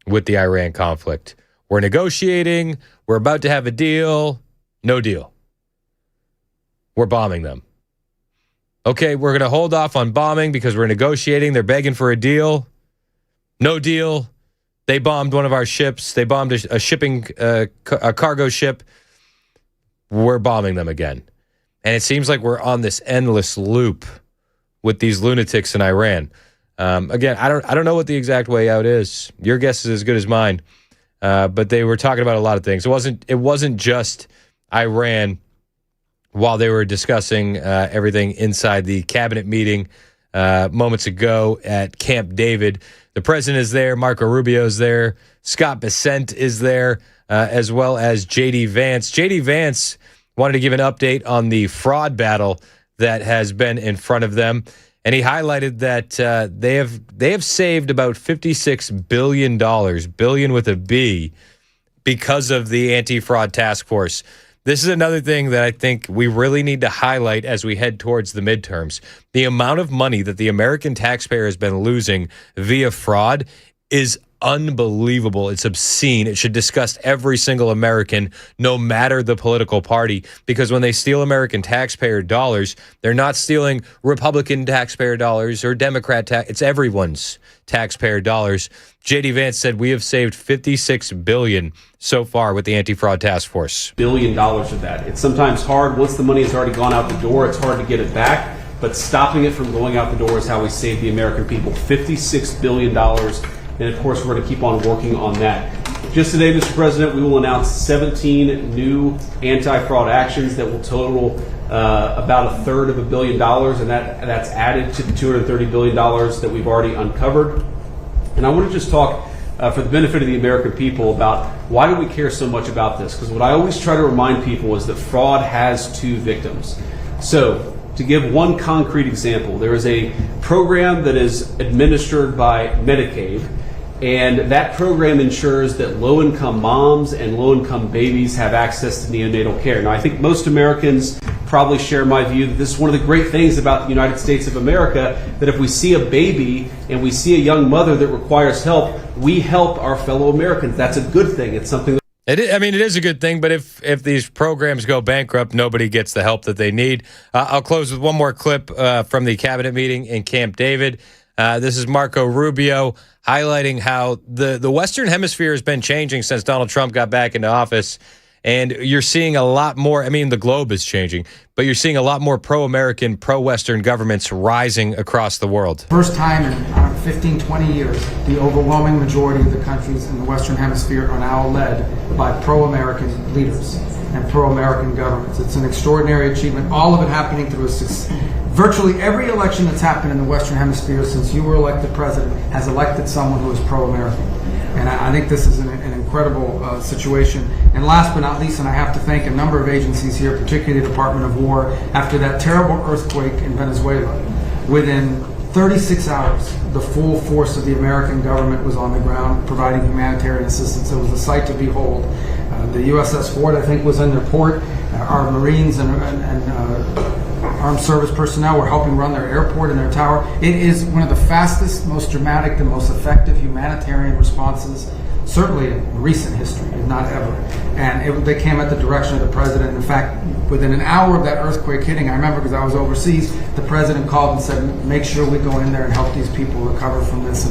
with the Iran conflict. We're negotiating. We're about to have a deal. No deal. We're bombing them. Okay, we're going to hold off on bombing because we're negotiating. They're begging for a deal. No deal. They bombed one of our ships. They bombed a shipping, a cargo ship. We're bombing them again. And it seems like we're on this endless loop with these lunatics in Iran. Again, I don't know what the exact way out is. Your guess is as good as mine. But they were talking about a lot of things. It wasn't just Iran while they were discussing everything inside the cabinet meeting moments ago at Camp David. The president is there. Marco Rubio is there. Scott Bessent is there, as well as J.D. Vance. J.D. Vance wanted to give an update on the fraud battle that has been in front of them. And he highlighted that they have saved about $56 billion, billion with a B, because of the anti-fraud task force. This is another thing that I think we really need to highlight as we head towards the midterms. The amount of money that the American taxpayer has been losing via fraud is unbelievable. It's obscene. It should disgust every single American, no matter the political party, because when they steal American taxpayer dollars, they're not stealing Republican taxpayer dollars or Democrat tax. It's everyone's taxpayer dollars. J.D. Vance said we have saved $56 billion so far with the anti-fraud task force. $1 billion of that. It's sometimes hard. Once the money has already gone out the door, it's hard to get it back. But stopping it from going out the door is how we save the American people. $56 billion. And of course, we're going to keep on working on that. Just today, Mr. President, we will announce 17 new anti-fraud actions that will total about a third of $1 billion, and that's added to the $230 billion that we've already uncovered. And I want to just talk for the benefit of the American people about why do we care so much about this? Because what I always try to remind people is that fraud has two victims. So, to give one concrete example, there is a program that is administered by Medicaid, and that program ensures that low-income moms and low-income babies have access to neonatal care. Now, I think most Americans probably share my view that this is one of the great things about the United States of America, that if we see a baby and we see a young mother that requires help, we help our fellow Americans. That's a good thing. It's something that It is a good thing, but if these programs go bankrupt, nobody gets the help that they need. I'll close with one more clip from the cabinet meeting in Camp David. This is Marco Rubio highlighting how the Western Hemisphere has been changing since Donald Trump got back into office. And you're seeing a lot more, the globe is changing, but you're seeing a lot more pro-American, pro-Western governments rising across the world. First time in 15, 20 years, the overwhelming majority of the countries in the Western Hemisphere are now led by pro-American leaders and pro-American governments. It's an extraordinary achievement, all of it happening through virtually every election that's happened in the Western Hemisphere since you were elected president has elected someone who is pro-American. And I think this is an incredible situation. And last but not least, and I have to thank a number of agencies here, particularly the Department of War, after that terrible earthquake in Venezuela, within 36 hours, the full force of the American government was on the ground providing humanitarian assistance. It was a sight to behold. The USS Ford, I think, was in their port. Our Marines and armed service personnel were helping run their airport and their tower. It is one of the fastest, most dramatic, and most effective humanitarian responses, certainly in recent history, if not ever. And they came at the direction of the president. In fact, within an hour of that earthquake hitting, I remember because I was overseas, the president called and said, make sure we go in there and help these people recover from this.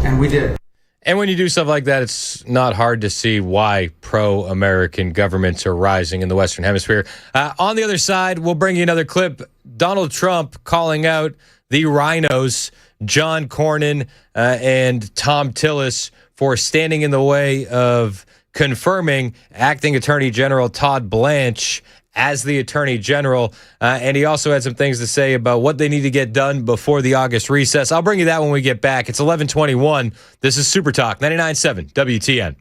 And we did. And when you do stuff like that, it's not hard to see why pro-American governments are rising in the Western Hemisphere. On the other side, we'll bring you another clip. Donald Trump calling out the rhinos, John Cornyn and Tom Tillis, for standing in the way of confirming acting Attorney General Todd Blanche as the Attorney General. And he also had some things to say about what they need to get done before the August recess. I'll bring you that when we get back. It's 11:21. This is Super Talk 99.7 WTN.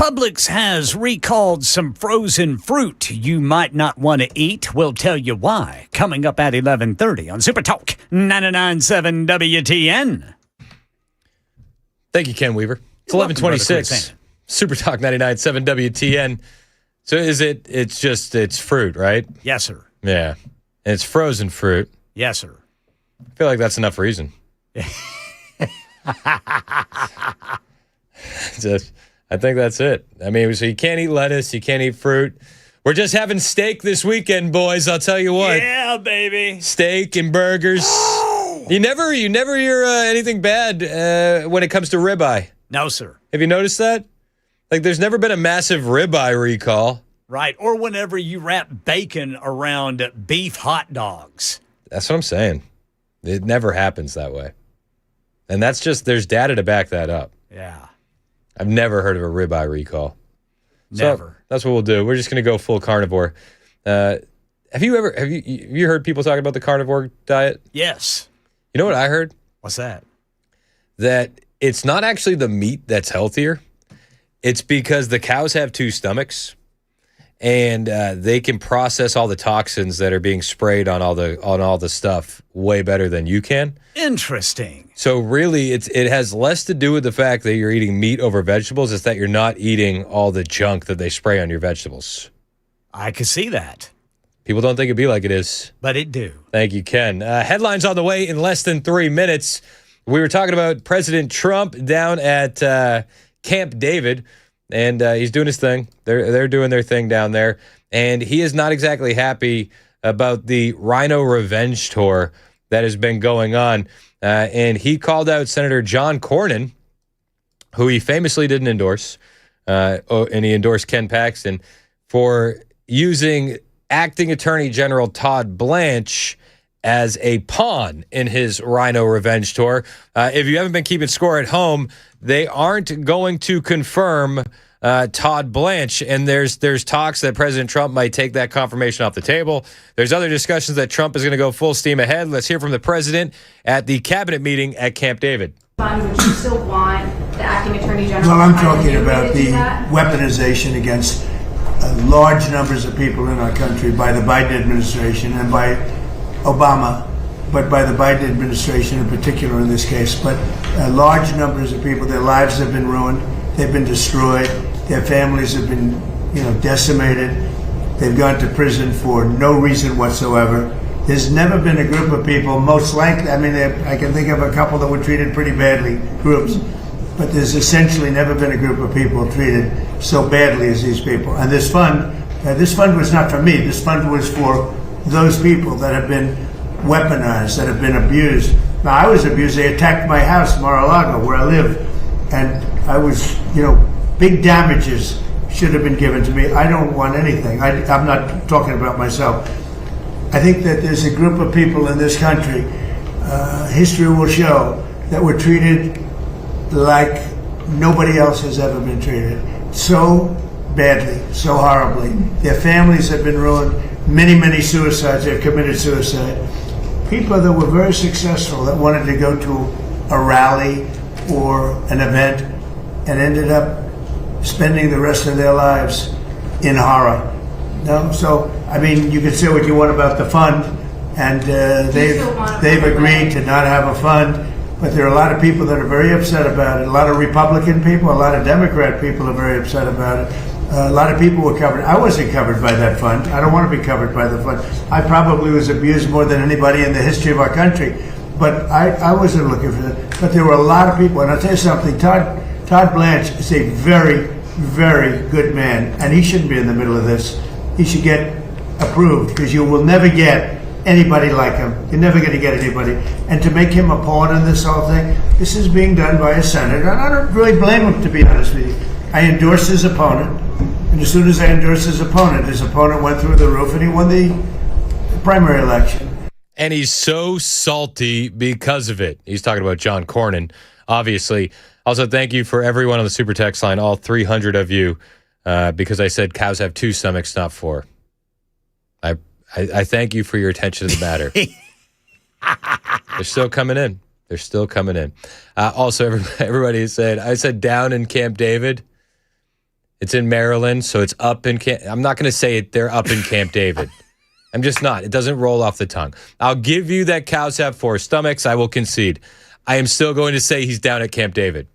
Publix has recalled some frozen fruit you might not want to eat. We'll tell you why. Coming up at 11:30 on Super Talk 99.7 WTN. Thank you, Ken Weaver. It's 11:26. Super Talk 99.7 WTN. So it's fruit, right? Yes, sir. Yeah. And it's frozen fruit. Yes, sir. I feel like that's enough reason. I think that's it. I mean, so you can't eat lettuce, you can't eat fruit. We're just having steak this weekend, boys. I'll tell you what. Yeah, baby. Steak and burgers. Oh! You never hear anything bad when it comes to ribeye. No, sir. Have you noticed that? Like, there's never been a massive ribeye recall. Right. Or whenever you wrap bacon around beef hot dogs. That's what I'm saying. It never happens that way. And that's just, there's data to back that up. Yeah. I've never heard of a ribeye recall. Never. So that's what we'll do. We're just going to go full carnivore. Have you heard people talk about the carnivore diet? Yes. You know what I heard? What's that? That it's not actually the meat that's healthier. It's because the cows have two stomachs, and they can process all the toxins that are being sprayed on all the stuff way better than you can. Interesting. So really, it has less to do with the fact that you're eating meat over vegetables. It's that you're not eating all the junk that they spray on your vegetables. I can see that. People don't think it'd be like it is. But it do. Thank you, Ken. Headlines on the way in less than 3 minutes. We were talking about President Trump down at Camp David, and he's doing his thing. They're doing their thing down there, and he is not exactly happy about the Rhino Revenge Tour that has been going on. And he called out Senator John Cornyn, who he famously didn't endorse, and he endorsed Ken Paxton, for using Acting Attorney General Todd Blanche as a pawn in his Rhino Revenge Tour. If you haven't been keeping score at home, they aren't going to confirm Todd Blanche, and there's talks that President Trump might take that confirmation off the table. There's other discussions that Trump is going to go full steam ahead. Let's hear from the president at the cabinet meeting at Camp David. Would you still want the acting attorney general? Well, I'm talking about the weaponization against large numbers of people in our country by the Biden administration and by Obama, but by the Biden administration in particular in this case. But large numbers of people, their lives have been ruined, they've been destroyed, their families have been, decimated. They've gone to prison for no reason whatsoever. There's never been a group of people, most likely, I can think of a couple that were treated pretty badly, groups, but there's essentially never been a group of people treated so badly as these people. And this fund was not for me. This fund was for those people that have been weaponized, that have been abused. Now, I was abused. They attacked my house, Mar-a-Lago, where I live, and I was, big damages should have been given to me. I don't want anything. I'm not talking about myself. I think that there's a group of people in this country, history will show, that were treated like nobody else has ever been treated. So badly, so horribly. Their families have been ruined. Many, many suicides. They've committed suicide. People that were very successful that wanted to go to a rally or an event and ended up spending the rest of their lives in horror. No, so you can say what you want about the fund, and they've agreed to not have a fund. But there are a lot of people that are very upset about it. A lot of Republican people, a lot of Democrat people are very upset about it. A lot of people were covered. I wasn't covered by that fund. I don't want to be covered by the fund. I probably was abused more than anybody in the history of our country. But I wasn't looking for that. But there were a lot of people. And I'll tell you something, Todd Blanche is a very, very good man. And he shouldn't be in the middle of this. He should get approved, because you will never get anybody like him. You're never going to get anybody. And to make him a pawn in this whole thing, this is being done by a senator. And I don't really blame him, to be honest with you. I endorse his opponent. And as soon as I endorsed his opponent went through the roof, and he won the primary election. And he's so salty because of it. He's talking about John Cornyn, obviously. Also, thank you for everyone on the Super Text line, all 300 of you, because I said cows have two stomachs, not four. I thank you for your attention to the matter. They're still coming in. They're still coming in. Also, everybody said, I said down in Camp David. It's in Maryland, so it's up in I'm not going to say it. They're up in Camp David. I'm just not. It doesn't roll off the tongue. I'll give you that cows have four stomachs. I will concede. I am still going to say he's down at Camp David.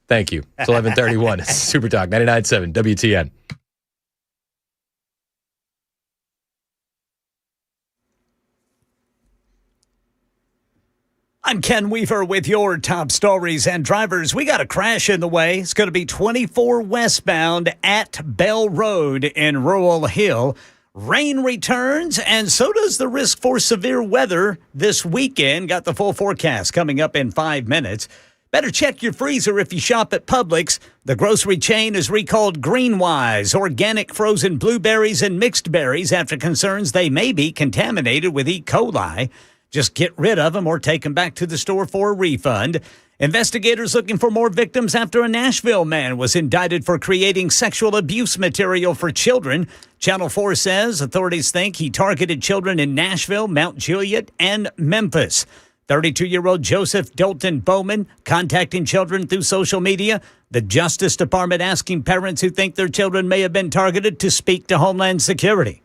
Thank you. It's 11:31. It's Super Talk 99.7 WTN. I'm Ken Weaver with your top stories. And drivers, we got a crash in the way. It's going to be 24 westbound at Bell Road in Rural Hill. Rain returns, and so does the risk for severe weather this weekend. Got the full forecast coming up in 5 minutes. Better check your freezer if you shop at Publix. The grocery chain has recalled Greenwise, organic frozen blueberries and mixed berries after concerns they may be contaminated with E. coli. Just get rid of them or take them back to the store for a refund. Investigators looking for more victims after a Nashville man was indicted for creating sexual abuse material for children. Channel 4 says authorities think he targeted children in Nashville, Mount Juliet, and Memphis. 32-year-old Joseph Dalton Bowman contacting children through social media. The Justice Department asking parents who think their children may have been targeted to speak to Homeland Security.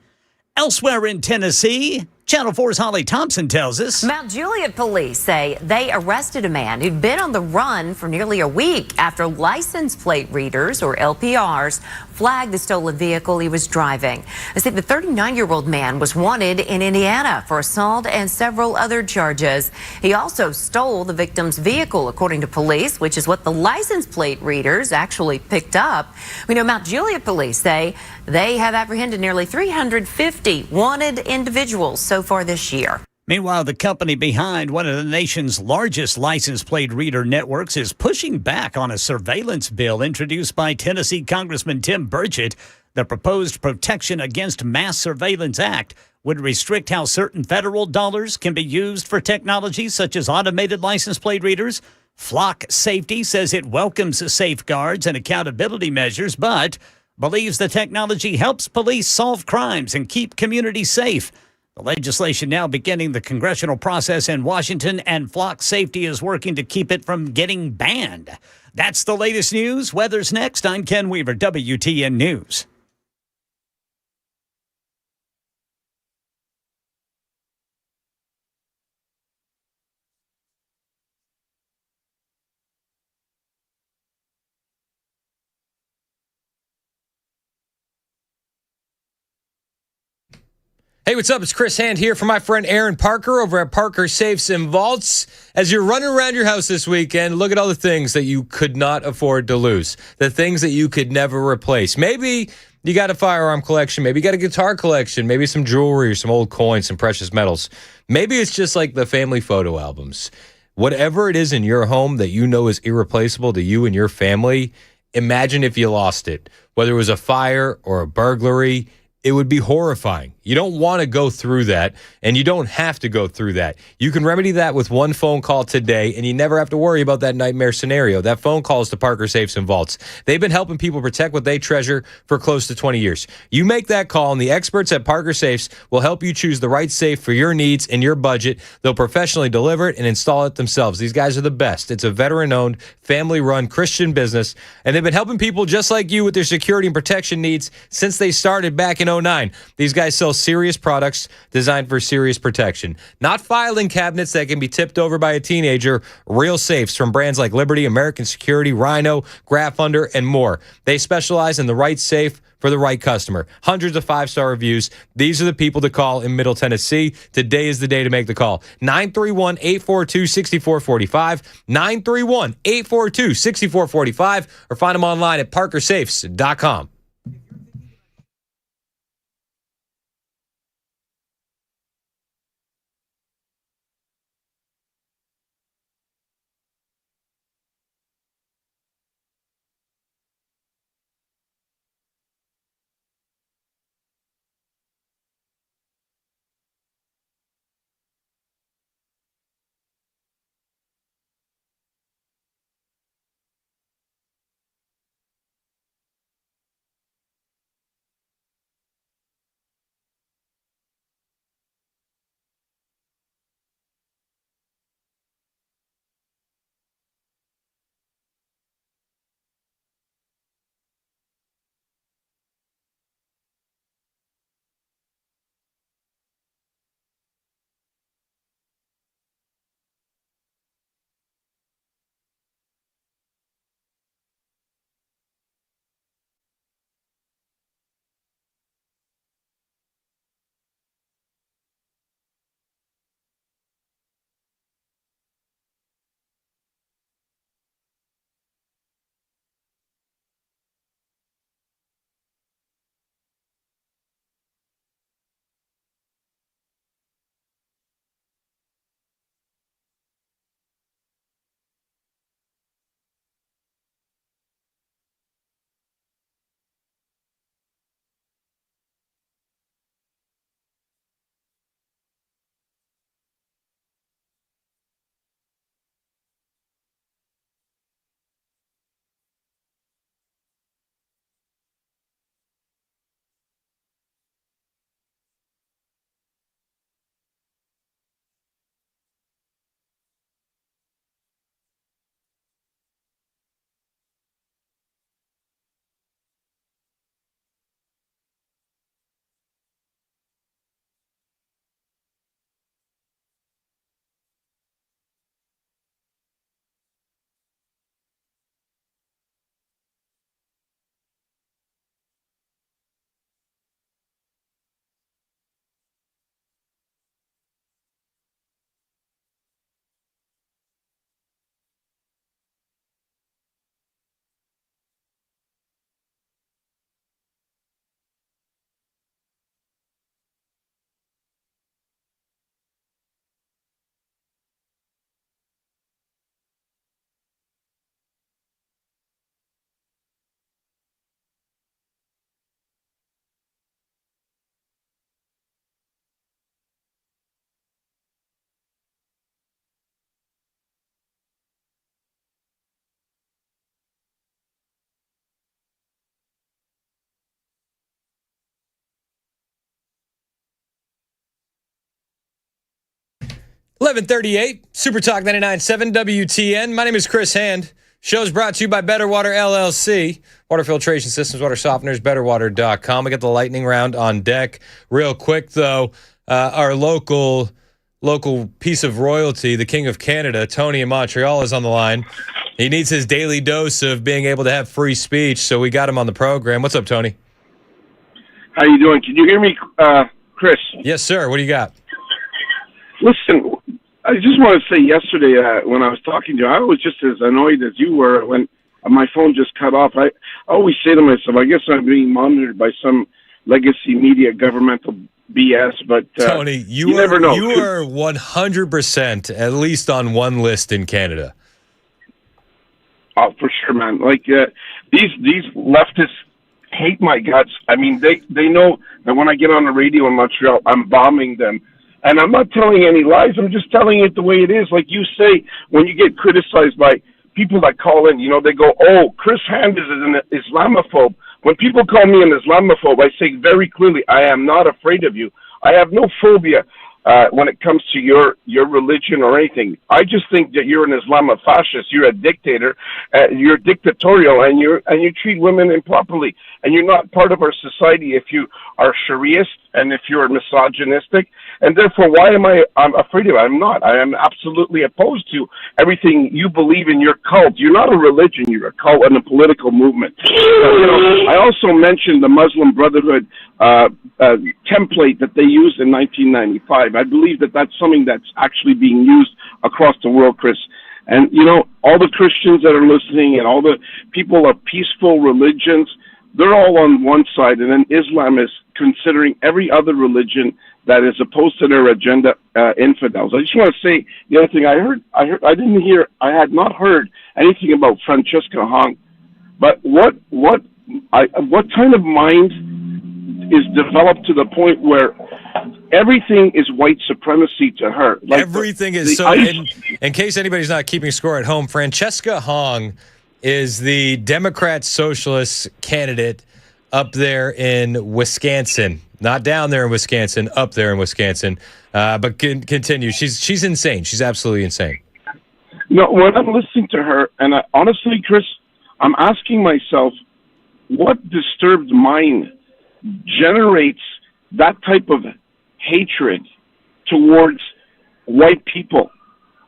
Elsewhere in Tennessee, Channel 4's Holly Thompson tells us. Mount Juliet police say they arrested a man who'd been on the run for nearly a week after license plate readers, or LPRs, flagged the stolen vehicle he was driving. They say the 39-year-old man was wanted in Indiana for assault and several other charges. He also stole the victim's vehicle, according to police, which is what the license plate readers actually picked up. We know Mount Juliet police say they have apprehended nearly 350 wanted individuals so far this year. Meanwhile, the company behind one of the nation's largest license plate reader networks is pushing back on a surveillance bill introduced by Tennessee Congressman Tim Burchett. The proposed Protection Against Mass Surveillance Act would restrict how certain federal dollars can be used for technologies such as automated license plate readers. Flock Safety says it welcomes safeguards and accountability measures, but believes the technology helps police solve crimes and keep communities safe. The legislation now beginning the congressional process in Washington, and Flock Safety is working to keep it from getting banned. That's the latest news. Weather's next. I'm Ken Weaver, WTN News. Hey, what's up? It's Chris Hand here for my friend Aaron Parker over at Parker Safes and Vaults. As you're running around your house this weekend, look at all the things that you could not afford to lose, the things that you could never replace. Maybe you got a firearm collection, maybe you got a guitar collection, maybe some jewelry or some old coins, some precious metals. Maybe it's just like the family photo albums. Whatever it is in your home that you know is irreplaceable to you and your family, imagine if you lost it. Whether it was a fire or a burglary, it would be horrifying. You don't want to go through that, and you don't have to go through that. You can remedy that with one phone call today, and you never have to worry about that nightmare scenario. That phone call is to Parker Safes and Vaults. They've been helping people protect what they treasure for close to 20 years. You make that call, and the experts at Parker Safes will help you choose the right safe for your needs and your budget. They'll professionally deliver it and install it themselves. These guys are the best. It's a veteran-owned, family-run Christian business, and they've been helping people just like you with their security and protection needs since they started back in 2009. These guys sell serious products designed for serious protection. Not filing cabinets that can be tipped over by a teenager. Real safes from brands like Liberty, American Security, Rhino, Graph Under, and more. They specialize in the right safe for the right customer. Hundreds of five-star reviews. These are the people to call in Middle Tennessee. Today is the day to make the call. 931-842-6445. 931-842-6445. Or find them online at parkersafes.com. 11:38, Super Talk 99.7 WTN. My name is Chris Hand. Show's brought to you by Better Water LLC. Water filtration systems, water softeners, betterwater.com. We got the lightning round on deck. Real quick, though, our local piece of royalty, the King of Canada, Tony in Montreal, is on the line. He needs his daily dose of being able to have free speech, so we got him on the program. What's up, Tony? How you doing? Can you hear me, Chris? Yes, sir. What do you got? Listen, I just want to say yesterday when I was talking to you, I was just as annoyed as you were when my phone just cut off. I always say to myself, I guess I'm being monitored by some legacy media governmental BS, but Tony, you never know. You are 100% at least on one list in Canada. Oh, for sure, man. Like these leftists hate my guts. I mean, they know that when I get on the radio in Montreal, I'm bombing them. And I'm not telling any lies. I'm just telling it the way it is. Like you say, when you get criticized by people that call in, they go, oh, Chris Hand is an Islamophobe. When people call me an Islamophobe, I say very clearly, I am not afraid of you. I have no phobia when it comes to your religion or anything. I just think that you're an Islamofascist. You're a dictator. You're dictatorial, and you treat women improperly. And you're not part of our society if you are Shariist and if you're misogynistic. And therefore, why am I'm afraid of it? I'm not. I am absolutely opposed to everything you believe in your cult. You're not a religion. You're a cult and a political movement. I also mentioned the Muslim Brotherhood template that they used in 1995. I believe that that's something that's actually being used across the world, Chris. And, all the Christians that are listening and all the people of peaceful religions, they're all on one side. And then Islam is considering every other religion that is opposed to their agenda, infidels. I just want to say the other thing I had not heard anything about Francesca Hong, but what kind of mind is developed to the point where everything is white supremacy to her? Like everything is so. In case anybody's not keeping score at home, Francesca Hong is the Democrat Socialist candidate up there in Wisconsin. Not down there in Wisconsin, up there in Wisconsin. But continue. She's insane. She's absolutely insane. No, when I'm listening to her, and honestly, Chris, I'm asking myself, what disturbed mind generates that type of hatred towards white people,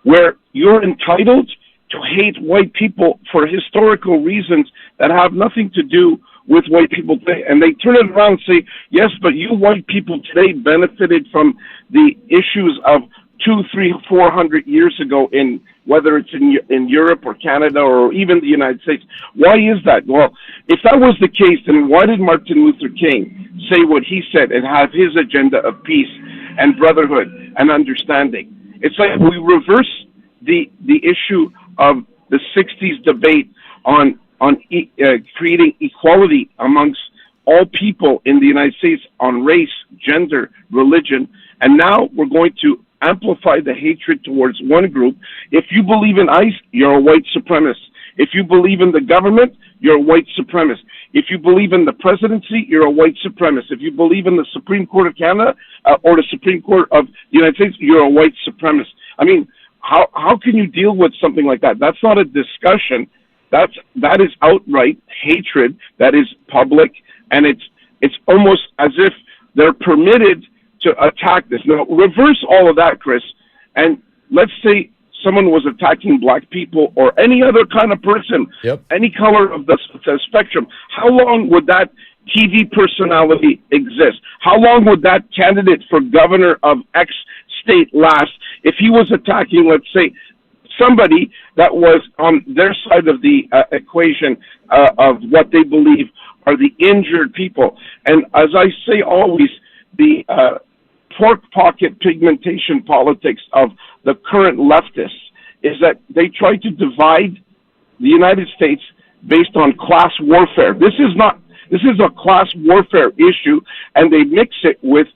where you're entitled to hate white people for historical reasons that have nothing to do with white people today, and they turn it around and say, yes, but you white people today benefited from the issues of 200, 300, 400 years ago, in whether it's in Europe or Canada or even the United States. Why is that? Well, if that was the case, then why did Martin Luther King say what he said and have his agenda of peace and brotherhood and understanding? It's like we reverse the issue of the 60s debate on creating equality amongst all people in the United States on race, gender, religion, and now we're going to amplify the hatred towards one group. If you believe in ICE, you're a white supremacist. If you believe in the government, you're a white supremacist. If you believe in the presidency, you're a white supremacist. If you believe in the Supreme Court of Canada or the Supreme Court of the United States, you're a white supremacist. I mean, how can you deal with something like that? That's not a discussion. That is outright hatred. That is public, and it's almost as if they're permitted to attack this. Now, reverse all of that, Chris, and let's say someone was attacking black people or any other kind of person, any color of the spectrum. How long would that TV personality exist? How long would that candidate for governor of X state last if he was attacking, let's say, somebody that was on their side of the equation of what they believe are the injured people? And as I say always, the pork pocket pigmentation politics of the current leftists is that they try to divide the United States based on class warfare. This is a class warfare issue, and they mix it with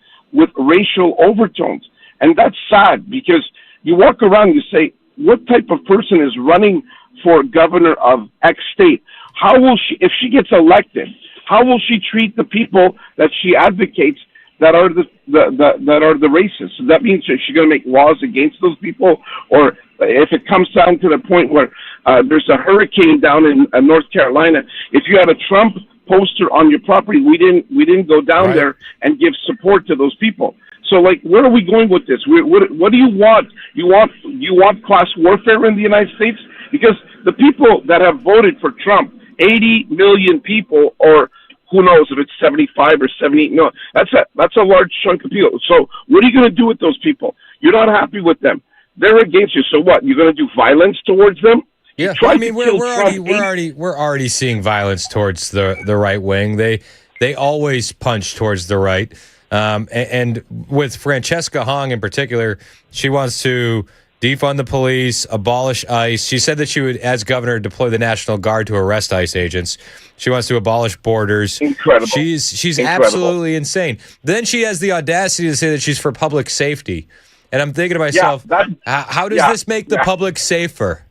racial overtones. And that's sad, because you walk around and you say, what type of person is running for governor of X state? How will she, if she gets elected, how will she treat the people that she advocates that are the racists. So that means she's going to make laws against those people, or if it comes down to the point where there's a hurricane down in North Carolina, if you had a Trump poster on your property, we didn't go down there and give support to those people. So, like, where are we going with this? What do you want? You want class warfare in the United States? Because the people that have voted for Trump, 80 million people, or who knows if it's 75 or 78 million, that's a large chunk of people. So what are you going to do with those people? You're not happy with them. They're against you. So what? You're going to do violence towards them? Yeah, I mean, we're already seeing violence towards the right wing. They always punch towards the right. And with Francesca Hong in particular, she wants to defund the police, abolish ICE. She said that she would, as governor, deploy the National Guard to arrest ICE agents. She wants to abolish borders. Incredible. She's Incredible. absolutely insane. Then she has the audacity to say that she's for public safety. And I'm thinking to myself, how does this make the public safer?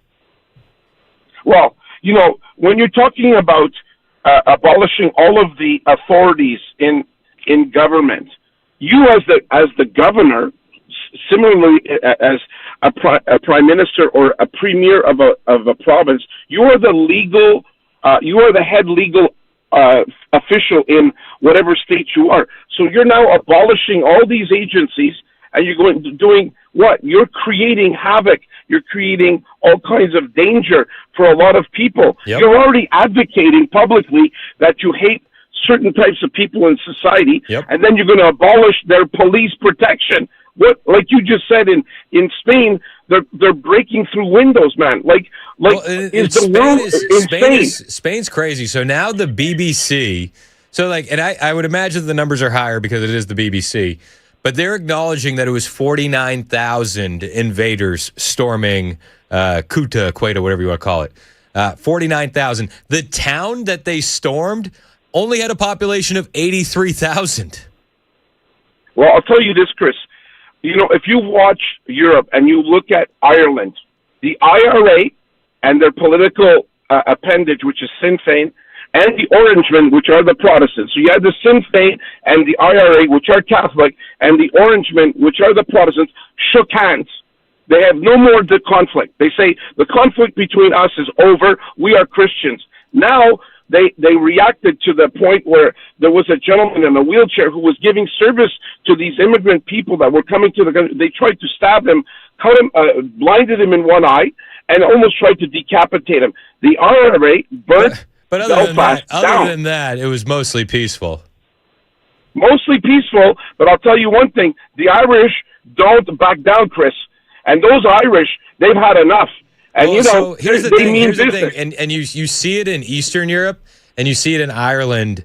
Well, you know, when you're talking about abolishing all of the authorities in government, you as the governor, similarly as a prime minister or a premier of a province, you are the head legal official in whatever state you are. So you're now abolishing all these agencies, and you're doing what? You're creating havoc. You're creating all kinds of danger for a lot of people. Yep. You're already advocating publicly that you hate certain types of people in society, and then you're going to abolish their police protection. What, like you just said, in Spain, they're breaking through windows, man. Spain's crazy. So now the BBC. So and I would imagine the numbers are higher because it is the BBC, but they're acknowledging that it was 49,000 invaders storming Quetta, whatever you want to call it. 49,000. The town that they stormed only had a population of 83,000. Well, I'll tell you this, Chris. You know, if you watch Europe and you look at Ireland, the IRA and their political appendage, which is Sinn Féin, and the Orangemen, which are the Protestants. So you have the Sinn Féin and the IRA, which are Catholic, and the Orangemen, which are the Protestants, shook hands. They have no more the conflict. They say the conflict between us is over. We are Christians. Now, they reacted to the point where there was a gentleman in a wheelchair who was giving service to these immigrant people that were coming to the country. They tried to stab him, cut him, blinded him in one eye, and almost tried to decapitate him. The IRA burnt Belfast down. Other than that, it was mostly peaceful. Mostly peaceful, but I'll tell you one thing. The Irish don't back down, Chris. And those Irish, they've had enough. And, so here's the thing. And you see it in Eastern Europe, and you see it in Ireland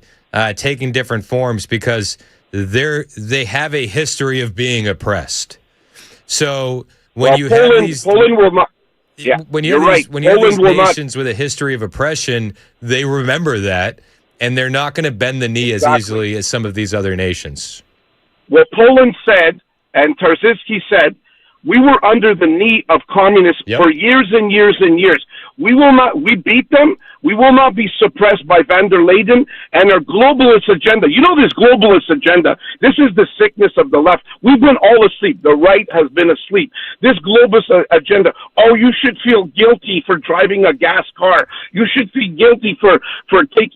taking different forms because they have a history of being oppressed. So when you have these... Poland will not... Yeah, when you have these nations with a history of oppression, they remember that, and they're not going to bend the knee as easily as some of these other nations. Well, Poland said, and Tarzycki said, we were under the knee of communists for years and years and years. We beat them. We will not be suppressed by van der Leyden and our globalist agenda. You know this globalist agenda. This is the sickness of the left. We've been all asleep. The right has been asleep. This globalist agenda. Oh, you should feel guilty for driving a gas car. You should feel guilty for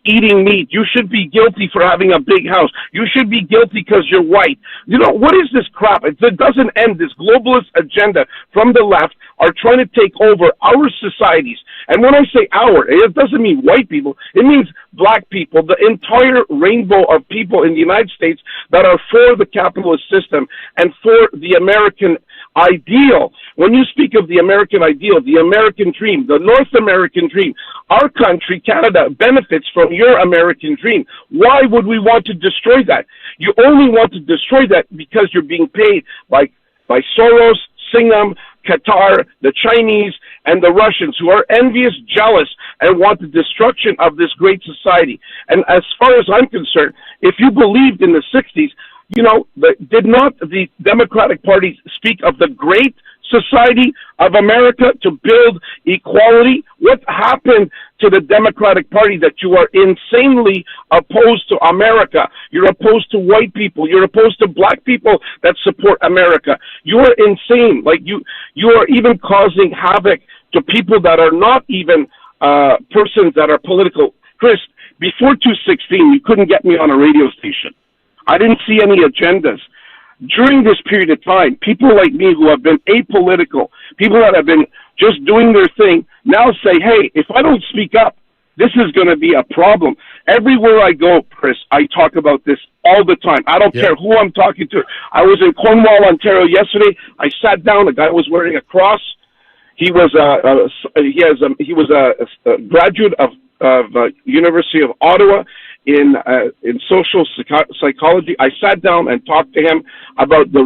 eating meat. You should be guilty for having a big house. You should be guilty because you're white. You know, what is this crap? It doesn't end. This globalist agenda from the left are trying to take over our societies. And when I say our, it doesn't mean white people. It means black people, the entire rainbow of people in the United States that are for the capitalist system and for the American ideal. When you speak of the American ideal, the American dream, the North American dream, our country, Canada, benefits from your American dream. Why would we want to destroy that? You only want to destroy that because you're being paid by Soros, Singham, Qatar, the Chinese, and the Russians, who are envious, jealous, and want the destruction of this great society. And as far as I'm concerned, if you believed in the 60s, you know, did not the Democratic Party speak of the great society of America to build equality? What happened to the Democratic Party that you are insanely opposed to America? You're opposed to white people. You're opposed to black people that support America. You are insane. Like you are even causing havoc to people that are not even persons that are political. Chris, before 2016, you couldn't get me on a radio station. I didn't see any agendas. During this period of time, people like me who have been apolitical, people that have been just doing their thing, now say, hey, if I don't speak up, this is going to be a problem. Everywhere I go, Chris, I talk about this all the time. I don't care who I'm talking to. I was in Cornwall, Ontario yesterday. I sat down. A guy was wearing a cross. He was a graduate of University of Ottawa in social psychology. I sat down and talked to him about the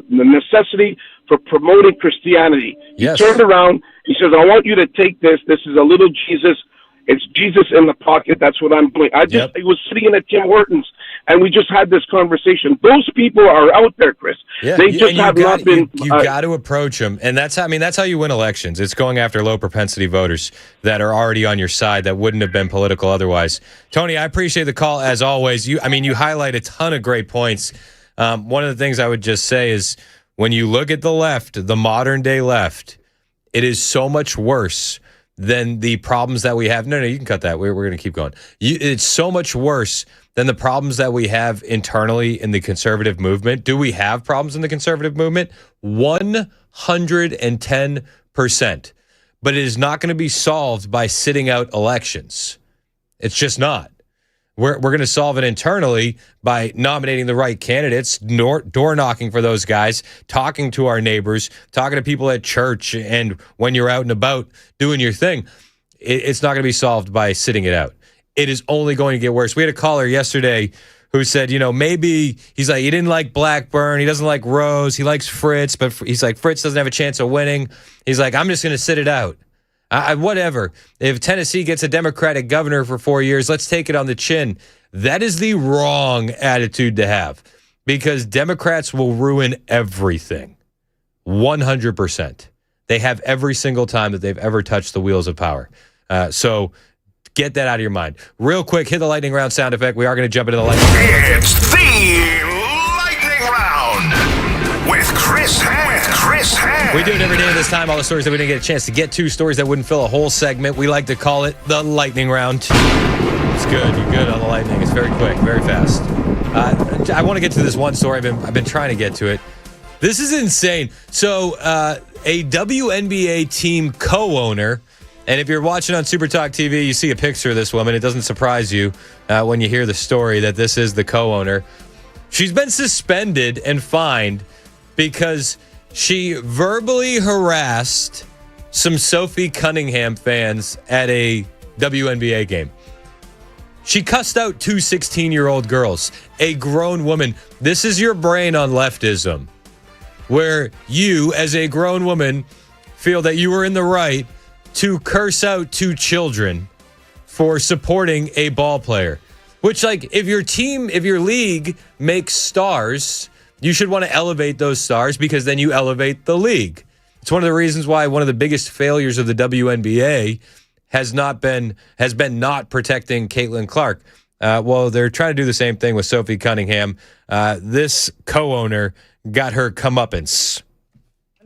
necessity for promoting Christianity. Yes. He turned around. He says, I want you to take this. This is a little Jesus. It's Jesus in the pocket. That's what I'm doing. I was sitting in at Tim Hortons, and we just had this conversation. Those people are out there, Chris. Yeah, they just have not been. You got to approach them, and that's how you win elections. It's going after low propensity voters that are already on your side that wouldn't have been political otherwise. Tony, I appreciate the call as always. You highlight a ton of great points. One of the things I would just say is when you look at the left, the modern day left, it is so much worse than the problems that we have. No, you can cut that. We're going to keep going. It's so much worse than the problems that we have internally in the conservative movement. Do we have problems in the conservative movement? 110%. But it is not going to be solved by sitting out elections. It's just not. We're going to solve it internally by nominating the right candidates, door knocking for those guys, talking to our neighbors, talking to people at church, and when you're out and about doing your thing. It's not going to be solved by sitting it out. It is only going to get worse. We had a caller yesterday who said, maybe he's like, he didn't like Blackburn. He doesn't like Rose. He likes Fritz, but he's like, Fritz doesn't have a chance of winning. He's like, I'm just going to sit it out. Whatever. If Tennessee gets a Democratic governor for 4 years, let's take it on the chin. That is the wrong attitude to have because Democrats will ruin everything. 100%. They have every single time that they've ever touched the wheels of power. So get that out of your mind. Real quick, hit the lightning round sound effect. We are going to jump into the lightning round. It's the lightning round with Chris Hand. We do it every day at this time. All the stories that we didn't get a chance to get to, stories that wouldn't fill a whole segment. We like to call it the lightning round. It's good. You're good on the lightning. It's very quick, very fast. I want to get to this one story. I've been trying to get to it. This is insane. So a WNBA team co-owner, and if you're watching on Super Talk TV, you see a picture of this woman. It doesn't surprise you when you hear the story that this is the co-owner. She's been suspended and fined because she verbally harassed some Sophie Cunningham fans at a WNBA game. She cussed out two 16-year-old girls, a grown woman. This is your brain on leftism, where you, as a grown woman, feel that you were in the right to curse out two children for supporting a ball player. Which, if your league makes stars, you should want to elevate those stars because then you elevate the league. It's one of the reasons why one of the biggest failures of the WNBA has been not protecting Caitlin Clark. Well, they're trying to do the same thing with Sophie Cunningham. This co-owner got her comeuppance.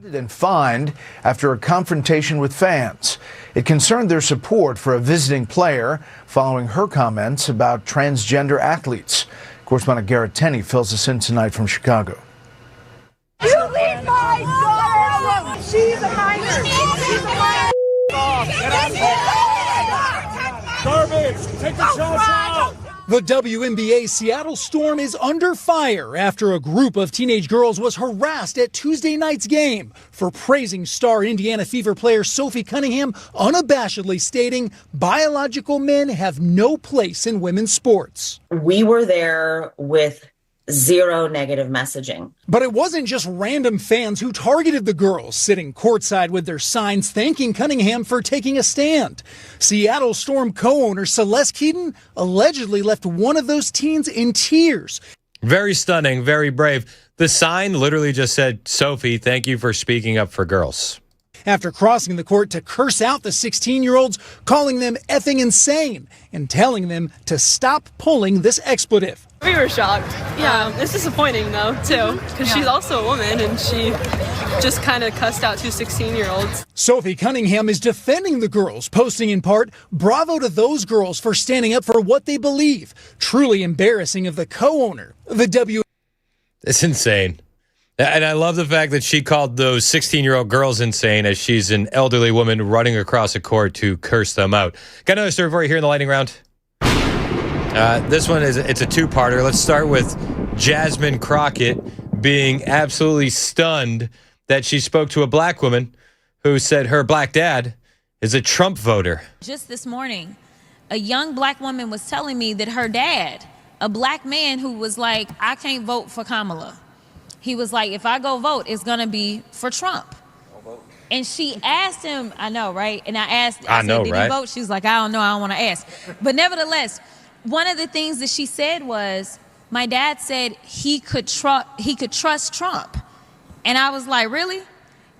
And fined after a confrontation with fans. It concerned their support for a visiting player following her comments about transgender athletes. Correspondent Garrett Tenney fills us in tonight from Chicago. You leave my daughter! She's a minor! She's a minor! Garbage! Take the trash out! The WNBA Seattle Storm is under fire after a group of teenage girls was harassed at Tuesday night's game for praising star Indiana Fever player Sophie Cunningham, unabashedly stating biological men have no place in women's sports. We were there with zero negative messaging. But it wasn't just random fans who targeted the girls, sitting courtside with their signs thanking Cunningham for taking a stand. Seattle Storm co-owner Celeste Keaton allegedly left one of those teens in tears. Very stunning, very brave. The sign literally just said, Sophie, thank you for speaking up for girls. After crossing the court to curse out the 16-year-olds, calling them effing insane, and telling them to stop pulling this expletive. We were shocked. Yeah, it's disappointing, though, too, because she's also a woman, and she just kind of cussed out two 16-year-olds. Sophie Cunningham is defending the girls, posting in part, bravo to those girls for standing up for what they believe. Truly embarrassing of the co-owner, the W. It's insane. And I love the fact that she called those 16-year-old girls insane as she's an elderly woman running across a court to curse them out. Got another story for you here in the lightning round. This one it's a two-parter. Let's start with Jasmine Crockett being absolutely stunned that she spoke to a black woman who said her black dad is a Trump voter. Just this morning, a young black woman was telling me that her dad, a black man who was like, I can't vote for Kamala. He was like, if I go vote, it's going to be for Trump. And she asked him, I know, right? And I said, did he vote? She was like, I don't know, I don't want to ask. But nevertheless, one of the things that she said was, my dad said he could trust Trump. And I was like, really?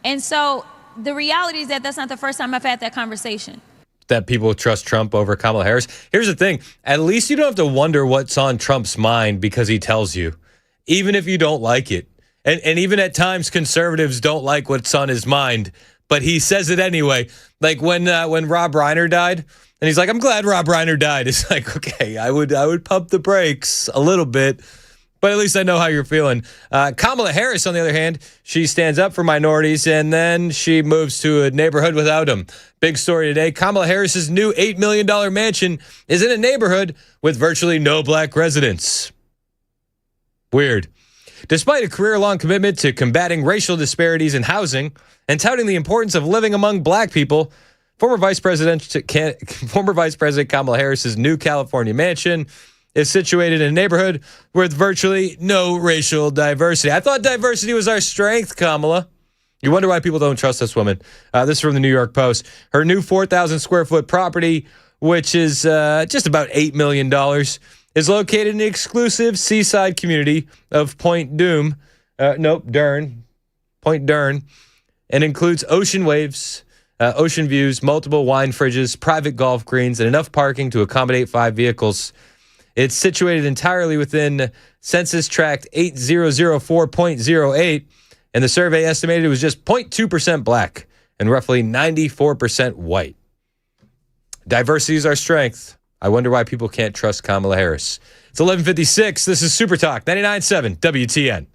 And so the reality is that that's not the first time I've had that conversation. That people trust Trump over Kamala Harris. Here's the thing. At least you don't have to wonder what's on Trump's mind because he tells you, even if you don't like it. And even at times, conservatives don't like what's on his mind, but he says it anyway. Like when Rob Reiner died, and he's like, I'm glad Rob Reiner died. It's like, okay, I would pump the brakes a little bit, but at least I know how you're feeling. Kamala Harris, on the other hand, she stands up for minorities, and then she moves to a neighborhood without them. Big story today. Kamala Harris's new $8 million mansion is in a neighborhood with virtually no black residents. Weird. Despite a career-long commitment to combating racial disparities in housing and touting the importance of living among black people, former Vice President Kamala Harris's new California mansion is situated in a neighborhood with virtually no racial diversity. I thought diversity was our strength, Kamala. You wonder why people don't trust this woman. This is from the New York Post. Her new 4,000 square foot property, which is just about $8 million, is located in the exclusive seaside community of Point Dern, and includes ocean waves, ocean views, multiple wine fridges, private golf greens, and enough parking to accommodate 5 vehicles. It's situated entirely within Census Tract 8004.08, and the survey estimated it was just 0.2% black and roughly 94% white. Diversity is our strength. I wonder why people can't trust Kamala Harris. It's 11:56. This is Super Talk 99.7 WTN.